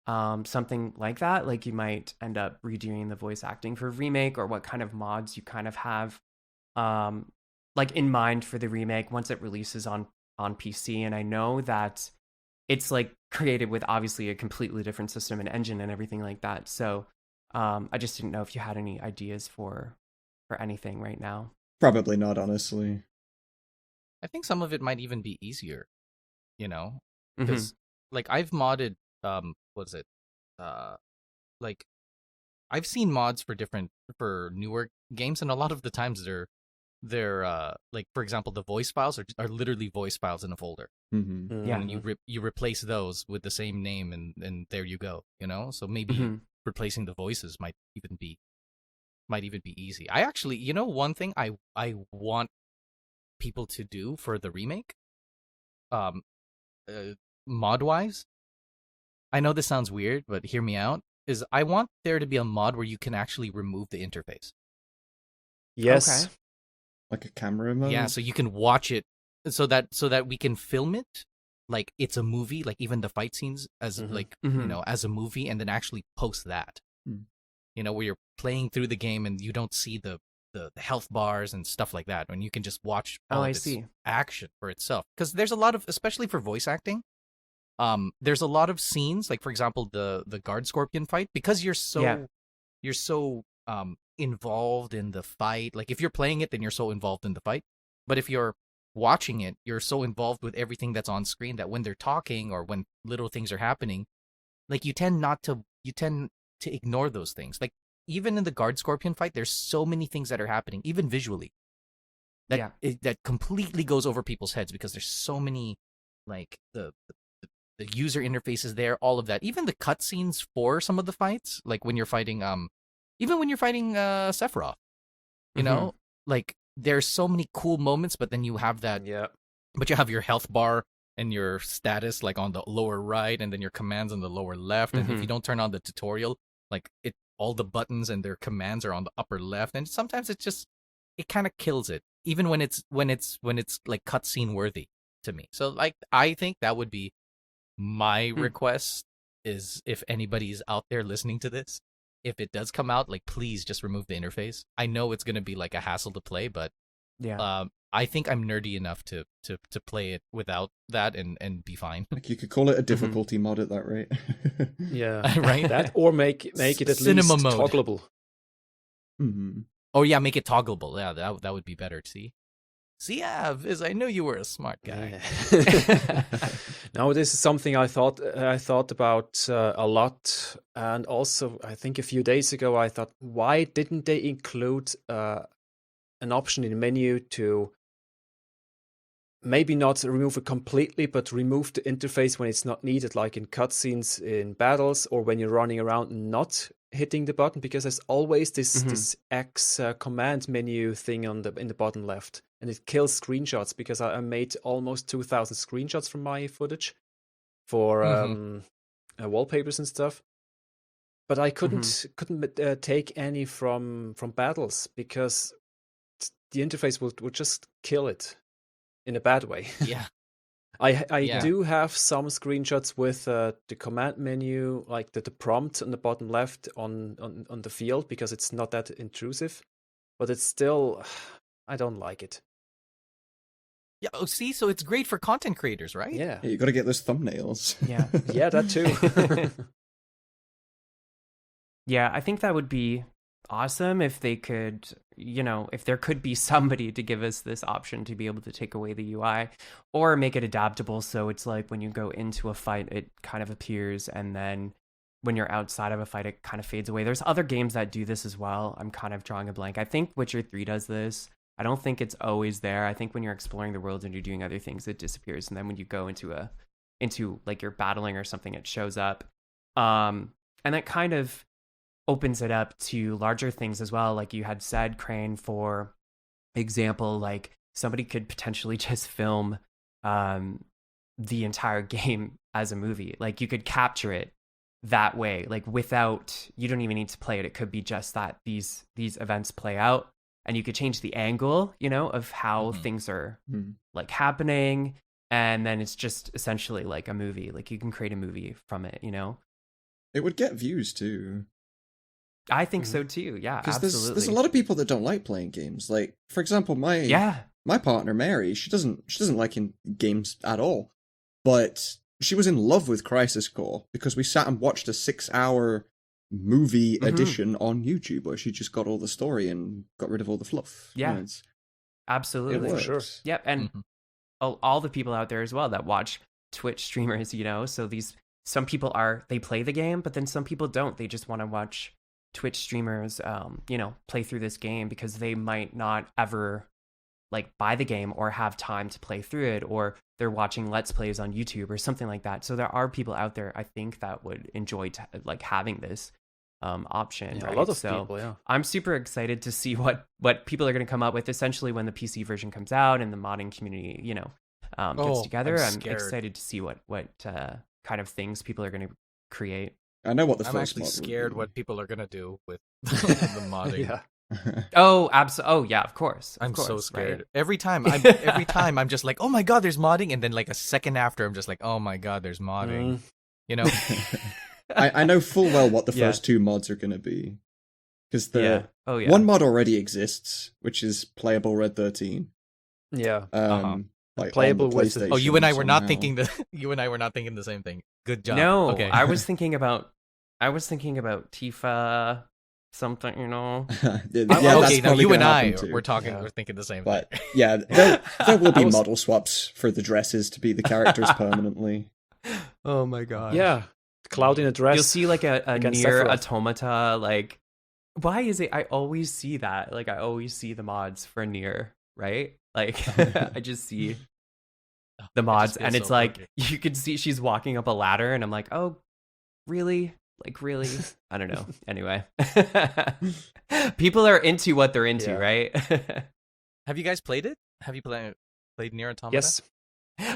something like that. Like you might end up redoing the voice acting for remake, or what kind of mods you kind of have like in mind for the remake once it releases on PC. And I know that it's like created with obviously a completely different system and engine and everything like that. So I just didn't know if you had any ideas for anything right now. Probably not, honestly. I think some of it might even be easier, because like I've modded, like I've seen mods for newer games, and a lot of the times they're like, for example, the voice files are literally voice files in a folder. Yeah, and you replace those with the same name, and there you go. So maybe replacing the voices might even be easy. I actually, one thing I want people to do for the remake, mod wise, I know this sounds weird, but hear me out, is I want there to be a mod where you can actually remove the interface. Yes. Okay. Like a camera mode? Yeah, so you can watch it so that we can film it like it's a movie, like even the fight scenes as like as a movie, and then actually post that. Where you're playing through the game and you don't see the health bars and stuff like that, and you can just watch all of its action for itself. Because there's a lot of, especially for voice acting, there's a lot of scenes, like for example the guard scorpion fight, because you're so involved in the fight. Like if you're playing it, then you're so involved in the fight. But if you're watching it, you're so involved with everything that's on screen that when they're talking or when little things are happening, like you tend to ignore those things. Like even in the guard scorpion fight, there's so many things that are happening, even visually, that that completely goes over people's heads because there's so many, like the user interfaces there, all of that. Even the cutscenes for some of the fights, like when you're fighting, even when you're fighting Sephiroth, you know, like there's so many cool moments, but then you have that, but you have your health bar and your status like on the lower right, and then your commands on the lower left. And if you don't turn on the tutorial, like all the buttons and their commands are on the upper left, and sometimes it kind of kills it, even when it's like cutscene worthy to me. So like I think that would be my request, is if anybody's out there listening to this, if it does come out, like please just remove the interface. I know it's gonna be like a hassle to play, but I think I'm nerdy enough to play it without that and be fine. Like you could call it a difficulty mod at that rate. Right. That, or make it at Cinema least mode. toggleable. Oh yeah, make it toggleable. Yeah, that would be better. See, Vyzz, I knew you were a smart guy. No, this is something I thought about a lot, and also I think a few days ago I thought, why didn't they include an option in the menu to maybe not remove it completely, but remove the interface when it's not needed, like in cutscenes, in battles, or when you're running around and not hitting the button, because there's always this X command menu thing in the bottom left, and it kills screenshots, because I made almost 2,000 screenshots from my footage for wallpapers and stuff, but I couldn't take any from battles, because the interface would just kill it in a bad way. Yeah. I do have some screenshots with the command menu, like the prompt on the bottom left on the field, because it's not that intrusive, but it's still, I don't like it. Yeah. Oh, see, so it's great for content creators, right? Yeah. You got to get those thumbnails. Yeah. Yeah, that too. Yeah, I think that would be awesome if they could, if there could be somebody to give us this option to be able to take away the UI or make it adaptable, so it's like when you go into a fight it kind of appears, and then when you're outside of a fight it kind of fades away. There's other games that do this as well. I'm kind of drawing a blank. I think Witcher 3 does this. I don't think it's always there. I think when you're exploring the world and you're doing other things it disappears, and then when you go into like you're battling or something it shows up. And that kind of opens it up to larger things as well. Like you had said, Crane, for example, like somebody could potentially just film the entire game as a movie. Like you could capture it that way, like without, you don't even need to play it. It could be just that these events play out, and you could change the angle, of how things are like happening, and then it's just essentially like a movie. Like you can create a movie from it, It would get views too. I think so too. Yeah, absolutely. There's a lot of people that don't like playing games. Like, for example, my partner Mary, she doesn't like games at all, but she was in love with Crisis Core because we sat and watched a 6-hour movie edition on YouTube where she just got all the story and got rid of all the fluff. Yeah, absolutely, for sure. Yep, and all the people out there as well that watch Twitch streamers, so some people they play the game, but then some people don't. They just want to watch Twitch streamers, play through this game because they might not ever like buy the game or have time to play through it, or they're watching Let's Plays on YouTube or something like that. So there are people out there, I think, that would enjoy like having this option. Yeah, right? A lot of people, yeah. I'm super excited to see what people are going to come up with, essentially when the PC version comes out and the modding community, gets together. I'm excited to see what kind of things people are going to create. I know what the I'm first actually mod scared would be. what people are gonna do with the modding. Yeah. Oh, absolutely. Oh, yeah. Of course. I'm so scared. Right? Every time I'm just like, oh my god, there's modding, and then like a second after, I'm just like, oh my god, there's modding. I know full well what the first two mods are going to be, because one mod already exists, which is playable Red 13. Yeah. Like playable with Oh, you and I were not thinking the same thing. Good job. No, okay. I was thinking about Tifa something, you know. Okay, now you and I, we're thinking the same but, thing. Yeah, there will be model swaps for the dresses to be the characters permanently. Oh my god. Yeah, Cloud in a dress. You'll see like a against near Sephiroth. automata. Like, why is it? I always see that. Like, I always see the mods for near, right? Like, I just see the mods, and it's like you can see she's walking up a ladder, and I'm like, oh, really? Like, really? I don't know. Anyway, people are into what they're into, right? Have you guys played it? Have you played Nier Automata? Yes.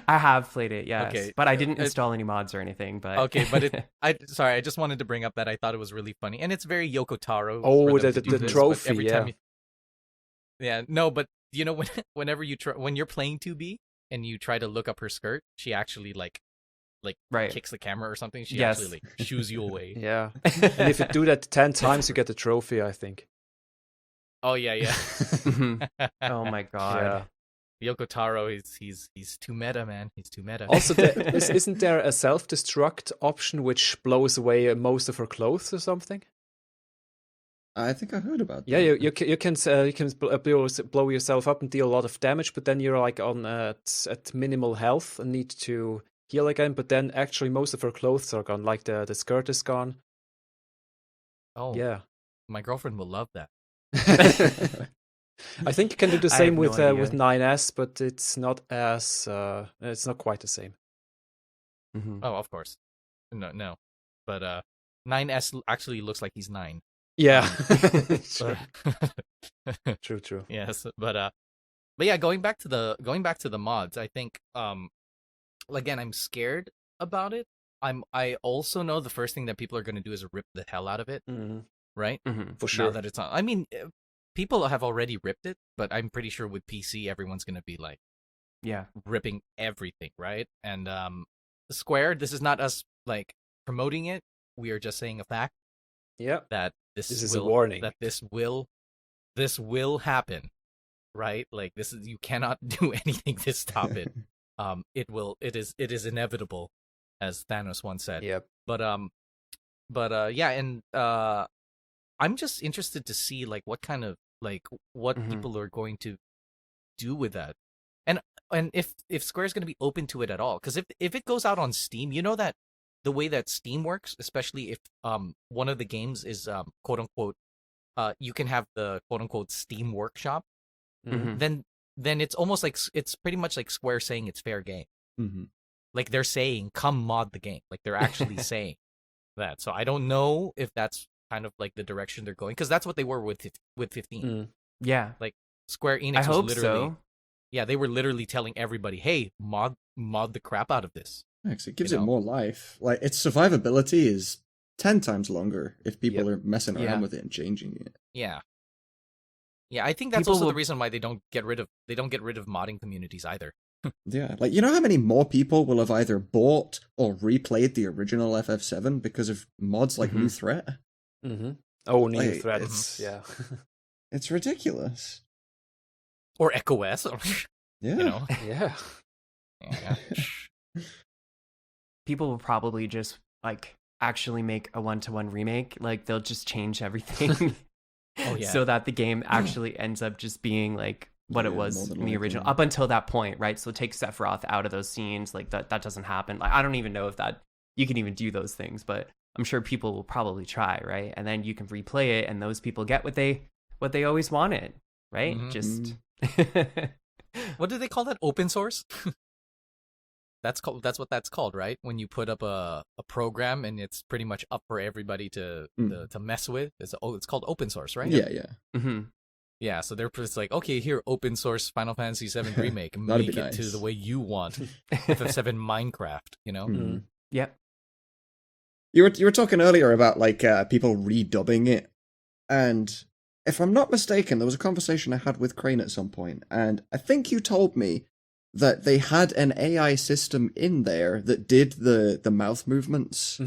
I have played it, yes. Okay. But I didn't install any mods or anything. But okay, but I just wanted to bring up that I thought it was really funny, and it's very Yoko Taro. Oh, the trophy, yeah. No, but you know, whenever when you're playing 2B and you try to look up her skirt, she actually like kicks the camera or something. She actually like shoos you away. Yeah, and if you do that 10 times, you get the trophy, I think. Oh yeah. Oh my god. Yeah. Yoko Taro, he's too meta, man. He's too meta. Also, isn't there a self-destruct option which blows away most of her clothes or something? I think I heard about that. Yeah, you can blow yourself up and deal a lot of damage, but then you're like on at minimal health and need to heal again. But then actually most of her clothes are gone, like the skirt is gone. Oh yeah, my girlfriend will love that. I think you can do the same with 9S, but it's not quite the same. Mm-hmm. Oh, of course, no, but 9S actually looks like he's 9. Yeah, true. Yes, but yeah, going back to the mods, I think again, I'm scared about it. I also know the first thing that people are going to do is rip the hell out of it, right? Mm-hmm. For sure. Now that it's on, I mean, people have already ripped it, but I'm pretty sure with PC, everyone's going to be like, ripping everything, right? And Square, this is not us like promoting it. We are just saying a fact. Yeah. That this is a warning. That this will happen, right? Like you cannot do anything to stop it. It is inevitable, as Thanos once said. Yep. But yeah, and I'm just interested to see like what kind of what people are going to do with that, and if Square's going to be open to it at all. Because if it goes out on Steam, you know that the way that Steam works, especially if one of the games is quote unquote you can have the quote unquote Steam Workshop, then it's almost like it's pretty much like Square saying it's fair game. Like they're saying, come mod the game. Like they're actually saying that. So I don't know if that's kind of like the direction they're going, because that's what they were with 15. Yeah, like Square Enix I hope was literally so. Yeah, they were literally telling everybody, hey, mod the crap out of this. It gives it more life. Like, its survivability is 10 times longer if people are messing around with it and changing it. Yeah, I think that's also the reason why they don't get rid of modding communities either. Yeah, like, you know how many more people will have either bought or replayed the original FF7 because of mods like New Threat? Oh, New Threat. It's ridiculous. Or Echo S. Yeah. You know? Yeah. People will probably just like actually make a 1-to-1 remake. Like they'll just change everything so that the game actually ends up just being like what it was in the original up until that point, right? So take Sephiroth out of those scenes. Like that doesn't happen. Like I don't even know if that you can even do those things, but I'm sure people will probably try, right? And then you can replay it and those people get what they always wanted, right? Just what do they call that? Open source? That's what that's called, right? When you put up a program and it's pretty much up for everybody to mess with. It's called open source, right? Yeah. Yeah, so they're just like, okay, here, open source Final Fantasy VII Remake, make it to the way you want. FF7 Minecraft, you know? Yep. You were talking earlier about like people redubbing it, and if I'm not mistaken, there was a conversation I had with Crane at some point, and I think you told me that they had an AI system in there that did the mouth movements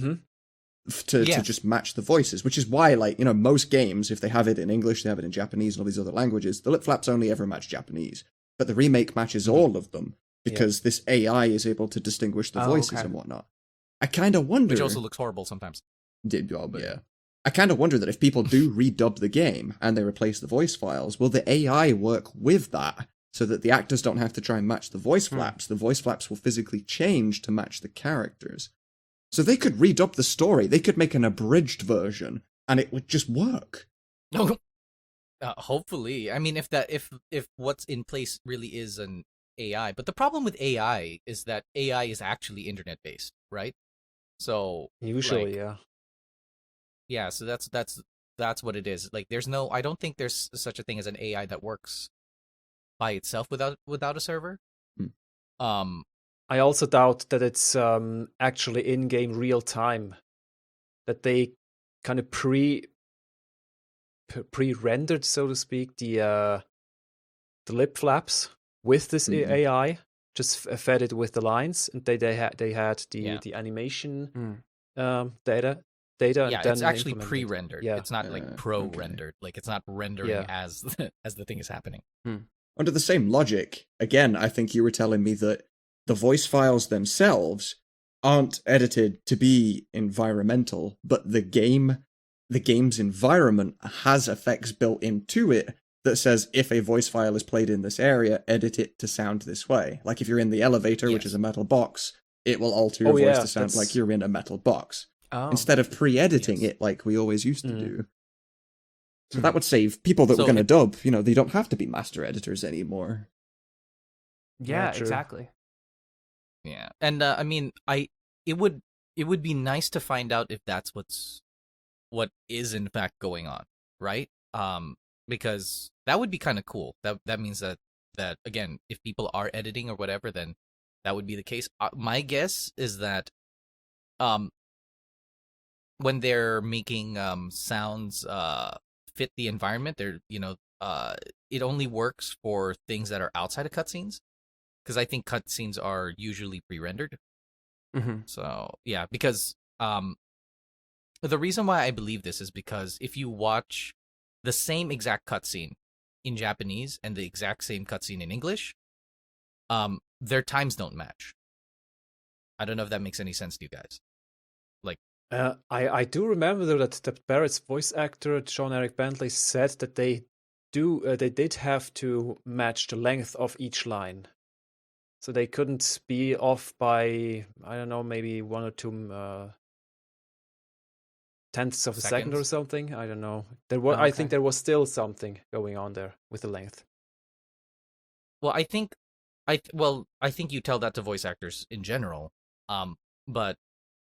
to just match the voices, which is why, like, you know, most games, if they have it in English, they have it in Japanese and all these other languages, the lip flaps only ever match Japanese, but the remake matches all of them because this AI is able to distinguish the voices and whatnot. I kind of wonder... Which also looks horrible sometimes. Yeah. I kind of wonder that if people do redub the game and they replace the voice files, will the AI work with that so that the actors don't have to try and match the voice flaps? The voice flaps will physically change to match the characters. So they could redub the story. They could make an abridged version and it would just work. No. Hopefully. I mean, if what's in place really is an AI, but the problem with AI is that AI is actually internet based, right? So usually, yeah. So that's what it is. Like, I don't think there's such a thing as an AI that works by itself without a server. I also doubt that it's actually in-game real time. That they kind of pre-rendered, so to speak, the lip flaps with this AI, just fed it with the lines, and they had the animation data. Yeah, and it's actually pre-rendered. Yeah. It's not like pro-rendered. Like, it's not rendering as the thing is happening. Under the same logic, again, I think you were telling me that the voice files themselves aren't edited to be environmental, but the game's environment has effects built into it that says if a voice file is played in this area, edit it to sound this way. Like if you're in the elevator, which is a metal box, it will alter your voice to sound like you're in a metal box. Instead of pre-editing it like we always used to do. So that would save people that were going to dub, they don't have to be master editors anymore. Yeah, exactly. Yeah. And I mean, it would be nice to find out if that's what is in fact going on, right? Because that would be kind of cool. That means that again, if people are editing or whatever, then that would be the case. My guess is that when they're making sounds fit the environment, it only works for things that are outside of cutscenes, because I think cutscenes are usually pre-rendered. So yeah, because the reason why I believe this is because if you watch the same exact cutscene in Japanese and the exact same cutscene in English, their times don't match. I don't know if that makes any sense to you guys. Like, I do remember though that Barrett's voice actor John Eric Bentley said that they did have to match the length of each line, so they couldn't be off by, I don't know, maybe 1 or 2 tenths of a second or something. I don't know. I think there was still something going on there with the length. Well, I think you tell that to voice actors in general. But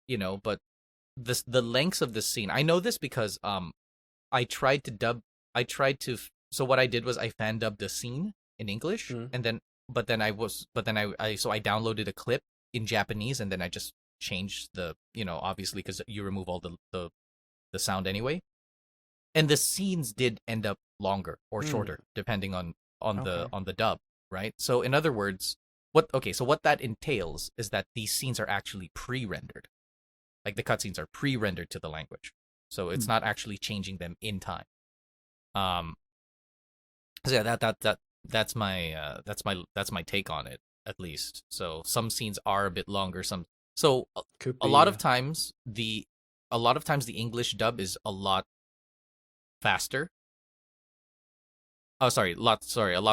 the lengths of the scene, I know this because I tried to so what I did was I fan dubbed the scene in English, and then I downloaded a clip in Japanese, and then I just changed the, obviously, because you remove all the sound anyway, and the scenes did end up longer or shorter depending on the dub, right? So in other words, what that entails is that these scenes are actually pre-rendered, like the cutscenes are pre-rendered to the language, so it's not actually changing them in time. So yeah, that's my take on it, at least. So some scenes are a bit longer, a lot of times the English dub is a lot faster. Oh, a lot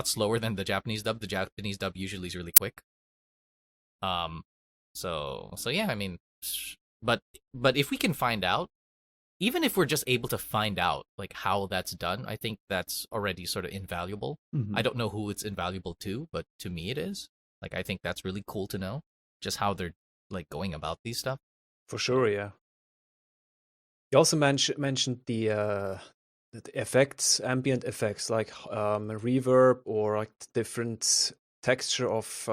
slower than the Japanese dub. The Japanese dub usually is really quick. So yeah, I mean, but if we can find out, even if we're just able to find out like how that's done, I think that's already sort of invaluable. I don't know who it's invaluable to, but to me it is. Like, I think that's really cool to know just how they're like going about these stuff. For sure, yeah. You also mentioned the effects, ambient effects, like reverb or like different texture of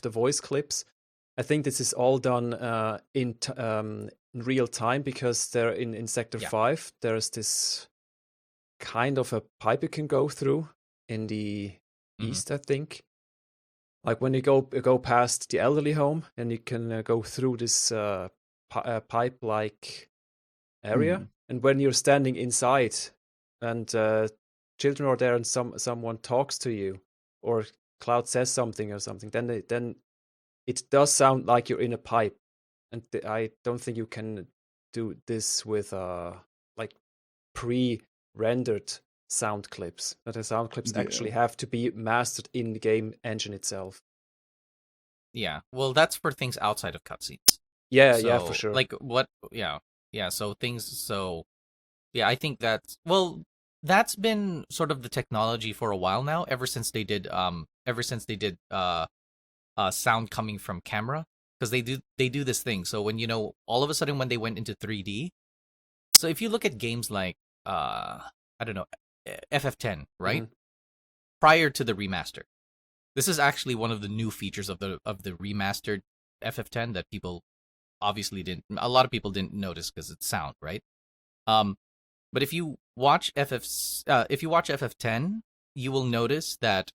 the voice clips. I think this is all done in real time, because there in Sector 5 there's this kind of a pipe you can go through in the east, I think. Like when you go past the elderly home, and you can go through this pipe-like area, and when you're standing inside and children are there and someone talks to you, or Cloud says something or something, then it does sound like you're in a pipe, and I don't think you can do this with like pre-rendered sound clips. But the sound clips actually have to be mastered in the game engine itself. Yeah, well, that's for things outside of cutscenes. Yeah, So, yeah, for sure. Like what? Yeah. So things. So yeah, I think that's been sort of the technology for a while now. Ever since they did sound coming from camera, because they do this thing. So when all of a sudden when they went into 3D. So if you look at games like I don't know, FF10, right? Mm-hmm. Prior to the remaster. This is actually one of the new features of the remastered FF10 that people obviously a lot of people didn't notice because it's sound, right? But if you watch FF10, you will notice that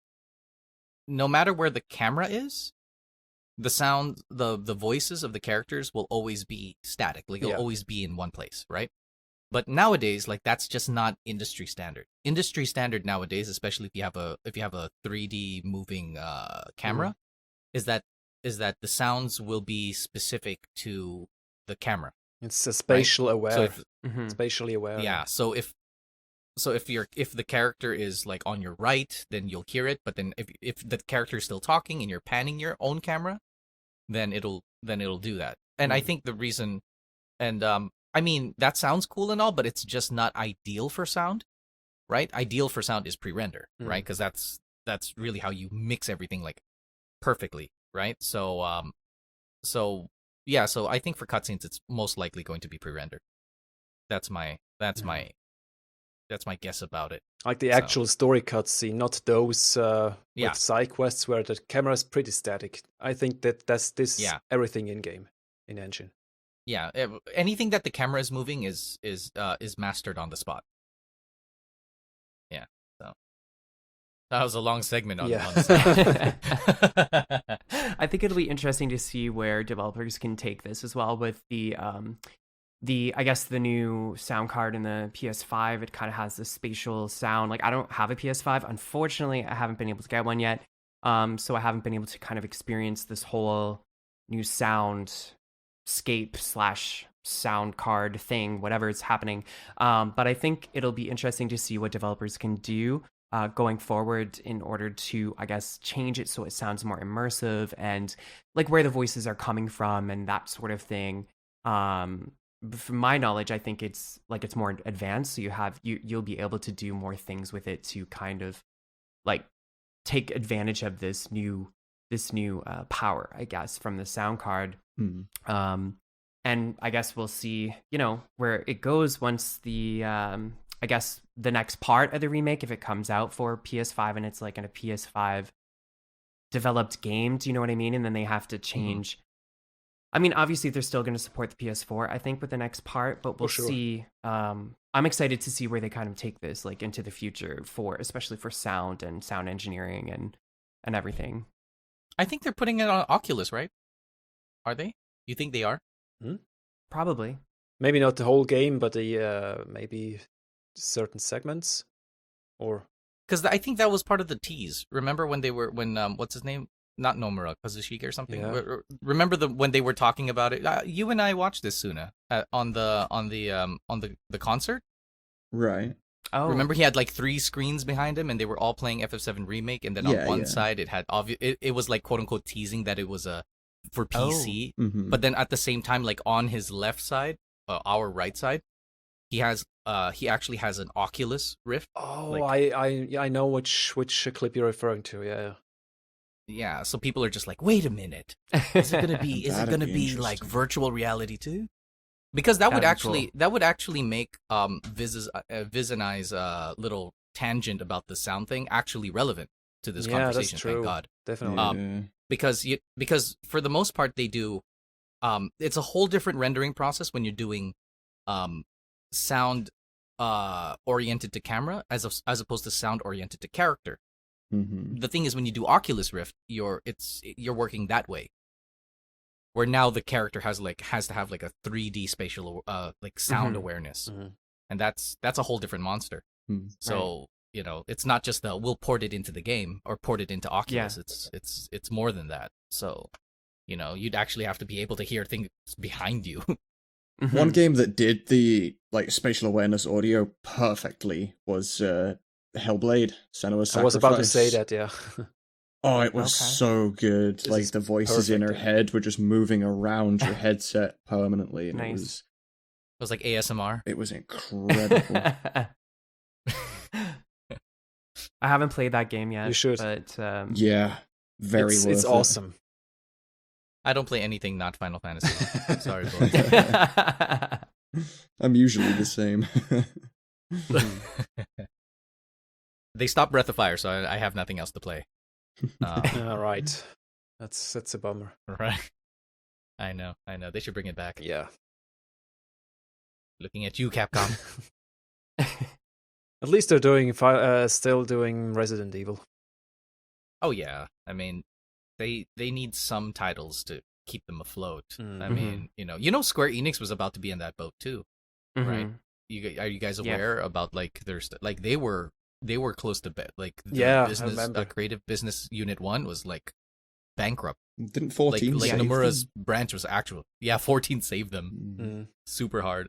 no matter where the camera is, the sound, the voices of the characters will always be static. Like it'll always be in one place, right? But nowadays, like that's just not industry standard. Industry standard nowadays, especially if you have a 3D moving camera, is that the sounds will be specific to the camera. It's spatial aware. So spatially aware. Yeah. So if the character is like on your right, then you'll hear it. But then if the character is still talking and you're panning your own camera, then it'll do that. And I think the reason, and I mean, that sounds cool and all, but it's just not ideal for sound, right? Ideal for sound is pre-render, right? Because that's really how you mix everything like perfectly, right? So I think for cutscenes, it's most likely going to be pre-rendered. That's my guess about it. Like the actual story cutscene, not those with side quests where the camera is pretty static. I think that's everything in game, in engine. Yeah, anything that the camera is moving is mastered on the spot. Yeah, so that was a long segment on I think it'll be interesting to see where developers can take this as well with the I guess the new sound card in the PS5. It kind of has this spatial sound. Like I don't have a PS5, unfortunately. I haven't been able to get one yet, so I haven't been able to kind of experience this whole new sound/sound card thing, whatever is happening. But I think it'll be interesting to see what developers can do going forward in order to, I guess, change it so it sounds more immersive and like where the voices are coming from and that sort of thing. From my knowledge, I think it's more advanced, so you'll be able to do more things with it to kind of like take advantage of this new power, I guess, from the sound card. And I guess we'll see, where it goes once the I guess the next part of the remake, if it comes out for PS5 and it's like in a PS5 developed game, do you know what I mean? And then they have to change. I mean, obviously they're still going to support the PS4, I think, with the next part, but we'll see. I'm excited to see where they kind of take this like into the future especially for sound and sound engineering and everything. I think they're putting it on Oculus, right? Are they? You think they are? Probably. Maybe not the whole game, but maybe certain segments, or because I think that was part of the tease. Remember when what's his name? Not Nomura, Kazushige or something. Yeah. Remember when they were talking about it? You and I watched this, Tsuna, on the concert. Right. Oh. Remember he had like 3 screens behind him, and they were all playing FF7 Remake, and then on one side it had it was like quote unquote teasing that it was for PC, but then at the same time, like on his left side, our right side, he actually has an Oculus Rift. Oh, like, I know which clip you're referring to. Yeah. Yeah, so people are just like, wait a minute, is it gonna be like virtual reality too? Because that would actually make Vyzz and I's little tangent about the sound thing actually relevant to this conversation. That's true. Thank God, definitely. Because for the most part they do, it's a whole different rendering process when you're doing sound oriented to camera as opposed to sound oriented to character. The thing is, when you do Oculus Rift, you're working that way, where now the character has to have like a 3D spatial like sound awareness, and that's a whole different monster. So it's not just we'll port it into the game or port it into Oculus. It's more than that. So you'd actually have to be able to hear things behind you. One game that did the like spatial awareness audio perfectly was Hellblade: Senua's Sacrifice. I was about to say that, yeah. Oh, it was so good. This like is the voices in her perfect, head were just moving around your headset permanently, and Nice. It was like ASMR. it was incredible. I haven't played that game yet. You should. But Yeah, very it's worth it. awesome. I don't play anything not Final Fantasy. Sorry, boys. I'm usually the same. They stopped Breath of Fire, so I have nothing else to play. All right. That's a bummer. Right. I know. They should bring it back. Yeah. Looking at you, Capcom. At least they're doing still doing Resident Evil. Oh yeah. I mean, they need some titles to keep them afloat. I mean, Square Enix was about to be in that boat too, right? Are you guys aware about like their like they were close to like the business creative business unit 1 was like bankrupt. Didn't 14 like save Nomura's them? branch was 14 saved them super hard.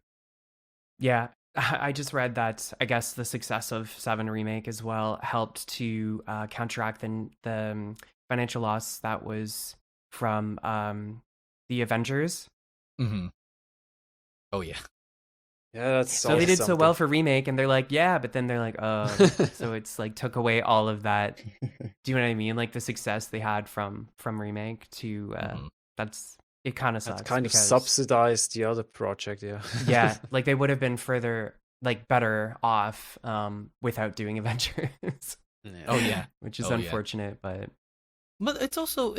Yeah, I just read that I guess the success of 7 Remake as well helped to counteract the financial loss that was from the Avengers. Oh yeah. Yeah, that's so they did so well for Remake, and they're like, yeah, but then they're like, so it's like took away all of that. Do you know what I mean? Like the success they had from Remake to that's it kind of sucks. That kind of subsidized the other project, yeah. Yeah, like they would have been further like better off without doing Avengers. Oh yeah, which is unfortunate, but it's also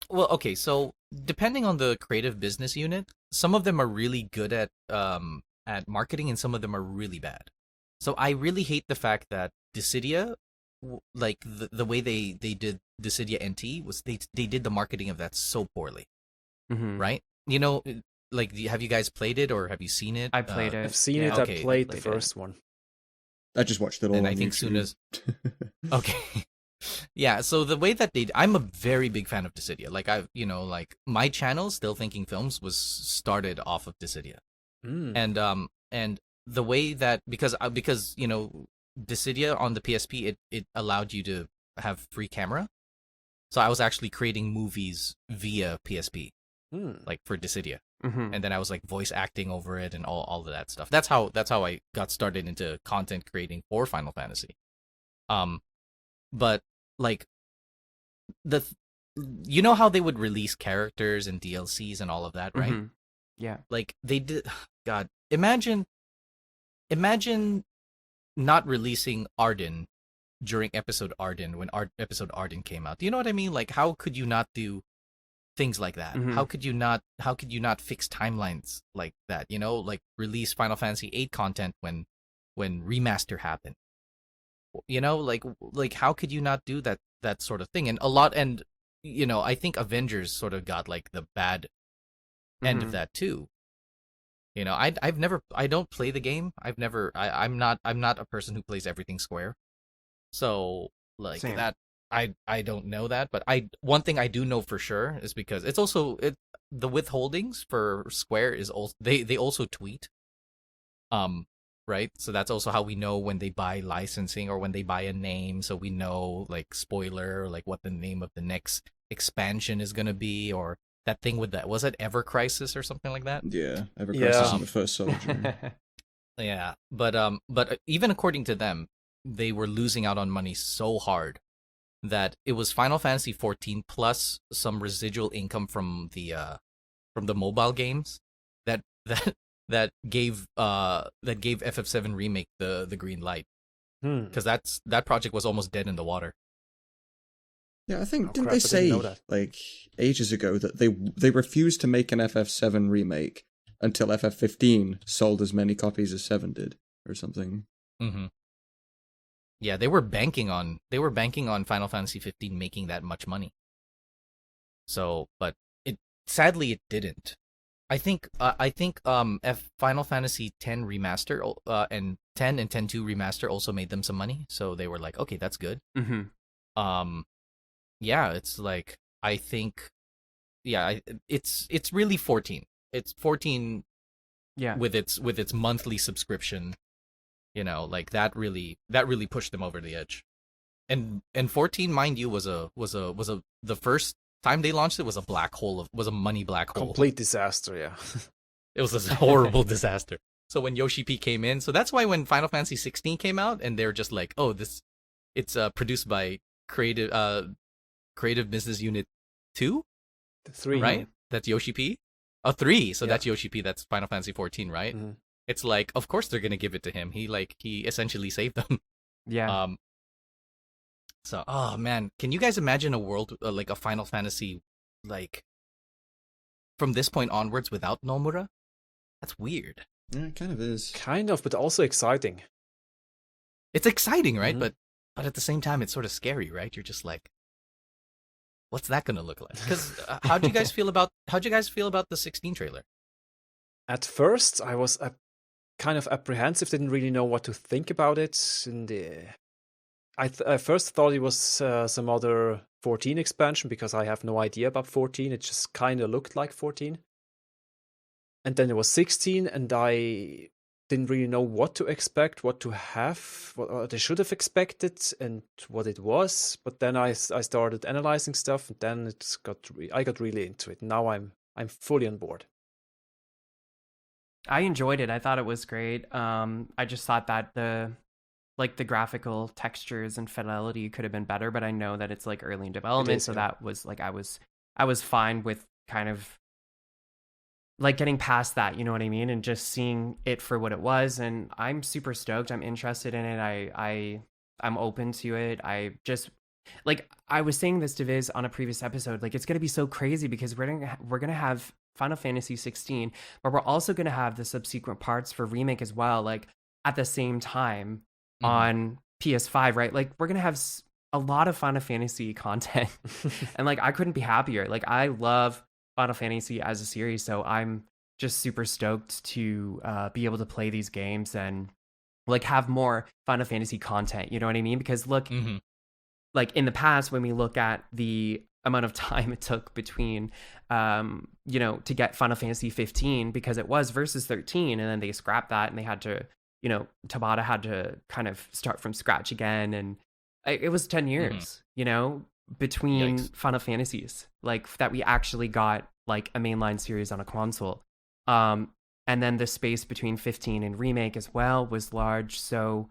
well, okay, so depending on the creative business unit, some of them are really good at marketing, and some of them are really bad. So I really hate the fact that Dissidia, like the way they did Dissidia NT was they did the marketing of that so poorly, right? Like have you guys played it or have you seen it? I played it. I've seen it. Okay. I played the first one. I just watched it all. And on I think YouTube. Tsuna's okay. Yeah, so the way that I'm a very big fan of Dissidia. Like like my channel, Still Thinking Films, was started off of Dissidia, and the way that because Dissidia on the PSP it allowed you to have free camera, so I was actually creating movies via PSP, like for Dissidia, and then I was like voice acting over it and all of that stuff. That's how I got started into content creating for Final Fantasy, but like how they would release characters and DLCs and all of that, right? Yeah. Like they did. God, imagine not releasing Arden during episode Arden when episode Arden came out. Do you know what I mean? Like, how could you not do things like that? How could you not fix timelines like that? Like release Final Fantasy VIII content when remaster happened. Like how could you not do that sort of thing? And I think Avengers sort of got like the bad end of that too. I don't play the game. I'm not a person who plays everything Square. So like Same. that I don't know that, but one thing I do know for sure is because it's also the withholdings for Square is also they also tweet. Right? So that's also how we know when they buy licensing or when they buy a name, so we know like spoiler, like what the name of the next expansion is gonna be, or that thing with was it Ever Crisis or something like that? Yeah, Ever Crisis on the first Soldier. Yeah, but even according to them, they were losing out on money so hard that it was Final Fantasy XIV plus some residual income from the mobile games that gave FF7 Remake the green light, because that project was almost dead in the water. Yeah, I think didn't crap, they I say didn't know that. like ages ago that they refused to make an FF7 remake until FF15 sold as many copies as 7 did or something. Yeah, they were banking on Final Fantasy 15 making that much money. So, but sadly it didn't. I think Final Fantasy X remaster and 10 and 10-2 remaster also made them some money, so they were like, okay, that's good. Yeah, it's like I think, yeah, it's really 14. it's 14 Yeah. with its monthly subscription, like that really pushed them over the edge. And 14, mind you, was the first time they launched it was a black hole, was a money black hole. Complete disaster, yeah. It was a horrible disaster. So when Yoshi P came in, so that's why when Final Fantasy 16 came out and they're just like, oh, it's produced by Creative Business Unit 2, 3, right? That's Yoshi P. Oh, 3. So Yeah. that's Yoshi P. That's Final Fantasy 14, right? Mm-hmm. It's like, of course they're gonna give it to him. He essentially saved them. Yeah. So, oh man, can you guys imagine a world like a Final Fantasy, like from this point onwards without Nomura? That's weird. Yeah, it kind of is. Kind of, but also exciting. It's exciting, right? Mhm. But at the same time, it's sort of scary, right? You're just like, what's that gonna look like? Because how'd you guys feel about the 16 trailer? At first, I was kind of apprehensive, didn't really know what to think about it. And I first thought it was some other 14 expansion because I have no idea about 14. It just kind of looked like 14. And then there was 16, and I didn't really know what to expect, what to have, what they should have expected, and what it was. But then I started analyzing stuff, and then I got really into it. Now I'm fully on board. I enjoyed it. I thought it was great. I just thought that the graphical textures and fidelity could have been better, but I know that it's like early in development, so that was like I was fine with kind of like getting past that, you know what I mean, and just seeing it for what it was. And I'm super stoked. I'm interested in it. I'm open to it. I just like I was saying this to Vyzz on a previous episode. Like it's gonna be so crazy because we're gonna have Final Fantasy 16, but we're also gonna have the subsequent parts for Remake as well, like at the same time on PS5, right? Like we're gonna have a lot of Final Fantasy content, and like I couldn't be happier. Like I love Final Fantasy as a series, so I'm just super stoked to be able to play these games and like have more Final Fantasy content. You know what I mean? Because look, like in the past, when we look at the amount of time it took between, to get Final Fantasy 15, because it was versus 13, and then they scrapped that and they had to, Tabata had to kind of start from scratch again, and it was 10 years, between Final Fantasies, like that we actually got like a mainline series on a console. And then the space between 15 and Remake as well was large. So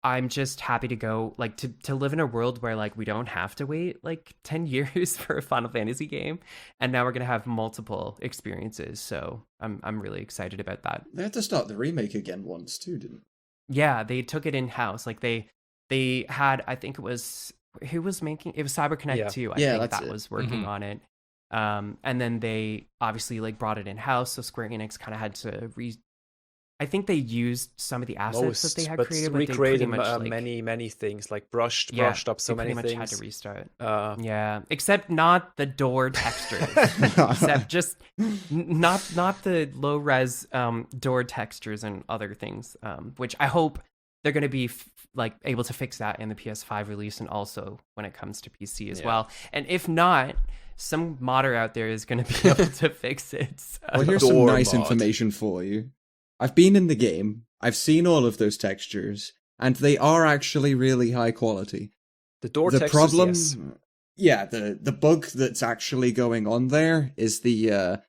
I'm just happy to go like to live in a world where like we don't have to wait like 10 years for a Final Fantasy game, and now we're gonna have multiple experiences. So I'm really excited about that. They had to start the remake again once too, didn't they? Yeah, they took it in house. Like they had, I think it was who was making it was CyberConnect 2. I think that was working on it. And then they obviously like brought it in house, so Square Enix kind of had to I think they used some of the assets that they had created, but recreated they pretty much, many things, like brushed up so many things. Pretty much had to restart. Yeah, except not the door textures. Except just not the low res door textures and other things, which I hope they're going to be like able to fix that in the PS5 release, and also when it comes to PC as well. And if not, some modder out there is going to be able to fix it. So. Well, here's some nice information for you. I've been in the game, I've seen all of those textures, and they are actually really high quality. The door the textures, problem, yes. Yeah, the bug that's actually going on there is the,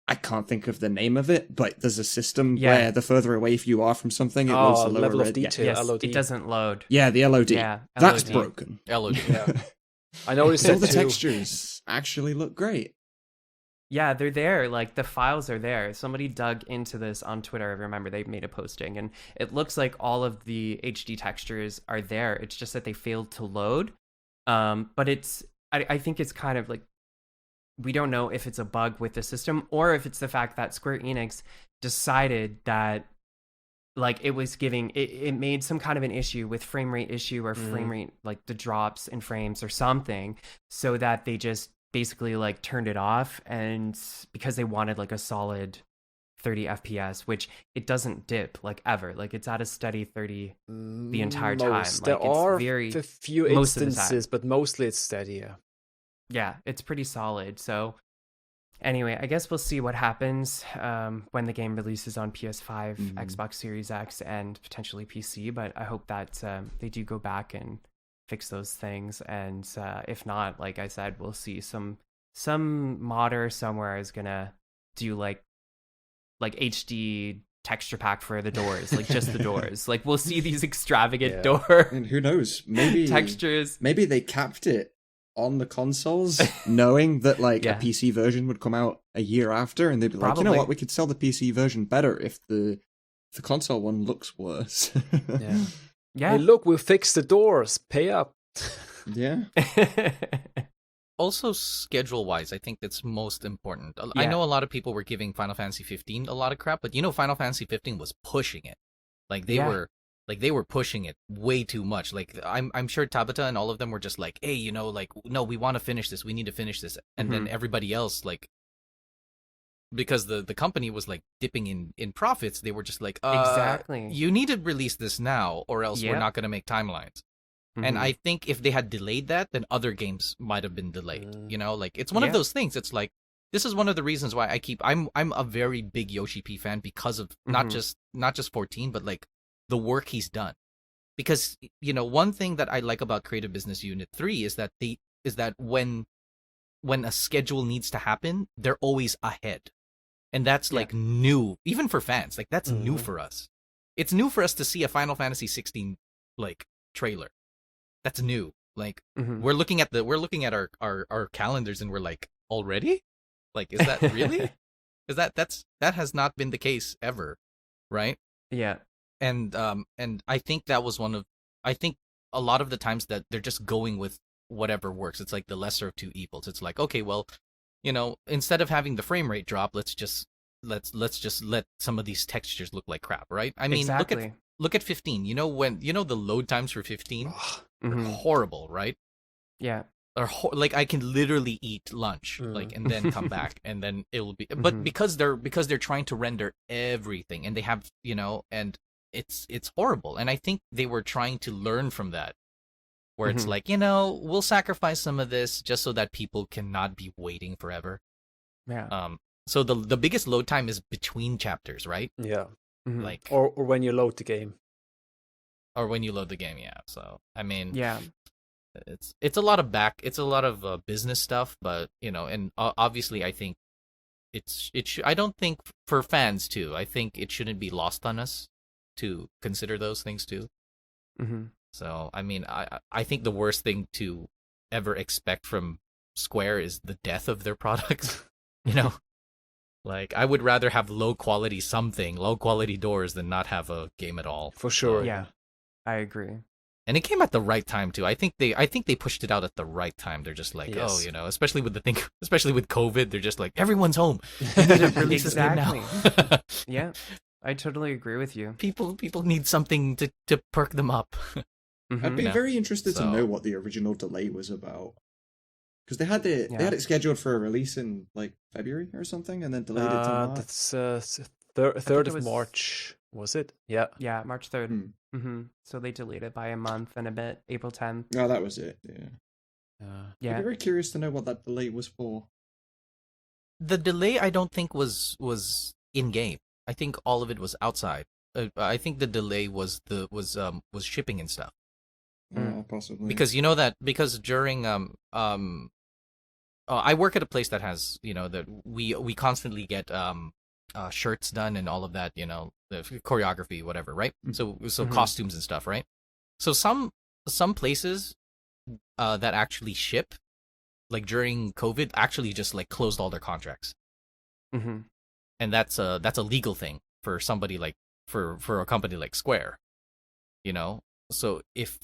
I can't think of the name of it, but there's a system where the further away you are from something, it loads the lower level of detail, LOD. It doesn't load. Yeah, the LOD. Yeah, That's LOD. broken. LOD. Yeah. I noticed all the too. textures actually look great. Yeah, they're there. Like the files are there. Somebody dug into this on Twitter. I remember they made a posting, and it looks like all of the HD textures are there. It's just that they failed to load. But I think it's kind of like, we don't know if it's a bug with the system or if it's the fact that Square Enix decided that like it was giving it made some kind of an issue with frame rate issue or frame rate, like the drops in frames or something, so that they just basically like turned it off, and because they wanted like a solid 30 FPS, which it doesn't dip like ever. Like it's at a steady 30 the entire time. Like, there are a few most instances, but mostly it's steady. Yeah, it's pretty solid. So Anyway, I guess we'll see what happens when the game releases on PS5, Xbox Series X, and potentially PC. But I hope that they do go back and fix those things. And if not, like I said, we'll see some modder somewhere is gonna do like HD texture pack for the doors, like just the doors. Like we'll see these extravagant door and who knows, maybe textures. Maybe they capped it on the consoles, knowing that like Yeah. a PC version would come out a year after, and they'd be like, you know Probably. what, we could sell the PC version better if the console one looks worse. Yeah. Yeah. Hey, look, we fixed the doors. Pay up. Yeah. Also, schedule-wise, I think that's most important. I know a lot of people were giving Final Fantasy 15 a lot of crap, but Final Fantasy 15 was pushing it. Like they were pushing it way too much. Like I'm sure Tabata and all of them were just like, hey, like, no, we want to finish this. We need to finish this. And then everybody else, like, because the company was like dipping in profits, they were just like, Exactly. You need to release this now, or else we're not going to make timelines. And I think if they had delayed that, then other games might have been delayed. Like it's one of those things. It's like, this is one of the reasons why I'm a very big Yoshi P fan, because of not just 14, but like the work he's done. Because one thing that I like about Creative Business Unit 3 is that when a schedule needs to happen, they're always ahead. And that's like new, even for fans. Like that's new for us. It's new for us to see a Final Fantasy 16 like trailer. That's new. Like we're looking at our calendars and we're like, already? Like, is that really? Because that has not been the case ever, right? Yeah. And I think that was I think a lot of the times that they're just going with whatever works. It's like the lesser of two evils. It's like, okay, well, instead of having the frame rate drop, let's just let some of these textures look like crap, right? I mean, exactly. Look at 15. The load times for 15 are horrible, right? Yeah. Like I can literally eat lunch, like, and then come back, and then it will be. But because they're trying to render everything, and they have, and it's horrible. And I think they were trying to learn from that, where it's like, we'll sacrifice some of this just so that people cannot be waiting forever. Yeah. So the biggest load time is between chapters, right? Yeah. Like or when you load the game. Or when you load the game, yeah. So I mean, yeah. It's a lot of business stuff, but and obviously I think I don't think for fans too. I think it shouldn't be lost on us to consider those things too. So I mean, I think the worst thing to ever expect from Square is the death of their products. Like I would rather have low quality doors than not have a game at all. For sure. Yeah. I agree. And it came at the right time too. I think they pushed it out at the right time. They're just like, especially with COVID, they're just like, everyone's home. You need to release this game now. Yeah, I totally agree with you. People need something to perk them up. I'd be very interested to know what the original delay was about, because they had it scheduled for a release in like February or something, and then delayed it to March. That's 3rd of March. Was it? Yeah. Yeah, March 3rd. So they delayed it by a month and a bit, April 10th. Oh, that was it. Yeah. I'd be very curious to know what that delay was for. The delay, I don't think was in game. I think all of it was outside. I think the delay was shipping and stuff. Possibly because during I work at a place that has that we constantly get shirts done and all of that, the choreography, whatever, right? So costumes and stuff, right? So some places that actually ship, like during COVID, actually just like closed all their contracts. And that's a legal thing for somebody like for a company like Square, So if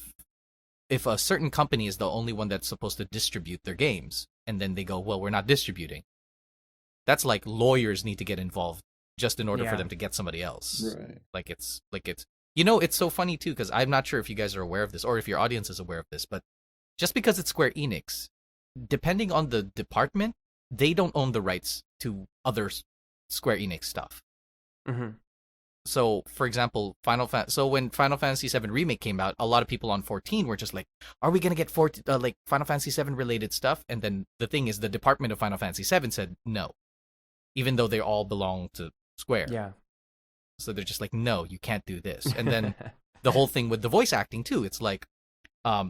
a certain company is the only one that's supposed to distribute their games, and then they go, well, we're not distributing, that's like lawyers need to get involved just in order for them to get somebody else. Right. It's so funny too, because I'm not sure if you guys are aware of this or if your audience is aware of this, but just because it's Square Enix, depending on the department, they don't own the rights to other Square Enix stuff. So, for example, when Final Fantasy VII Remake came out, a lot of people on 14 were just like, are we going to get like Final Fantasy VII related stuff? And then the thing is, the department of Final Fantasy VII said, no, even though they all belong to Square. Yeah. So they're just like, no, you can't do this. And then the whole thing with the voice acting too, it's like,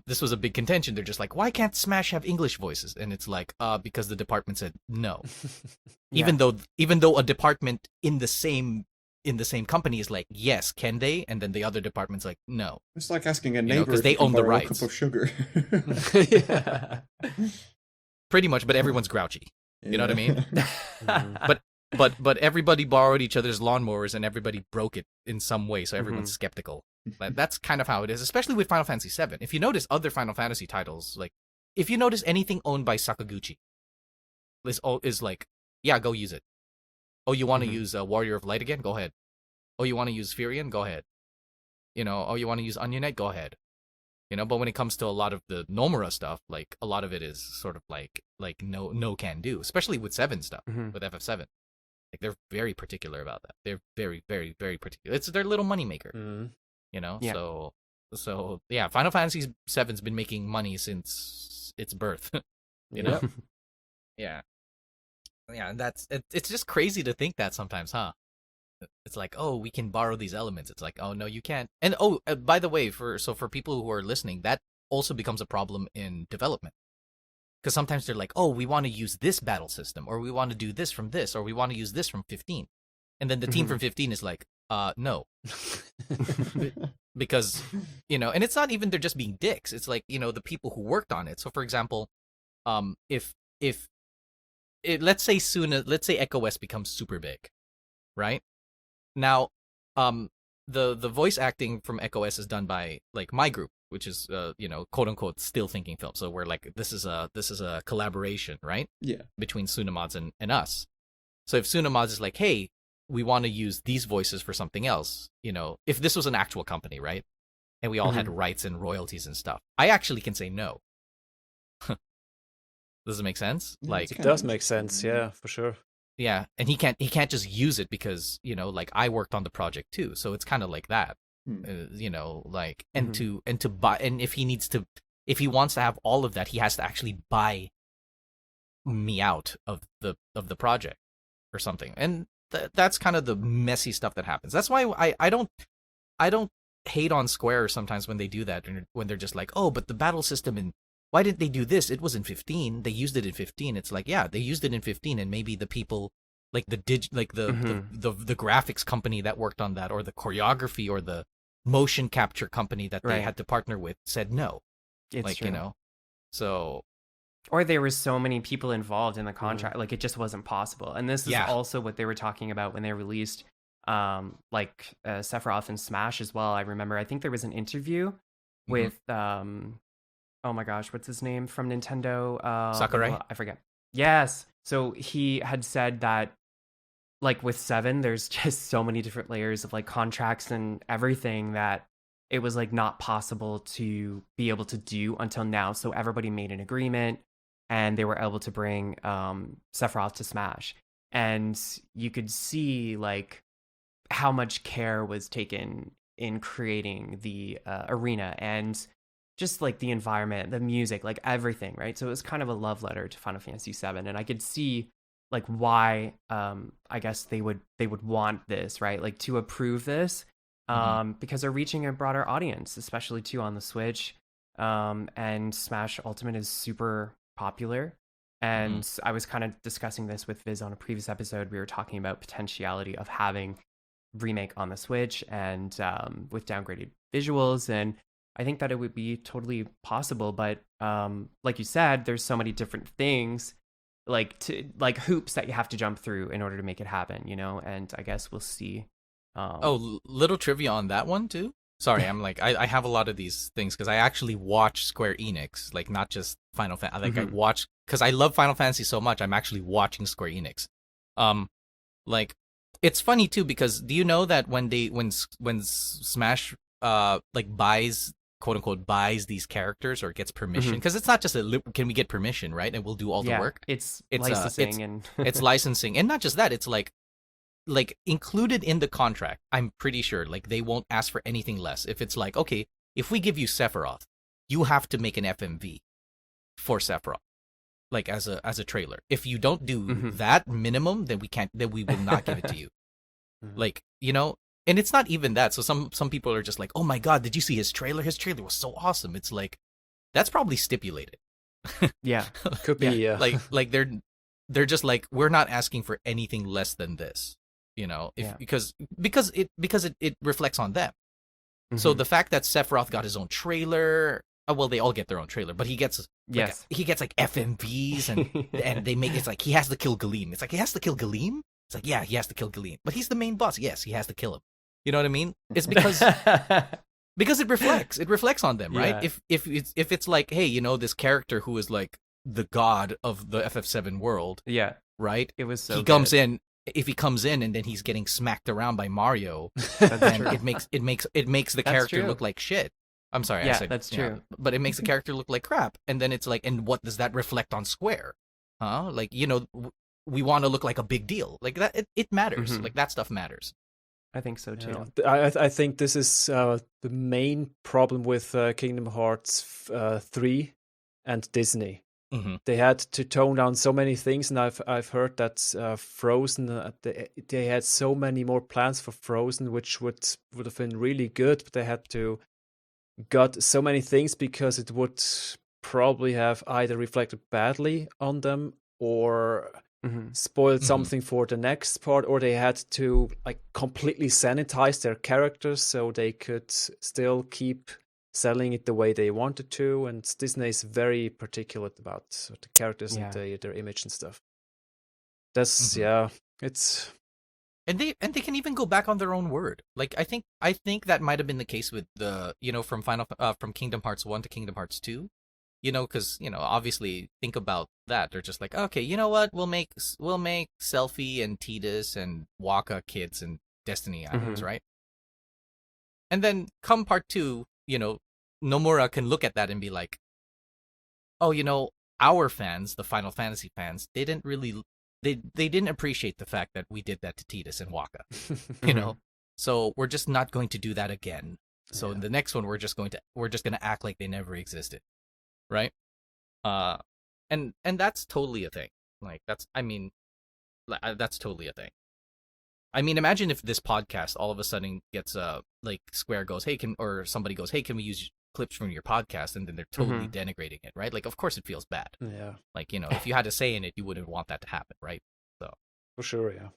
this was a big contention. They're just like, why can't Smash have English voices? And it's like, because the department said no. Even though a department in the same company is like, yes, can they? And then the other department's like, no. It's like asking a neighbor because they own the rights. A cup of sugar. Yeah. Pretty much, but everyone's grouchy. You know what I mean? But everybody borrowed each other's lawnmowers and everybody broke it in some way, so everyone's skeptical. But that's kind of how it is, especially with Final Fantasy VII. If you notice other Final Fantasy titles, like if you notice anything owned by Sakaguchi, is like, yeah, go use it. Oh, you want to use Warrior of Light again? Go ahead. Oh, you want to use Furion? Go ahead. You know, oh, you want to use Onion Knight? Go ahead. You know, but when it comes to a lot of the Nomura stuff, like a lot of it is sort of like no can do, especially with 7 stuff, with FF7. Like they're very particular about that. They're very, very, very particular. It's their little moneymaker. You know? Yeah. So yeah, Final Fantasy VII's been making money since its birth. You know? Yeah. Yeah, it's just crazy to think that sometimes, huh? It's like, oh, we can borrow these elements. It's like, oh no, you can't. And by the way, for people who are listening, that also becomes a problem in development. Because sometimes they're like, oh, we want to use this battle system, or we want to do this from this, or we want to use this from 15. And then the team from 15 is like, no. Because, you know, and it's not even they're just being dicks. It's like, you know, the people who worked on it. So for example, if let's say Echo West becomes super big, right? Now, the voice acting from Echo West is done by like my group, which is you know, quote unquote still thinking film. So we're like, this is a collaboration, right? Yeah. Between Tsunamods and us. So if Tsunamods is like, hey, we want to use these voices for something else, you know, if this was an actual company, right? And we all had rights and royalties and stuff, I actually can say no. Does it make sense? Like, it does make sense, yeah, for sure. Yeah, and he can't just use it because, you know, like I worked on the project too, so it's kind of like that, you know, like and to buy, and if he wants to have all of that, he has to actually buy me out of the project or something, and that's kind of the messy stuff that happens. That's why I don't hate on Square sometimes when they do that, when they're just like, oh, but the battle system and why didn't they do this? It was in 15. They used it in 15. It's like, yeah, they used it in 15, and maybe the people, like the graphics company that worked on that, or the choreography, or the motion capture company that they had to partner with, said no. It's like, true. You know, so. Or there were so many people involved in the contract, like it just wasn't possible. And this is also what they were talking about when they released, Sephiroth and Smash as well. I remember, I think there was an interview with, oh my gosh, what's his name from Nintendo? Sakurai? I forget. Yes. So he had said that, like with 7, there's just so many different layers of like contracts and everything that it was like not possible to be able to do until now. So everybody made an agreement and they were able to bring Sephiroth to Smash. And you could see like how much care was taken in creating the arena and just like the environment, the music, like everything, right? So it was kind of a love letter to Final Fantasy VII, and I could see like why I guess they would want this, right? Like to approve this, because they're reaching a broader audience, especially too on the Switch, and Smash Ultimate is super popular. And I was kind of discussing this with Vyzz on a previous episode. We were talking about potentiality of having Remake on the Switch and with downgraded visuals, and I think that it would be totally possible, but like you said, there's so many different things, like hoops that you have to jump through in order to make it happen, you know. And I guess we'll see. Little trivia on that one too. Sorry, I'm like I have a lot of these things because I actually watch Square Enix, like not just Final Fantasy. Like I watch because I love Final Fantasy so much. I'm actually watching Square Enix. Like it's funny too because do you know that when Smash like buys, quote unquote, buys these characters or gets permission, because it's not just can we get permission, right? And we'll do all the work. It's licensing and it's licensing, and not just that. It's like included in the contract. I'm pretty sure like they won't ask for anything less. If it's like, okay, if we give you Sephiroth, you have to make an FMV for Sephiroth. like as a trailer. If you don't do that minimum, then we will not give it to you. Like, you know, and it's not even that. So some people are just like, oh my god, did you see his trailer? His trailer was so awesome. It's like, that's probably stipulated. Yeah, could be. Yeah. Like they're just like, we're not asking for anything less than this, you know, because it reflects on them. So the fact that Sephiroth got his own trailer, well, they all get their own trailer, but he gets he gets like FMVs and they make it's like he has to kill Galeem. It's like he has to kill Galeem. It's like, yeah, he has to kill Galeem, but he's the main boss. Yes, he has to kill him. You know what I mean? It's because it reflects on them, right? If it's like, hey, you know, this character who is like the god of the FF7 world, right? It was so he comes in. If he comes in and then he's getting smacked around by Mario, then it makes the character look like shit. I'm sorry, I said that's true. Know, but it makes the character look like crap, and then it's like, and what does that reflect on Square? Huh? Like, you know, we want to look like a big deal, like that. It matters. Like that stuff matters. I think so too. Yeah. I think this is the main problem with Kingdom Hearts 3 and Disney. They had to tone down so many things, and I've heard that Frozen they had so many more plans for Frozen, which would have been really good, but they had to gut so many things because it would probably have either reflected badly on them or spoiled something for the next part, or they had to like completely sanitize their characters so they could still keep selling it the way they wanted to, and Disney is very particular about the characters and their image and stuff. That's it's and they can even go back on their own word. Like I think that might have been the case with the, you know, from Kingdom Hearts 1 to Kingdom Hearts 2. You know, because, you know, obviously think about that. They're just like, okay, you know what? We'll make Selphie and Tidus and Waka kids and Destiny items, right? And then come part 2, you know, Nomura can look at that and be like, oh, you know, our fans, the Final Fantasy fans, they didn't appreciate the fact that we did that to Tidus and Waka, you know? So we're just not going to do that again. So in the next one, we're just going to act like they never existed, right? And that's totally a thing. Like that's totally a thing. I mean, imagine if this podcast all of a sudden gets like Square goes, hey, or somebody goes, hey, can we use clips from your podcast? And then they're totally denigrating it, right? Like, of course it feels bad. Yeah. Like, you know, if you had a say in it, you wouldn't want that to happen, right? So for sure, yeah.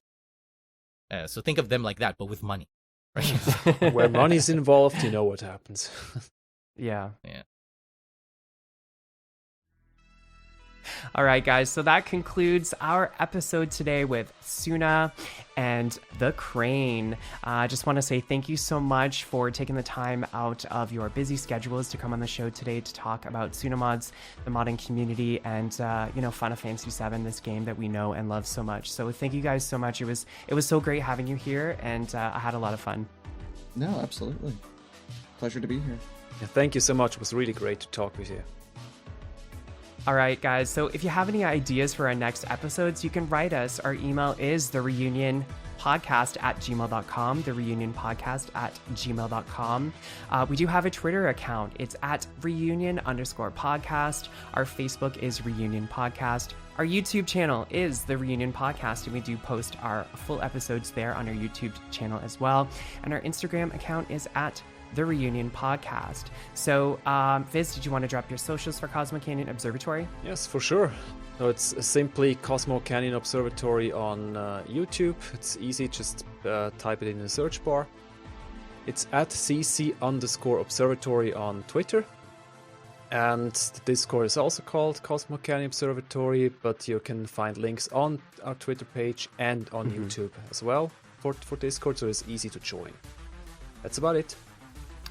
So think of them like that, but with money, right? Where money's involved, you know what happens. Yeah. All right, guys, so that concludes our episode today with Tsuna and the Crane. I just want to say thank you so much for taking the time out of your busy schedules to come on the show today to talk about Tsunamods, the modding community, and you know, Final Fantasy VII, this game that we know and love so much. So thank you guys so much. It was so great having you here, and I had a lot of fun. No, absolutely. Pleasure to be here. Yeah, thank you so much. It was really great to talk with you. All right, guys, so if you have any ideas for our next episodes, you can write us. Our email is thereunionpodcast@gmail.com, thereunionpodcast@gmail.com. We do have a Twitter account. It's @reunion_podcast. Our Facebook is Reunion Podcast. Our YouTube channel is The Reunion Podcast, and we do post our full episodes there on our YouTube channel as well. And our Instagram account is @The Reunion Podcast. So, Vyzz, did you want to drop your socials for Cosmo Canyon Observatory? Yes, for sure. So it's simply Cosmo Canyon Observatory on YouTube. It's easy, just type it in the search bar. It's @CC_Observatory on Twitter. And the Discord is also called Cosmo Canyon Observatory, but you can find links on our Twitter page and on YouTube as well for Discord, so it's easy to join. That's about it.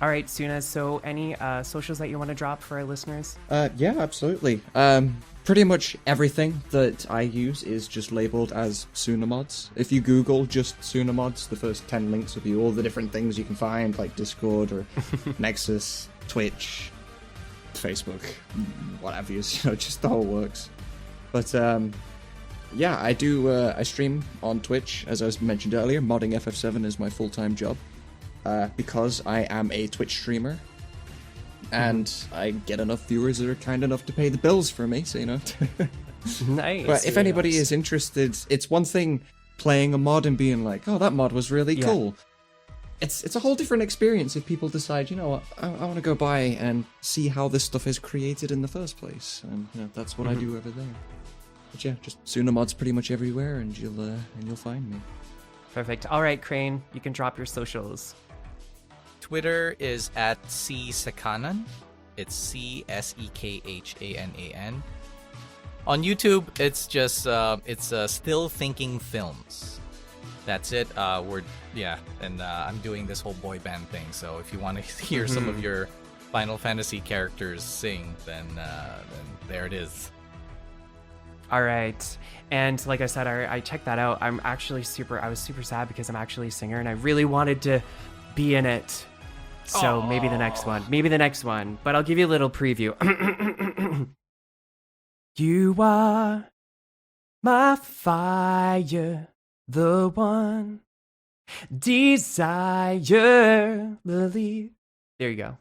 All right, Tsuna, so any socials that you want to drop for our listeners? Yeah, absolutely. Pretty much everything that I use is just labeled as Tsunamods. If you Google just Tsunamods, the first 10 links will be all the different things you can find, like Discord or Nexus, Twitch, Facebook, whatever, you know, just the whole works. But yeah, I stream on Twitch, as I mentioned earlier. Modding FF7 is my full-time job. Because I am a Twitch streamer, and I get enough viewers that are kind enough to pay the bills for me, so, you know. Nice. But if anybody is interested, it's one thing playing a mod and being like, "Oh, that mod was really cool." It's a whole different experience if people decide, you know what, I want to go by and see how this stuff is created in the first place, and that's what I do over there. But yeah, just Tsunamods pretty much everywhere, and you'll find me. Perfect. All right, Crane, you can drop your socials. Twitter is at CSekanan. It's CSEKHANAN. On YouTube, it's just Still Thinking Films. That's it. I'm doing this whole boy band thing. So if you want to hear some of your Final Fantasy characters sing, then there it is. All right. And like I said, I checked that out. I was super sad because I'm actually a singer and I really wanted to be in it. So maybe the next one. But I'll give you a little preview. You are my fire, the one desire, believe. There you go.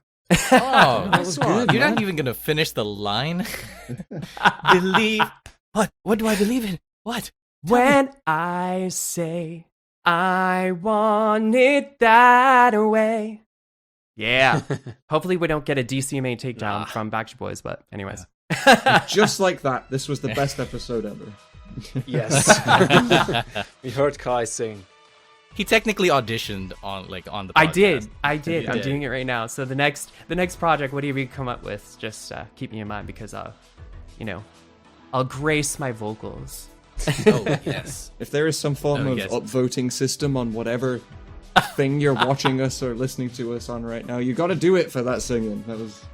Oh, that was good. You're not even gonna finish the line. Believe what? What do I believe in? What? When I say I want it that way. Yeah. Hopefully we don't get a DCMA takedown from Backstreet Boys, but anyways. Just like that, this was the best episode ever. Yes. We heard Kai sing. He technically auditioned on the podcast. I did. I'm doing it right now. So the next project, whatever you come up with, just keep me in mind because I'll grace my vocals. Oh, yes. If there is some form of upvoting system on whatever thing you're watching us or listening to us on right now, you got to do it for that singing. That was.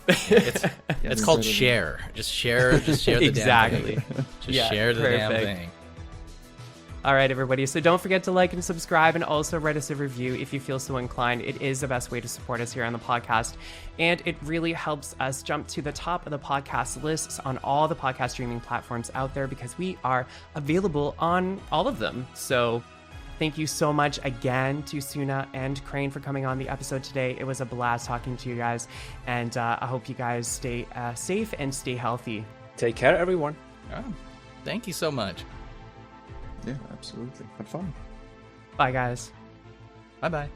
It's called share. Just share the damn thing. Just share the damn thing. All right, everybody. So don't forget to like and subscribe and also write us a review if you feel so inclined. It is the best way to support us here on the podcast. And it really helps us jump to the top of the podcast lists on all the podcast streaming platforms out there because we are available on all of them. So thank you so much again to Tsuna and Crane for coming on the episode today. It was a blast talking to you guys. And I hope you guys stay safe and stay healthy. Take care, everyone. Oh, thank you so much. Yeah, absolutely. Have fun. Bye, guys. Bye-bye.